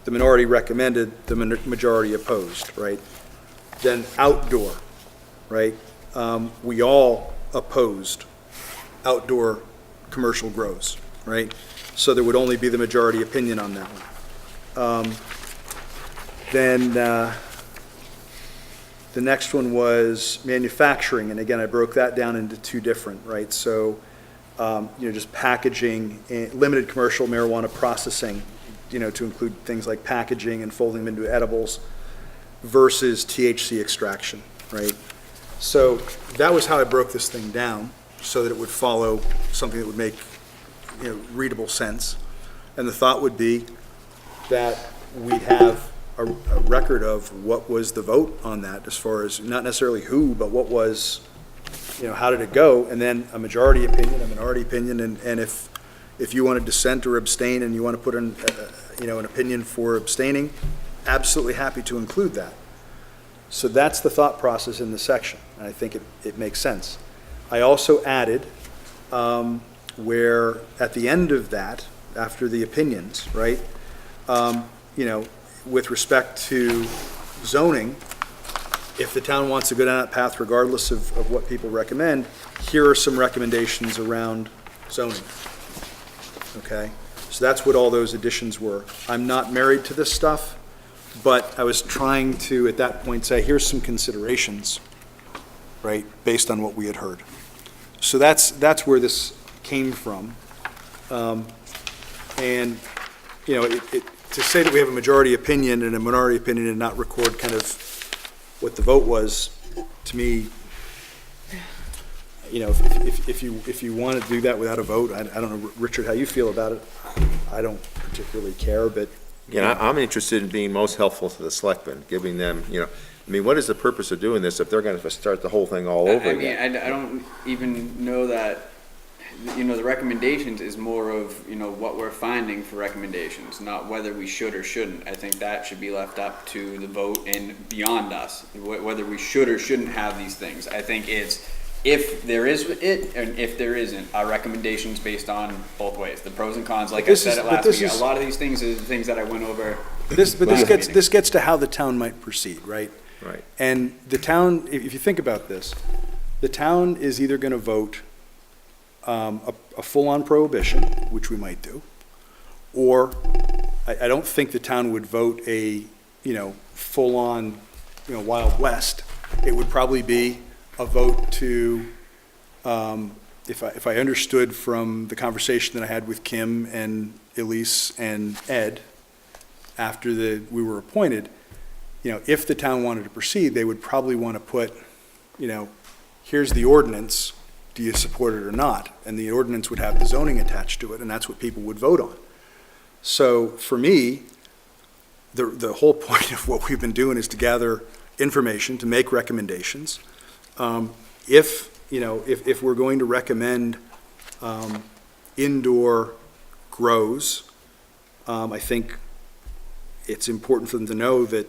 Speaker 6: the minority recommended, the majority opposed, right? Then outdoor, right? We all opposed outdoor commercial grows, right? So there would only be the majority opinion on that one. Then the next one was manufacturing, and again, I broke that down into two different, right? So, you know, just packaging, limited commercial marijuana processing, you know, to include things like packaging and folding them into edibles versus THC extraction, right? So that was how I broke this thing down, so that it would follow something that would make, you know, readable sense. And the thought would be that we'd have a record of what was the vote on that, as far as not necessarily who, but what was, you know, how did it go? And then a majority opinion, a minority opinion, and if you want to dissent or abstain and you want to put in, you know, an opinion for abstaining, absolutely happy to include that. So that's the thought process in the section, and I think it makes sense. I also added where at the end of that, after the opinions, right, you know, with respect to zoning, if the town wants to go down that path regardless of what people recommend, here are some recommendations around zoning. Okay? So that's what all those additions were. I'm not married to this stuff, but I was trying to, at that point, say, here's some considerations, right, based on what we had heard. So that's where this came from. And, you know, to say that we have a majority opinion and a minority opinion and not record kind of what the vote was, to me, you know, if you want to do that without a vote, I don't know, Richard, how you feel about it. I don't particularly care, but.
Speaker 1: Yeah, I'm interested in being most helpful to the selectmen, giving them, you know, I mean, what is the purpose of doing this if they're going to start the whole thing all over
Speaker 2: I mean,
Speaker 1: again?
Speaker 2: I don't even know that, you know, the recommendations is more of, you know, what we're finding for recommendations, not whether we should or shouldn't. I think that should be left up to the vote and beyond us, whether we should or shouldn't have these things. I think it's, if there is it, and if there isn't, our recommendations based on both ways, the pros and cons, like I said it last week. A lot of these things are the things that I went over.
Speaker 6: This gets to how the town might proceed, right?
Speaker 1: Right.
Speaker 6: And the town, if you think about this, the town is either going to vote a full-on prohibition, which we might do, or I don't think the town would vote a, full-on, Wild West. It would probably be a vote to, if I understood from the conversation that I had with Kim and Elise and Ed after we were appointed, if the town wanted to proceed, they would probably want to put, here's the ordinance, do you support it or not? And the ordinance would have the zoning attached to it, and that's what people would vote on. So for me, the whole point of what we've been doing is to gather information, to make recommendations. If we're going to recommend indoor grows, I think it's important for them to know that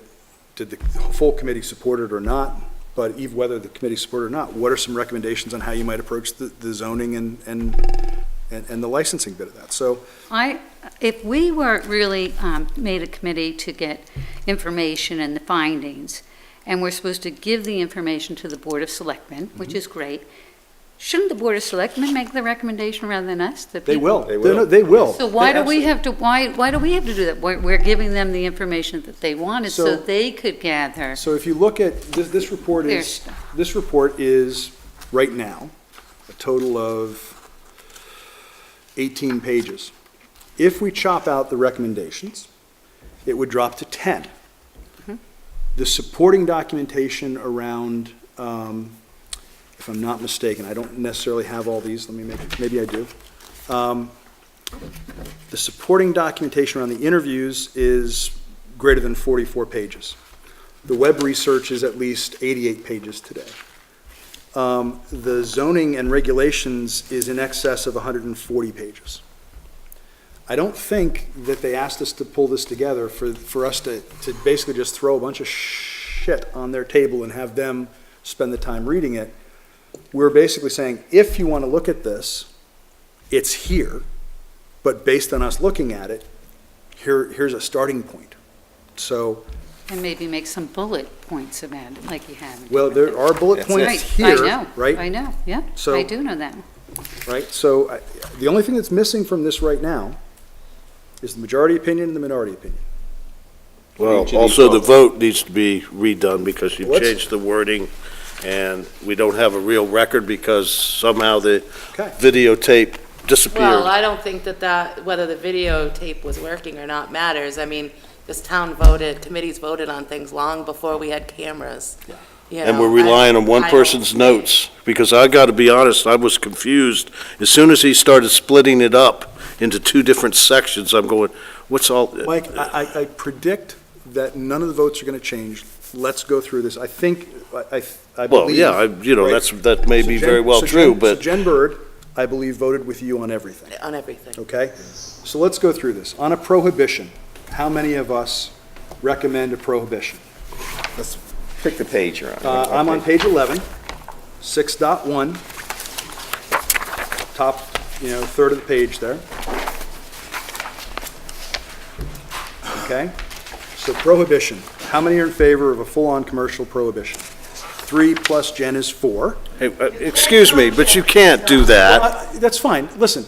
Speaker 6: did the full committee support it or not, but even whether the committee support it or not, what are some recommendations on how you might approach the zoning and the licensing bit of that? So
Speaker 5: If we were really made a committee to get information and the findings, and we're supposed to give the information to the Board of Selectmen, which is great, shouldn't the Board of Selectmen make the recommendation rather than us?
Speaker 6: they will.
Speaker 1: They will.
Speaker 6: They will.
Speaker 5: So why
Speaker 6: They
Speaker 5: do we
Speaker 6: absolutely-
Speaker 5: have to, why do we have to do that? We're giving them the information that they wanted so
Speaker 6: So-
Speaker 5: they could gather.
Speaker 6: So if you look at, this report
Speaker 5: Their
Speaker 6: is,
Speaker 5: stuff.
Speaker 6: this report is, right now, a total of 18 pages. If we chop out the recommendations, it would drop to 10. The supporting documentation around, if I'm not mistaken, I don't necessarily have all these, maybe I do. The supporting documentation around the interviews is greater than 44 pages. The web research is at least 88 pages today. The zoning and regulations is in excess of 140 pages. I don't think that they asked us to pull this together for us to basically just throw a bunch of shit on their table and have them spend the time reading it. We're basically saying, if you want to look at this, it's here, but based on us looking at it, here's a starting point. So,
Speaker 5: And maybe make some bullet points about it, like you have.
Speaker 6: well, there are bullet
Speaker 1: That's
Speaker 6: points
Speaker 5: Right,
Speaker 6: here,
Speaker 5: I know,
Speaker 6: right?
Speaker 5: I know, yeah,
Speaker 6: So-
Speaker 5: I do know that.
Speaker 6: Right, so the only thing that's missing from this right now is the majority opinion and the minority opinion.
Speaker 3: Well,
Speaker 1: Each of these
Speaker 3: also the
Speaker 1: votes.
Speaker 3: vote needs to be redone because you've
Speaker 6: Let's-
Speaker 3: changed the wording, and we don't have a real record because somehow the
Speaker 6: Okay.
Speaker 3: videotape disappeared.
Speaker 7: Well, I don't think that whether the videotape was working or not matters. I mean, this town voted, committees voted on things long before we had cameras. You
Speaker 3: And
Speaker 7: know,
Speaker 3: we're relying on one
Speaker 7: I don't
Speaker 3: person's
Speaker 7: think-
Speaker 3: notes, because I gotta be honest, I was confused. As soon as he started splitting it up into two different sections, I'm going, what's all?
Speaker 6: Mike, I predict that none of the votes are going to change. Let's go through this. I think, I
Speaker 3: Well,
Speaker 6: believe.
Speaker 3: yeah,
Speaker 6: right?
Speaker 3: that may
Speaker 6: So
Speaker 3: be
Speaker 6: Jen-
Speaker 3: very well
Speaker 6: so
Speaker 3: true,
Speaker 6: Jen-
Speaker 3: but.
Speaker 6: So Jen Bird, I believe, voted with you on everything,
Speaker 7: On everything.
Speaker 6: okay? So let's go through this. On a prohibition, how many of us recommend a prohibition?
Speaker 1: Let's pick the page you're on.
Speaker 6: I'm on
Speaker 1: Okay.
Speaker 6: page 11, 6.1, top, third of the page there. Okay? So prohibition, how many are in favor of a full-on commercial prohibition? 3 plus Jen is 4.
Speaker 3: Hey, excuse me, but you can't do that.
Speaker 6: That's fine, listen,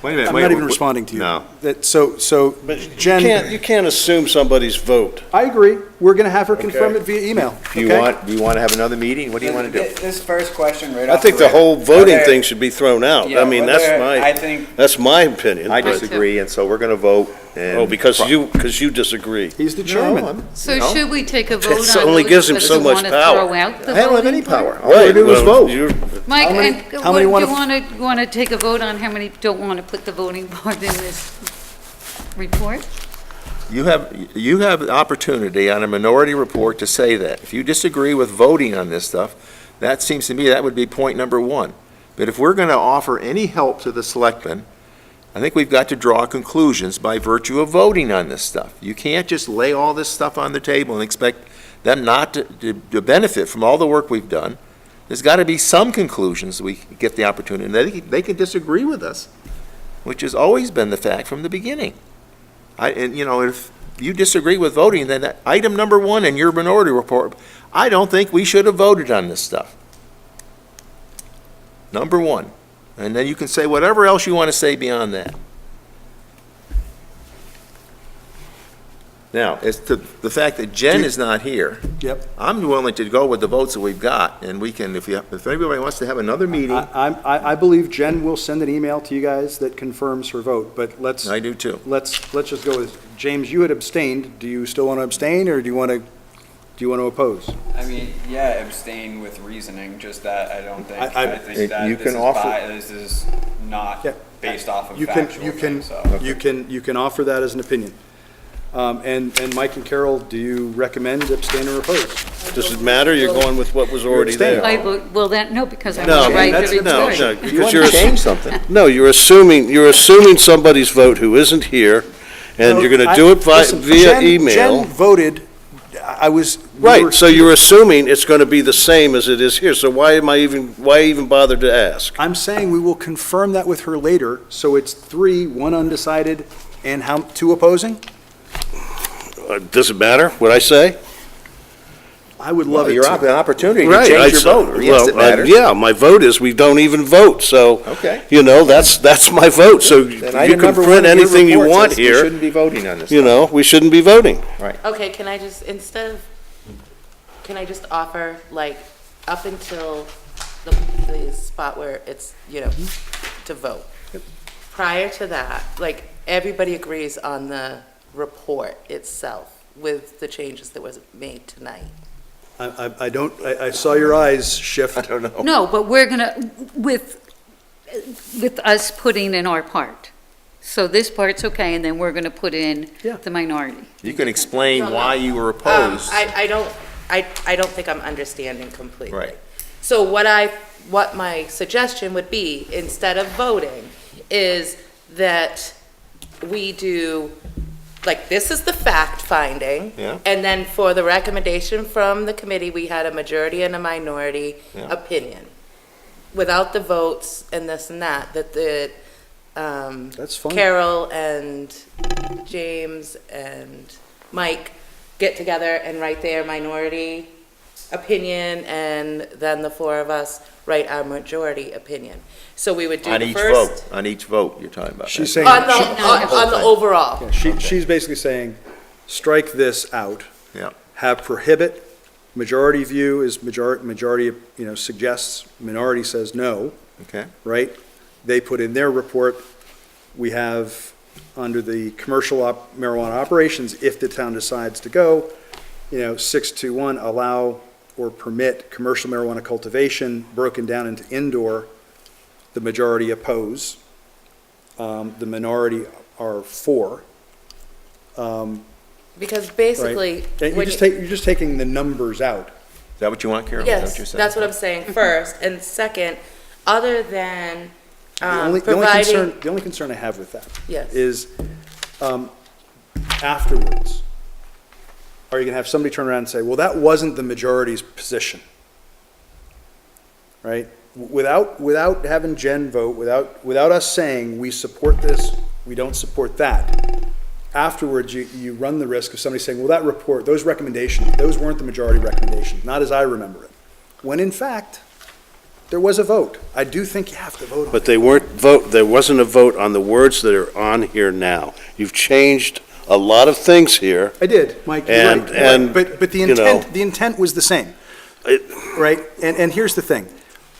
Speaker 1: Wait a minute.
Speaker 6: I'm
Speaker 1: wait,
Speaker 6: not
Speaker 1: wait,
Speaker 6: even
Speaker 1: wait.
Speaker 6: responding to you.
Speaker 1: No.
Speaker 6: So
Speaker 3: But you
Speaker 6: Jen,
Speaker 3: can't assume somebody's vote.
Speaker 6: I agree, we're going to have her confirm it via email,
Speaker 1: Do you
Speaker 6: okay?
Speaker 1: do you want to have another meeting? What do you want to do?
Speaker 2: This first question right
Speaker 3: I
Speaker 2: off
Speaker 3: think the
Speaker 2: rip,
Speaker 3: whole voting
Speaker 2: whether-
Speaker 3: thing should be thrown out.
Speaker 2: Yeah,
Speaker 3: I mean,
Speaker 2: whether- I think
Speaker 3: that's my opinion.
Speaker 1: I
Speaker 3: but-
Speaker 1: disagree, and so we're going to vote. And
Speaker 3: Oh, because you disagree.
Speaker 6: He's the
Speaker 1: No,
Speaker 6: chairman.
Speaker 5: So
Speaker 1: no.
Speaker 5: should we take a vote on
Speaker 3: It
Speaker 5: those
Speaker 3: only gives him
Speaker 5: that
Speaker 3: so
Speaker 5: you
Speaker 3: much
Speaker 5: wanna
Speaker 3: power.
Speaker 5: throw out the
Speaker 1: I don't have
Speaker 5: voting
Speaker 1: any
Speaker 5: part?
Speaker 1: power. All I do is
Speaker 3: Well,
Speaker 1: vote.
Speaker 3: you're-
Speaker 5: Mike,
Speaker 6: How many-
Speaker 5: and
Speaker 6: how many
Speaker 5: what, do
Speaker 6: wanna
Speaker 5: you want to take a vote on how many don't want to put the voting part in this report?
Speaker 1: You have the opportunity on a minority report to say that. If you disagree with voting on this stuff, that seems to me that would be point number one. But if we're going to offer any help to the selectmen, I think we've got to draw conclusions by virtue of voting on this stuff. You can't just lay all this stuff on the table and expect them not to benefit from all the work we've done. There's got to be some conclusions we get the opportunity. And they can disagree with us, which has always been the fact from the beginning. If you disagree with voting, then that item number one in your minority report, I don't think we should have voted on this stuff. Number one. And then you can say whatever else you want to say beyond that. Now, as to the fact that Jen is not here,
Speaker 6: Yep.
Speaker 1: I'm willing to go with the votes that we've got, and we can, if anybody wants to have another meeting,
Speaker 6: I believe Jen will send an email to you guys that confirms her vote, but let's
Speaker 1: I do too.
Speaker 6: let's just go with, James, you had abstained. Do you still want to abstain, or do you want to oppose?
Speaker 2: I mean, yeah, abstain with reasoning, just that I don't think,
Speaker 6: I-
Speaker 2: I think that
Speaker 1: You
Speaker 2: this
Speaker 1: can
Speaker 2: is
Speaker 1: offer-
Speaker 2: this is not
Speaker 6: Yeah.
Speaker 2: based off of
Speaker 6: You can,
Speaker 2: factual
Speaker 6: you can,
Speaker 2: things, so.
Speaker 6: you can offer that as an opinion. And Mike and Carol, do you recommend abstain or oppose?
Speaker 3: Does it matter? You're going with what was already
Speaker 6: abstaining.
Speaker 3: there.
Speaker 5: I vote, well, that, no, because I
Speaker 3: No,
Speaker 5: want to write
Speaker 6: that's-
Speaker 5: the
Speaker 3: no,
Speaker 5: report.
Speaker 3: no,
Speaker 1: You
Speaker 3: because
Speaker 1: want
Speaker 3: you're,
Speaker 1: to change something.
Speaker 3: no, you're assuming somebody's vote who isn't here, and you're gonna do it
Speaker 6: Listen,
Speaker 3: via
Speaker 6: Jen
Speaker 3: email.
Speaker 6: voted, I was. we were-
Speaker 3: Right, so you're assuming it's gonna be the same as it is here, so why even bother to ask?
Speaker 6: I'm saying we will confirm that with her later, so it's 3, 1 undecided, and 2 opposing?
Speaker 3: Does it matter what I say?
Speaker 6: I would
Speaker 1: Well,
Speaker 6: love it
Speaker 1: you're an
Speaker 6: to.
Speaker 1: opportunity to
Speaker 3: Right,
Speaker 1: change your vote. Yes, it matters.
Speaker 3: Yeah, my vote is we don't even vote, so,
Speaker 1: Okay.
Speaker 3: that's my vote, so you
Speaker 1: Then
Speaker 3: can
Speaker 1: item number one
Speaker 3: print
Speaker 1: in your
Speaker 3: anything you
Speaker 1: report
Speaker 3: want
Speaker 1: says we
Speaker 3: here,
Speaker 1: shouldn't be voting on this.
Speaker 3: we shouldn't be voting.
Speaker 7: Okay, can I just, can I just offer, like, up until the spot where it's, to vote? Prior to that, like, everybody agrees on the report itself with the changes that was made tonight.
Speaker 6: I saw your eyes shift.
Speaker 1: I don't know.
Speaker 5: No, but we're gonna, with us putting in our part. So this part's okay, and then we're gonna put in
Speaker 6: Yeah.
Speaker 5: the minority.
Speaker 1: You can explain
Speaker 7: No, no.
Speaker 1: why you were opposed.
Speaker 7: I don't think I'm understanding completely.
Speaker 1: Right.
Speaker 7: So what my suggestion would be, instead of voting, is that we do, like, this is the fact finding.
Speaker 1: Yeah.
Speaker 7: And then for the recommendation from the committee, we had a majority and a minority
Speaker 1: Yeah.
Speaker 7: opinion. Without the votes and this and that,
Speaker 6: That's fine.
Speaker 7: Carol and James and Mike get together and write their minority opinion, and then the 4 of us write our majority opinion. So we would do
Speaker 1: On
Speaker 7: the
Speaker 1: each
Speaker 7: first.
Speaker 1: vote, on each vote you're talking about.
Speaker 6: She's
Speaker 1: right?
Speaker 6: saying.
Speaker 7: On the overall.
Speaker 6: Yeah, she's basically saying, strike this out.
Speaker 1: Yeah.
Speaker 6: Have prohibit, majority view is majority, suggests, minority says no,
Speaker 1: Okay,
Speaker 6: right? They put in their report, we have, under the commercial marijuana operations, if the town decides to go, 621, allow or permit commercial marijuana cultivation broken down into indoor, the majority oppose, the minority are for.
Speaker 7: Because basically.
Speaker 6: And
Speaker 7: when
Speaker 6: you're just taking the numbers out.
Speaker 1: is that what you want, Carol? Is that what you're
Speaker 7: Yes,
Speaker 1: saying?
Speaker 7: that's what I'm saying first. And second, other than providing.
Speaker 6: The only concern I have with that
Speaker 7: Yes.
Speaker 6: is, afterwards, are you gonna have somebody turn around and say, well, that wasn't the majority's position? Right? Without having Jen vote, without us saying, we support this, we don't support that, afterwards, you run the risk of somebody saying, well, that report, those recommendations, those weren't the majority recommendations, not as I remember it. When in fact, there was a vote. I do think you have to vote on it.
Speaker 3: But there wasn't a vote on the words that are on here now. You've changed a lot of things here.
Speaker 6: I did, Mike, you're
Speaker 3: And-
Speaker 6: right, you're right.
Speaker 3: and,
Speaker 6: But the
Speaker 3: you know-
Speaker 6: intent was the same,
Speaker 3: It-
Speaker 6: right? And here's the thing.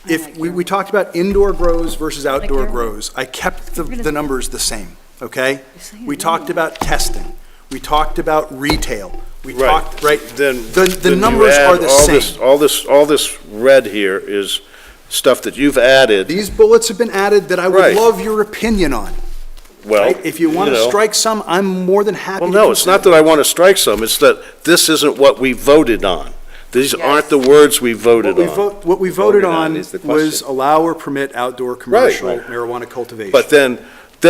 Speaker 6: If, we talked about indoor grows versus outdoor grows. I kept the numbers the same, okay? We talked about testing. We talked about retail. We talked, right?
Speaker 3: Then
Speaker 6: The
Speaker 3: you
Speaker 6: numbers
Speaker 3: add
Speaker 6: are the
Speaker 3: all
Speaker 6: same.
Speaker 3: all this red here is stuff that you've added.
Speaker 6: These bullets have been added that I would
Speaker 3: Right.
Speaker 6: love your opinion on,
Speaker 3: Well,
Speaker 6: right? If you want to
Speaker 3: know.
Speaker 6: strike some, I'm more than happy to.
Speaker 3: Well, no, it's not that I want to strike some, it's that this isn't what we voted on. These aren't the words we voted on.
Speaker 6: What we voted
Speaker 1: Voted on
Speaker 6: on
Speaker 1: is the
Speaker 6: was
Speaker 1: question.
Speaker 6: allow or permit outdoor commercial
Speaker 3: Right.
Speaker 6: marijuana cultivation.
Speaker 3: But then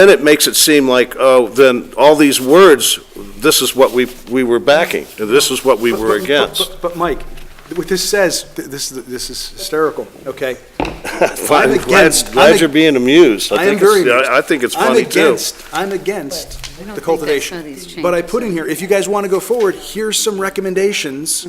Speaker 3: it makes it seem like, oh, then all these words, this is what we were backing, and this is what we were against.
Speaker 6: But Mike, what this says, this is hysterical, okay?
Speaker 3: Fine,
Speaker 6: I'm against-
Speaker 3: glad
Speaker 6: I'm
Speaker 3: you're being amused.
Speaker 6: I am very amused.
Speaker 3: I think it's funny too.
Speaker 6: I'm against
Speaker 5: I don't
Speaker 6: the
Speaker 5: think
Speaker 6: cultivation.
Speaker 5: that's how these
Speaker 6: But I
Speaker 5: changes
Speaker 6: put in here, if you guys want to go forward, here's some recommendations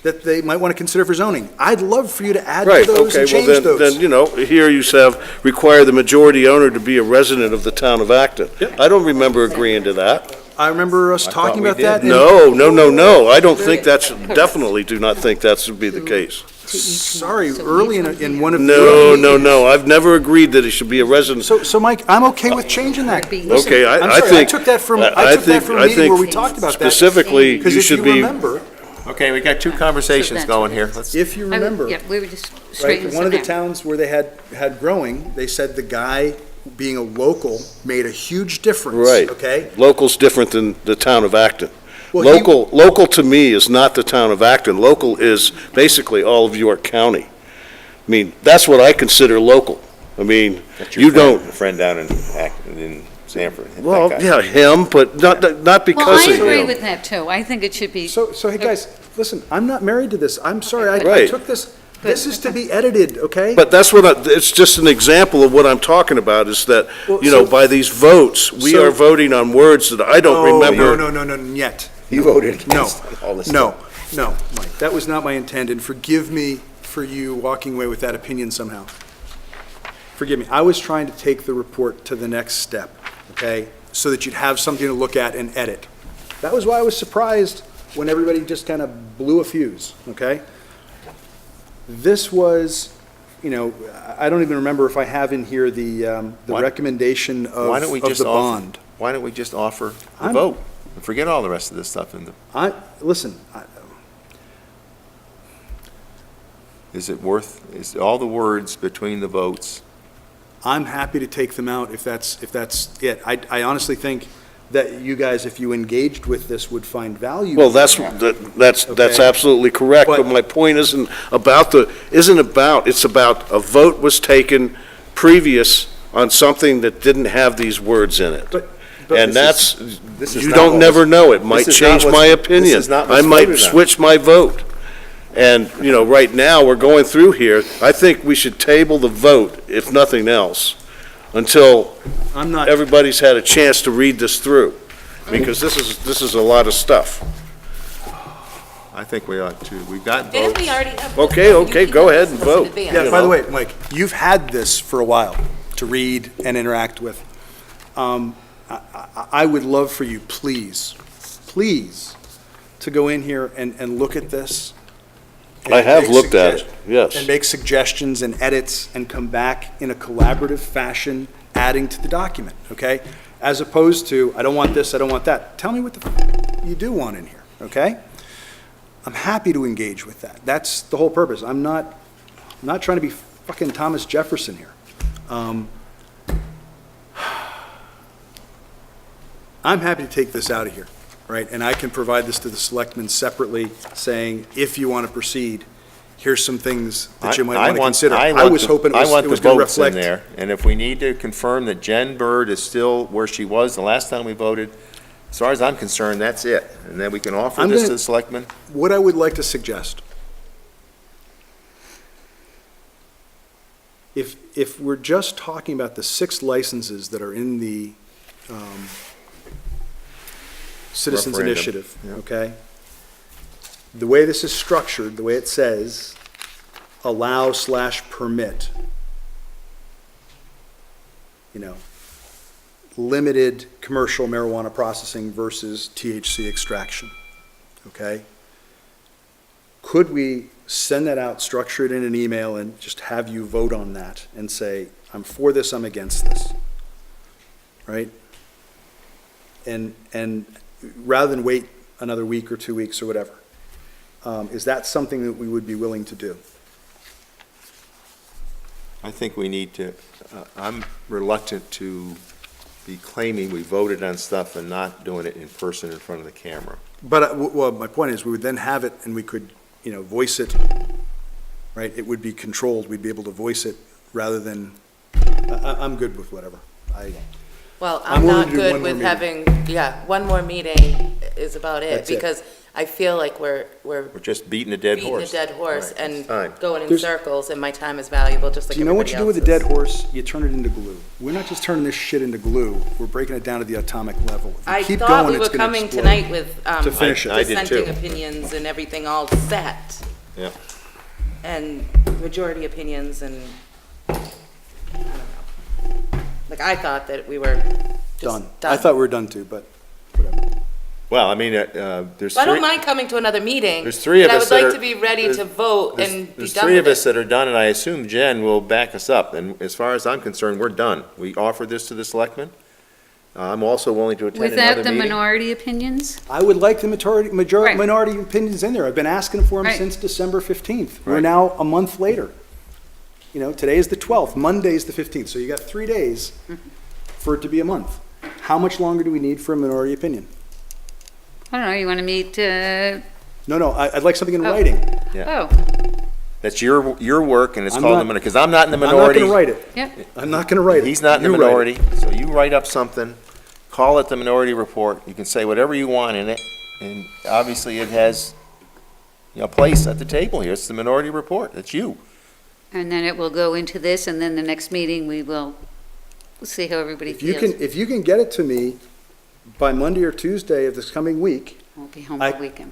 Speaker 6: that they might want to consider for zoning. I'd love for you to add to
Speaker 3: Right,
Speaker 6: those
Speaker 3: okay,
Speaker 6: and
Speaker 3: well,
Speaker 6: change those.
Speaker 3: then, you know, here you have, require the majority owner to be a resident of the town of Acton.
Speaker 6: Yep.
Speaker 3: I don't remember agreeing to that.
Speaker 6: I remember us
Speaker 1: thought
Speaker 6: talking
Speaker 1: we
Speaker 6: about
Speaker 1: did.
Speaker 6: that. and-
Speaker 3: No, I don't think that's, definitely do not think that should be the case.
Speaker 5: To each one.
Speaker 6: Sorry,
Speaker 5: So
Speaker 6: early
Speaker 5: each
Speaker 6: in,
Speaker 5: one
Speaker 6: in
Speaker 5: be-
Speaker 6: one of.
Speaker 3: No, I've never agreed that he should be a resident.
Speaker 6: So Mike, I'm okay with changing that.
Speaker 5: Be-
Speaker 6: Listen,
Speaker 3: Okay,
Speaker 6: I'm
Speaker 3: I
Speaker 6: sorry,
Speaker 3: think.
Speaker 6: I took that from,
Speaker 3: I
Speaker 6: I took that
Speaker 3: think-
Speaker 6: from a
Speaker 3: I
Speaker 6: meeting
Speaker 3: think
Speaker 6: where we talked about that.
Speaker 3: Specifically,
Speaker 6: Because
Speaker 3: you
Speaker 6: if you
Speaker 3: should be,
Speaker 6: remember,
Speaker 1: Okay, we got two conversations
Speaker 5: that's
Speaker 1: going
Speaker 5: what
Speaker 1: here.
Speaker 5: it is.
Speaker 1: Let's,
Speaker 6: if you remember,
Speaker 5: Yeah, we were just
Speaker 6: right,
Speaker 5: straightening
Speaker 6: one of the
Speaker 5: some out.
Speaker 6: towns where they had growing, they said the guy being a local made a huge difference.
Speaker 3: Right.
Speaker 6: Okay?
Speaker 3: local's different than the town of Acton.
Speaker 6: Well, he-
Speaker 3: Local to me is not the town of Acton. Local is basically all of York County. I mean, that's what I consider local. I mean,
Speaker 1: that's
Speaker 3: you
Speaker 1: your
Speaker 3: don't,
Speaker 1: friend down in Sanford. that
Speaker 3: well,
Speaker 1: guy.
Speaker 3: yeah, him, but not
Speaker 5: Well,
Speaker 3: because
Speaker 5: I
Speaker 3: of
Speaker 5: agree
Speaker 3: him.
Speaker 5: with that, too. I think it should be.
Speaker 6: So hey, guys, listen, I'm not married to this. I'm sorry, I
Speaker 3: Right.
Speaker 6: took this, this is to be edited, okay?
Speaker 3: But that's what it's just an example of what I'm talking about, is that,
Speaker 6: Well,
Speaker 3: you know,
Speaker 6: so-
Speaker 3: by these votes, we
Speaker 6: so-
Speaker 3: are voting on words that I don't remember.
Speaker 6: No, yet.
Speaker 1: You voted
Speaker 6: No,
Speaker 1: against all this
Speaker 6: no,
Speaker 1: stuff.
Speaker 6: no, Mike, that was not my intent, and forgive me for you walking away with that opinion somehow. Forgive me, I was trying to take the report to the next step, okay? So that you'd have something to look at and edit. That was why I was surprised when everybody just kind of blew a fuse, okay? This was, you know, I don't even remember if I have in here the
Speaker 1: Why-
Speaker 6: recommendation
Speaker 1: Why don't we
Speaker 6: of
Speaker 1: just
Speaker 6: the
Speaker 1: offer,
Speaker 6: bond.
Speaker 1: why don't we just offer the
Speaker 6: I'm-
Speaker 1: vote? And forget all the rest of this stuff in the,
Speaker 6: Listen,
Speaker 1: is it worth, is all the words between the votes?
Speaker 6: I'm happy to take them out if that's it. I honestly think that you guys, if you engaged with this, would find value.
Speaker 3: Well, that's
Speaker 6: Okay.
Speaker 3: absolutely correct, but
Speaker 6: But-
Speaker 3: my point isn't about, it's about a vote was taken previous on something that didn't have these words in it.
Speaker 6: But
Speaker 3: And
Speaker 1: this
Speaker 3: that's,
Speaker 1: is
Speaker 3: you
Speaker 1: not
Speaker 3: don't
Speaker 1: what
Speaker 3: never
Speaker 1: was-
Speaker 3: know, it might
Speaker 1: this is not
Speaker 3: change
Speaker 1: what's-
Speaker 3: my
Speaker 1: this
Speaker 3: opinion.
Speaker 1: is not
Speaker 3: I
Speaker 1: what's
Speaker 3: might
Speaker 1: voted on.
Speaker 3: switch my vote. And, you know, right now, we're going through here, I think we should table the vote, if nothing else, until
Speaker 6: I'm not,
Speaker 3: everybody's had a chance to read this through, because this is a lot of stuff.
Speaker 1: I think we ought to, we've got
Speaker 7: Didn't
Speaker 1: votes.
Speaker 7: we already have?
Speaker 3: Okay,
Speaker 7: You
Speaker 3: okay,
Speaker 7: keep
Speaker 3: go
Speaker 7: us
Speaker 3: ahead and
Speaker 7: in
Speaker 3: vote.
Speaker 7: advance.
Speaker 6: yeah,
Speaker 3: you
Speaker 6: by the
Speaker 3: know.
Speaker 6: way, Mike, you've had this for a while to read and interact with. I would love for you, please, to go in here and look at this. and
Speaker 3: I have
Speaker 6: make
Speaker 3: looked at it,
Speaker 6: suggest-
Speaker 3: yes.
Speaker 6: And make suggestions and edits and come back in a collaborative fashion, adding to the document, okay? As opposed to, I don't want this, I don't want that. Tell me what you do want in here, okay? I'm happy to engage with that. That's the whole purpose. I'm not trying to be fucking Thomas Jefferson here. I'm happy to take this out of here, right? And I can provide this to the selectmen separately, saying, if you want to proceed, here's some things that you might want to consider. I was hoping it was going to
Speaker 1: votes in
Speaker 6: reflect.
Speaker 1: there, and if we need to confirm that Jen Bird is still where she was the last time we voted, as far as I'm concerned, that's it. And then we can offer
Speaker 6: I'm
Speaker 1: this to
Speaker 6: gonna-
Speaker 1: the selectmen.
Speaker 6: What I would like to suggest, if we're just talking about the 6 licenses that are in the Citizens
Speaker 1: Referendum,
Speaker 6: Initiative,
Speaker 1: yeah.
Speaker 6: okay? The way this is structured, the way it says, allow/permit, you know, limited commercial marijuana processing versus THC extraction, okay? Could we send that out, structure it in an email, and just have you vote on that and say, I'm for this, I'm against this, right? And rather than wait another week or 2 weeks or whatever, is that something that we would be willing to do?
Speaker 1: I think we need to, I'm reluctant to be claiming we voted on stuff and not doing it in person in front of the camera.
Speaker 6: But, well, my point is, we would then have it and we could, you know, voice it, right? It would be controlled, we'd be able to voice it rather than, I'm good with whatever.
Speaker 7: Well,
Speaker 6: I'm
Speaker 7: I'm
Speaker 6: willing
Speaker 7: not
Speaker 6: to do one
Speaker 7: good
Speaker 6: more
Speaker 7: with
Speaker 6: meeting.
Speaker 7: having, one more meeting is about it.
Speaker 6: That's it.
Speaker 7: Because I feel like we're
Speaker 1: We're just beating a dead
Speaker 7: beating
Speaker 1: horse.
Speaker 7: a dead horse
Speaker 1: Right.
Speaker 7: and
Speaker 1: Fine.
Speaker 7: going in
Speaker 6: There's-
Speaker 7: circles, and my time is valuable, just like
Speaker 6: Do you know what
Speaker 7: everybody
Speaker 6: you do with a dead
Speaker 7: else's.
Speaker 6: horse? You turn it into glue. We're not just turning this shit into glue, we're breaking it down to the atomic level. If we
Speaker 7: I
Speaker 6: keep
Speaker 7: thought
Speaker 6: going,
Speaker 7: we
Speaker 6: it's
Speaker 7: were
Speaker 6: gonna
Speaker 7: coming
Speaker 6: explode.
Speaker 7: tonight with
Speaker 6: To finish it.
Speaker 1: I did too.
Speaker 7: dissenting opinions and everything all set,
Speaker 1: Yeah.
Speaker 7: and majority opinions, and, I don't know. Like, I thought that we were just
Speaker 6: Done.
Speaker 7: done.
Speaker 6: I thought we were done too, but whatever.
Speaker 1: Well, I mean, there's
Speaker 7: So I don't
Speaker 1: three,
Speaker 7: mind coming to another meeting.
Speaker 1: there's three of
Speaker 7: but
Speaker 1: us that
Speaker 7: I would
Speaker 1: are.
Speaker 7: like to be ready to vote
Speaker 1: there's-
Speaker 7: and be
Speaker 1: There's
Speaker 7: done
Speaker 1: three
Speaker 7: with
Speaker 1: of us
Speaker 7: it.
Speaker 1: that are done, and I assume Jen will back us up. And as far as I'm concerned, we're done. We offered this to the selectmen. I'm also willing to attend
Speaker 5: Without
Speaker 1: another
Speaker 5: the
Speaker 1: meeting.
Speaker 5: minority opinions?
Speaker 6: I would like the
Speaker 5: Right.
Speaker 6: minority opinions in there. I've been asking for them
Speaker 5: Right.
Speaker 6: since December 15th. We're
Speaker 1: Right.
Speaker 6: now a month later. You know, today is the 12th, Monday's the 15th, so you got 3 days for it to be a month. How much longer do we need for a minority opinion?
Speaker 5: I don't know, you want to meet,
Speaker 6: No, I'd like something in
Speaker 5: Oh.
Speaker 6: writing.
Speaker 1: Yeah.
Speaker 5: oh,
Speaker 1: That's your work, and it's
Speaker 6: I'm
Speaker 1: called
Speaker 6: not-
Speaker 1: the minority, because I'm not in the
Speaker 6: I'm not
Speaker 1: minority.
Speaker 6: gonna write it.
Speaker 5: yeah,
Speaker 6: I'm not gonna write it.
Speaker 1: He's not in the
Speaker 6: You write it.
Speaker 1: minority, so you write up something, call it the minority report. You can say whatever you want in it, and obviously it has, a place at the table here. It's the minority report. It's you.
Speaker 5: and then it will go into this, and then the next meeting, we will see how everybody
Speaker 6: If you
Speaker 5: feels.
Speaker 6: can, if you can get it to me by Monday or Tuesday of this coming week,
Speaker 5: Won't be home
Speaker 6: I-
Speaker 5: all weekend.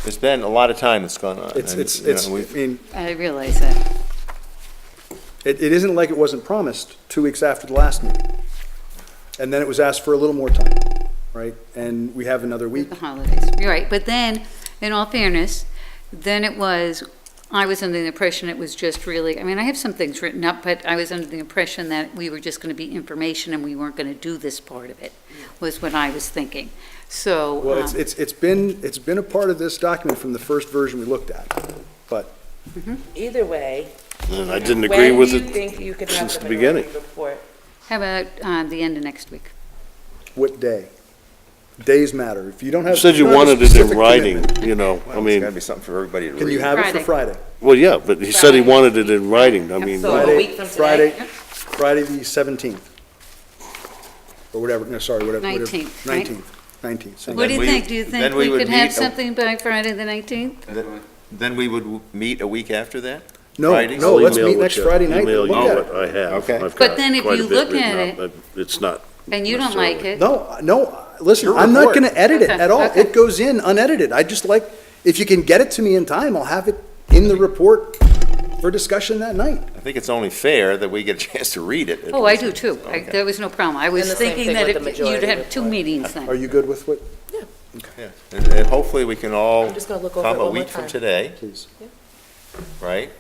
Speaker 1: There's been a lot of time that's gone on. and,
Speaker 6: I
Speaker 1: we've-
Speaker 6: mean,
Speaker 5: I realize that.
Speaker 6: it isn't like it wasn't promised 2 weeks after the last meeting. And then it was asked for a little more time, right? And we have another week.
Speaker 5: The holidays, you're right, but then, in all fairness, then it was, I was under the impression it was just really, I mean, I have some things written up, but I was under the impression that we were just gonna be information and we weren't gonna do this part of it, was what I was thinking. So,
Speaker 6: Well, it's been a part of this document from the first version we looked at, but
Speaker 7: Either way.
Speaker 3: And I didn't agree with
Speaker 7: When do
Speaker 3: it.
Speaker 7: you think you could have
Speaker 3: since
Speaker 7: the
Speaker 3: the beginning.
Speaker 7: minority report?
Speaker 5: how about, the end of next week?
Speaker 6: what day? Days matter. If you don't have.
Speaker 3: You said you
Speaker 6: don't have a
Speaker 3: wanted it in
Speaker 6: specific
Speaker 3: writing,
Speaker 6: commitment,
Speaker 3: you know,
Speaker 1: well,
Speaker 3: I
Speaker 1: It's
Speaker 3: mean,
Speaker 1: gotta be something for everybody to read.
Speaker 6: Can you have it for
Speaker 5: Friday.
Speaker 6: Friday?
Speaker 3: well, yeah, but he said he
Speaker 7: Friday.
Speaker 3: wanted it in writing, I mean.
Speaker 7: So a
Speaker 6: Friday-
Speaker 7: week from today?
Speaker 6: Friday the 17th. Or whatever, no, sorry, whatever.
Speaker 5: 19th, right?
Speaker 6: 19th.
Speaker 5: What do you
Speaker 1: we-
Speaker 5: think? Do you
Speaker 1: then
Speaker 5: think
Speaker 1: we
Speaker 5: we
Speaker 1: would
Speaker 5: could have
Speaker 1: meet a-
Speaker 5: something by Friday the 19th?
Speaker 1: Then we would meet a week after that?
Speaker 6: No,
Speaker 1: Friday?
Speaker 6: no, let's
Speaker 3: Email
Speaker 6: meet
Speaker 3: what
Speaker 6: next
Speaker 3: you-
Speaker 6: Friday night.
Speaker 3: Email
Speaker 6: and
Speaker 3: you
Speaker 6: look at it.
Speaker 3: what I have.
Speaker 1: Okay.
Speaker 3: I've
Speaker 5: But
Speaker 3: got
Speaker 5: then if
Speaker 3: quite a
Speaker 5: you
Speaker 3: bit
Speaker 5: look
Speaker 3: written
Speaker 5: at
Speaker 3: out,
Speaker 5: it-
Speaker 3: but It's not.
Speaker 5: And you don't like it?
Speaker 6: No, listen,
Speaker 1: Your
Speaker 6: I'm not
Speaker 1: report.
Speaker 6: gonna edit it
Speaker 5: Okay,
Speaker 6: at all.
Speaker 5: okay.
Speaker 6: It goes in unedited. I just like, if you can get it to me in time, I'll have it in the report for discussion that night.
Speaker 1: I think it's only fair that we get a chance to read it. at
Speaker 5: Oh, I
Speaker 1: least.
Speaker 5: do too.
Speaker 1: Okay.
Speaker 5: There was no problem. I was
Speaker 7: And the same
Speaker 5: thinking
Speaker 7: thing
Speaker 5: that
Speaker 7: with the
Speaker 5: if you'd
Speaker 7: majority
Speaker 5: have 2
Speaker 7: report.
Speaker 5: meetings
Speaker 6: Are
Speaker 5: then.
Speaker 6: you good with what,
Speaker 1: Yeah, and hopefully we can all
Speaker 7: I'm just gonna look over
Speaker 1: come
Speaker 7: it
Speaker 1: a
Speaker 7: one more
Speaker 1: week from
Speaker 7: time.
Speaker 1: today,
Speaker 6: please?
Speaker 1: right?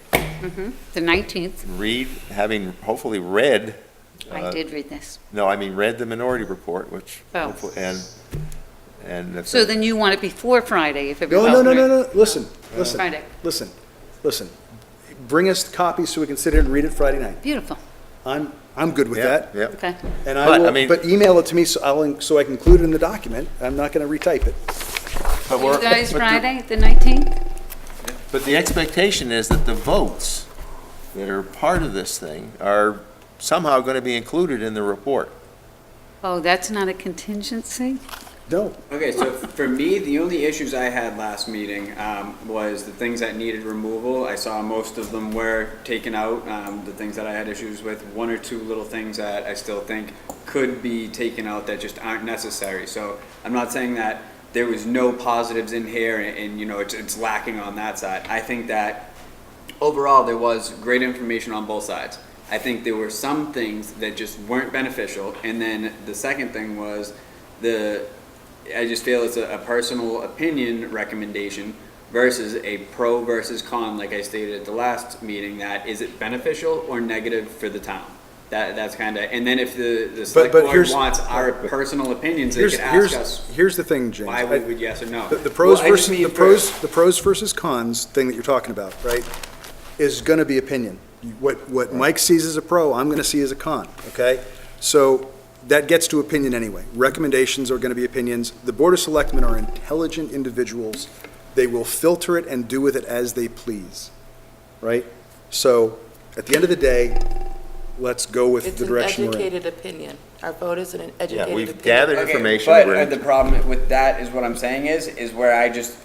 Speaker 5: The 19th,
Speaker 1: Read, having hopefully read,
Speaker 5: I did read this.
Speaker 1: no, I mean, read the minority report, which,
Speaker 5: Oh.
Speaker 1: hopefully- and if
Speaker 5: So
Speaker 1: it-
Speaker 5: then you want it before Friday, if
Speaker 6: No,
Speaker 5: everybody's.
Speaker 6: no, listen.
Speaker 5: Friday.
Speaker 6: Listen. Bring us copies so we can sit here and read it Friday night.
Speaker 5: Beautiful,
Speaker 6: I'm good with
Speaker 1: yeah,
Speaker 6: that.
Speaker 1: yeah.
Speaker 5: okay.
Speaker 6: And
Speaker 1: But, I
Speaker 6: will,
Speaker 1: mean-
Speaker 6: but email it to me so I can include it in the document. I'm not gonna retype it.
Speaker 1: But
Speaker 5: You
Speaker 1: we're-
Speaker 5: guys,
Speaker 1: but the-
Speaker 5: Friday, the 19th?
Speaker 1: But the expectation is that the votes that are part of this thing are somehow going to be included in the report.
Speaker 5: Oh, that's not a contingency?
Speaker 6: No,
Speaker 2: Okay, so for me, the only issues I had last meeting was the things that needed removal. I saw most of them were taken out. The things that I had issues with, 1 or 2 little things that I still think could be taken out that just aren't necessary. So I'm not saying that there was no positives in here and you know, it's lacking on that side. I think that overall, there was great information on both sides. I think there were some things that just weren't beneficial, and then the second thing was I just feel it's a personal opinion recommendation versus a pro versus con, like I stated at the last meeting, that is it beneficial or negative for the town? That's kind of, and then if the select
Speaker 6: but
Speaker 2: board
Speaker 6: here's-
Speaker 2: wants our personal opinions, they
Speaker 6: here's,
Speaker 2: could ask
Speaker 6: here's,
Speaker 2: us
Speaker 6: here's the thing, James.
Speaker 2: why we would yes or no.
Speaker 6: The pros
Speaker 2: Well, I just
Speaker 6: versus,
Speaker 2: mean
Speaker 6: the pros versus cons thing that you're talking about, right, is gonna be opinion. What Mike sees as a pro, I'm gonna see as a con, okay? So that gets to opinion anyway. Recommendations are gonna be opinions. The Board of Selectmen are intelligent individuals. They will filter it and do with it as they please, right? So, at the end of the day, let's go with
Speaker 7: It's
Speaker 6: the
Speaker 7: an
Speaker 6: direction we're in.
Speaker 7: educated opinion. Our vote is an
Speaker 1: Yeah,
Speaker 7: educated
Speaker 1: we've
Speaker 7: opinion.
Speaker 1: gathered
Speaker 2: Okay,
Speaker 1: information.
Speaker 2: but
Speaker 1: we're-
Speaker 2: the problem with that is what I'm saying is where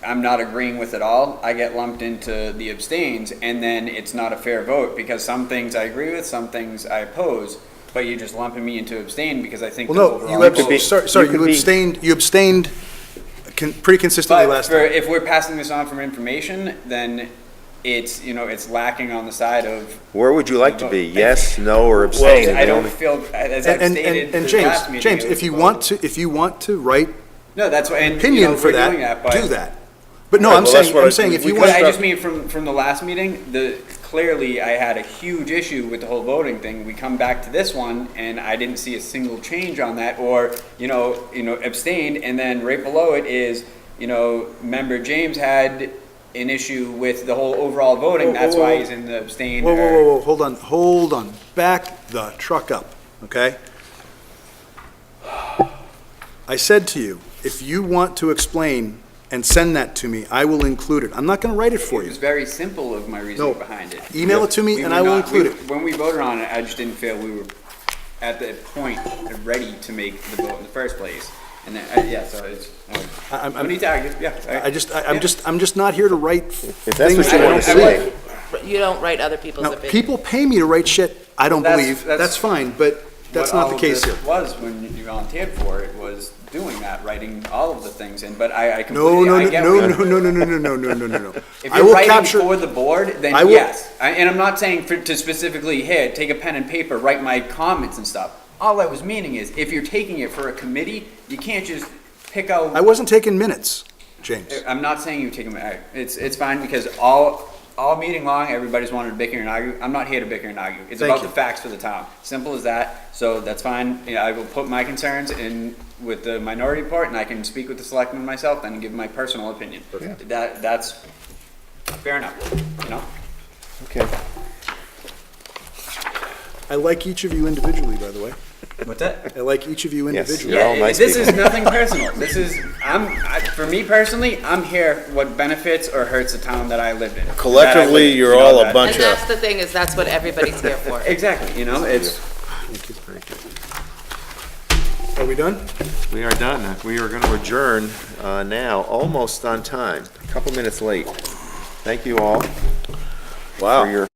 Speaker 2: I'm not agreeing with it all. I get lumped into the abstains, and then it's not a fair vote because some things I agree with, some things I oppose. But you're just lumping me into abstain because I think.
Speaker 6: Well,
Speaker 2: the
Speaker 6: no,
Speaker 2: overall
Speaker 6: you
Speaker 2: vote-
Speaker 6: you abstained pretty consistently
Speaker 2: But
Speaker 6: last time.
Speaker 2: if we're passing this on for information, then it's, it's lacking on the side of.
Speaker 1: Where would you like to be? Yes, no, or abstain?
Speaker 2: I
Speaker 1: The
Speaker 2: don't
Speaker 1: only-
Speaker 2: feel, as I've stated
Speaker 6: And
Speaker 2: the
Speaker 6: James,
Speaker 2: last meeting. it was
Speaker 6: if you
Speaker 2: a
Speaker 6: want
Speaker 2: vote.
Speaker 6: to write
Speaker 2: No, that's what, and,
Speaker 6: opinion for
Speaker 2: we're doing
Speaker 6: that,
Speaker 2: but.
Speaker 6: do that. But no,
Speaker 3: Right,
Speaker 6: I'm
Speaker 3: well, that's
Speaker 6: saying,
Speaker 3: what
Speaker 6: I'm saying if you
Speaker 2: But
Speaker 6: want,
Speaker 2: I just mean from the last meeting, clearly I had a huge issue with the whole voting thing. We come back to this one and I didn't see a single change on that or, abstained. And then right below it is, member James had an issue with the whole overall voting.
Speaker 6: Whoa,
Speaker 2: That's
Speaker 6: whoa,
Speaker 2: why
Speaker 6: whoa.
Speaker 2: he's in the abstain.
Speaker 6: whoa,
Speaker 2: or-
Speaker 6: whoa, whoa, hold on, back the truck up, okay? I said to you, if you want to explain and send that to me, I will include it. I'm not gonna write it for
Speaker 2: It
Speaker 6: you.
Speaker 2: was very simple of my reasoning
Speaker 6: No.
Speaker 2: behind it.
Speaker 6: Email it to me
Speaker 2: We
Speaker 6: and
Speaker 2: were
Speaker 6: I will
Speaker 2: not-
Speaker 6: include
Speaker 2: we-
Speaker 6: it.
Speaker 2: When we voted on it, I just didn't feel we were at the point ready to make the vote in the first place. And then, so it's,
Speaker 6: I'm-
Speaker 2: no need to argue, yeah.
Speaker 6: I'm just not here to write
Speaker 1: If that's what
Speaker 6: things
Speaker 1: you
Speaker 6: I
Speaker 1: want
Speaker 6: don't
Speaker 1: to
Speaker 6: believe.
Speaker 1: say.
Speaker 7: You don't write other people's
Speaker 6: Now,
Speaker 7: opinions.
Speaker 6: people pay me to write shit I don't
Speaker 2: That's-
Speaker 6: believe,
Speaker 2: that's
Speaker 6: that's fine, but that's
Speaker 2: what
Speaker 6: not
Speaker 2: all
Speaker 6: the
Speaker 2: of
Speaker 6: case
Speaker 2: this
Speaker 6: here.
Speaker 2: was when you volunteered for it, was doing that, writing all of the things in, but I
Speaker 6: No,
Speaker 2: completely,
Speaker 6: no,
Speaker 2: I
Speaker 6: no,
Speaker 2: get
Speaker 6: no,
Speaker 2: where
Speaker 6: no,
Speaker 2: you're-
Speaker 6: no, no, no, no, no, no, no, no, no.
Speaker 2: If
Speaker 6: I
Speaker 2: you're
Speaker 6: will
Speaker 2: writing
Speaker 6: capture,
Speaker 2: for the board, then
Speaker 6: I will-
Speaker 2: yes. And I'm not saying to specifically, here, take a pen and paper, write my comments and stuff. All I was meaning is, if you're taking it for a committee, you can't just pick out.
Speaker 6: I wasn't taking minutes, James.
Speaker 2: I'm not saying you take them. It's fine because all meeting long, everybody's wanted to bicker and argue. I'm not here to bicker and argue. It's
Speaker 6: Thank
Speaker 2: about
Speaker 6: you.
Speaker 2: the facts for the town. Simple as that. So that's fine. I will put my concerns in with the minority report, and I can speak with the selectmen myself and give my personal opinion. That's fair enough.
Speaker 1: Okay.
Speaker 6: I like each of you individually, by the way.
Speaker 2: What's that?
Speaker 6: I like each of you
Speaker 1: Yes,
Speaker 6: individually.
Speaker 1: you're all nice
Speaker 2: this
Speaker 1: people.
Speaker 2: is nothing personal. This is for me personally. I'm here. What benefits or hurts the town that I lived in.
Speaker 3: Collectively,
Speaker 2: That I lived,
Speaker 3: you're all a
Speaker 2: that-
Speaker 3: bunch
Speaker 7: And that's the thing, is that's what everybody's here for.
Speaker 2: Exactly. It's.
Speaker 6: Are we done?
Speaker 1: We are done. We are going to adjourn now, almost on time, a couple minutes late. Thank you all for
Speaker 3: Wow.
Speaker 1: your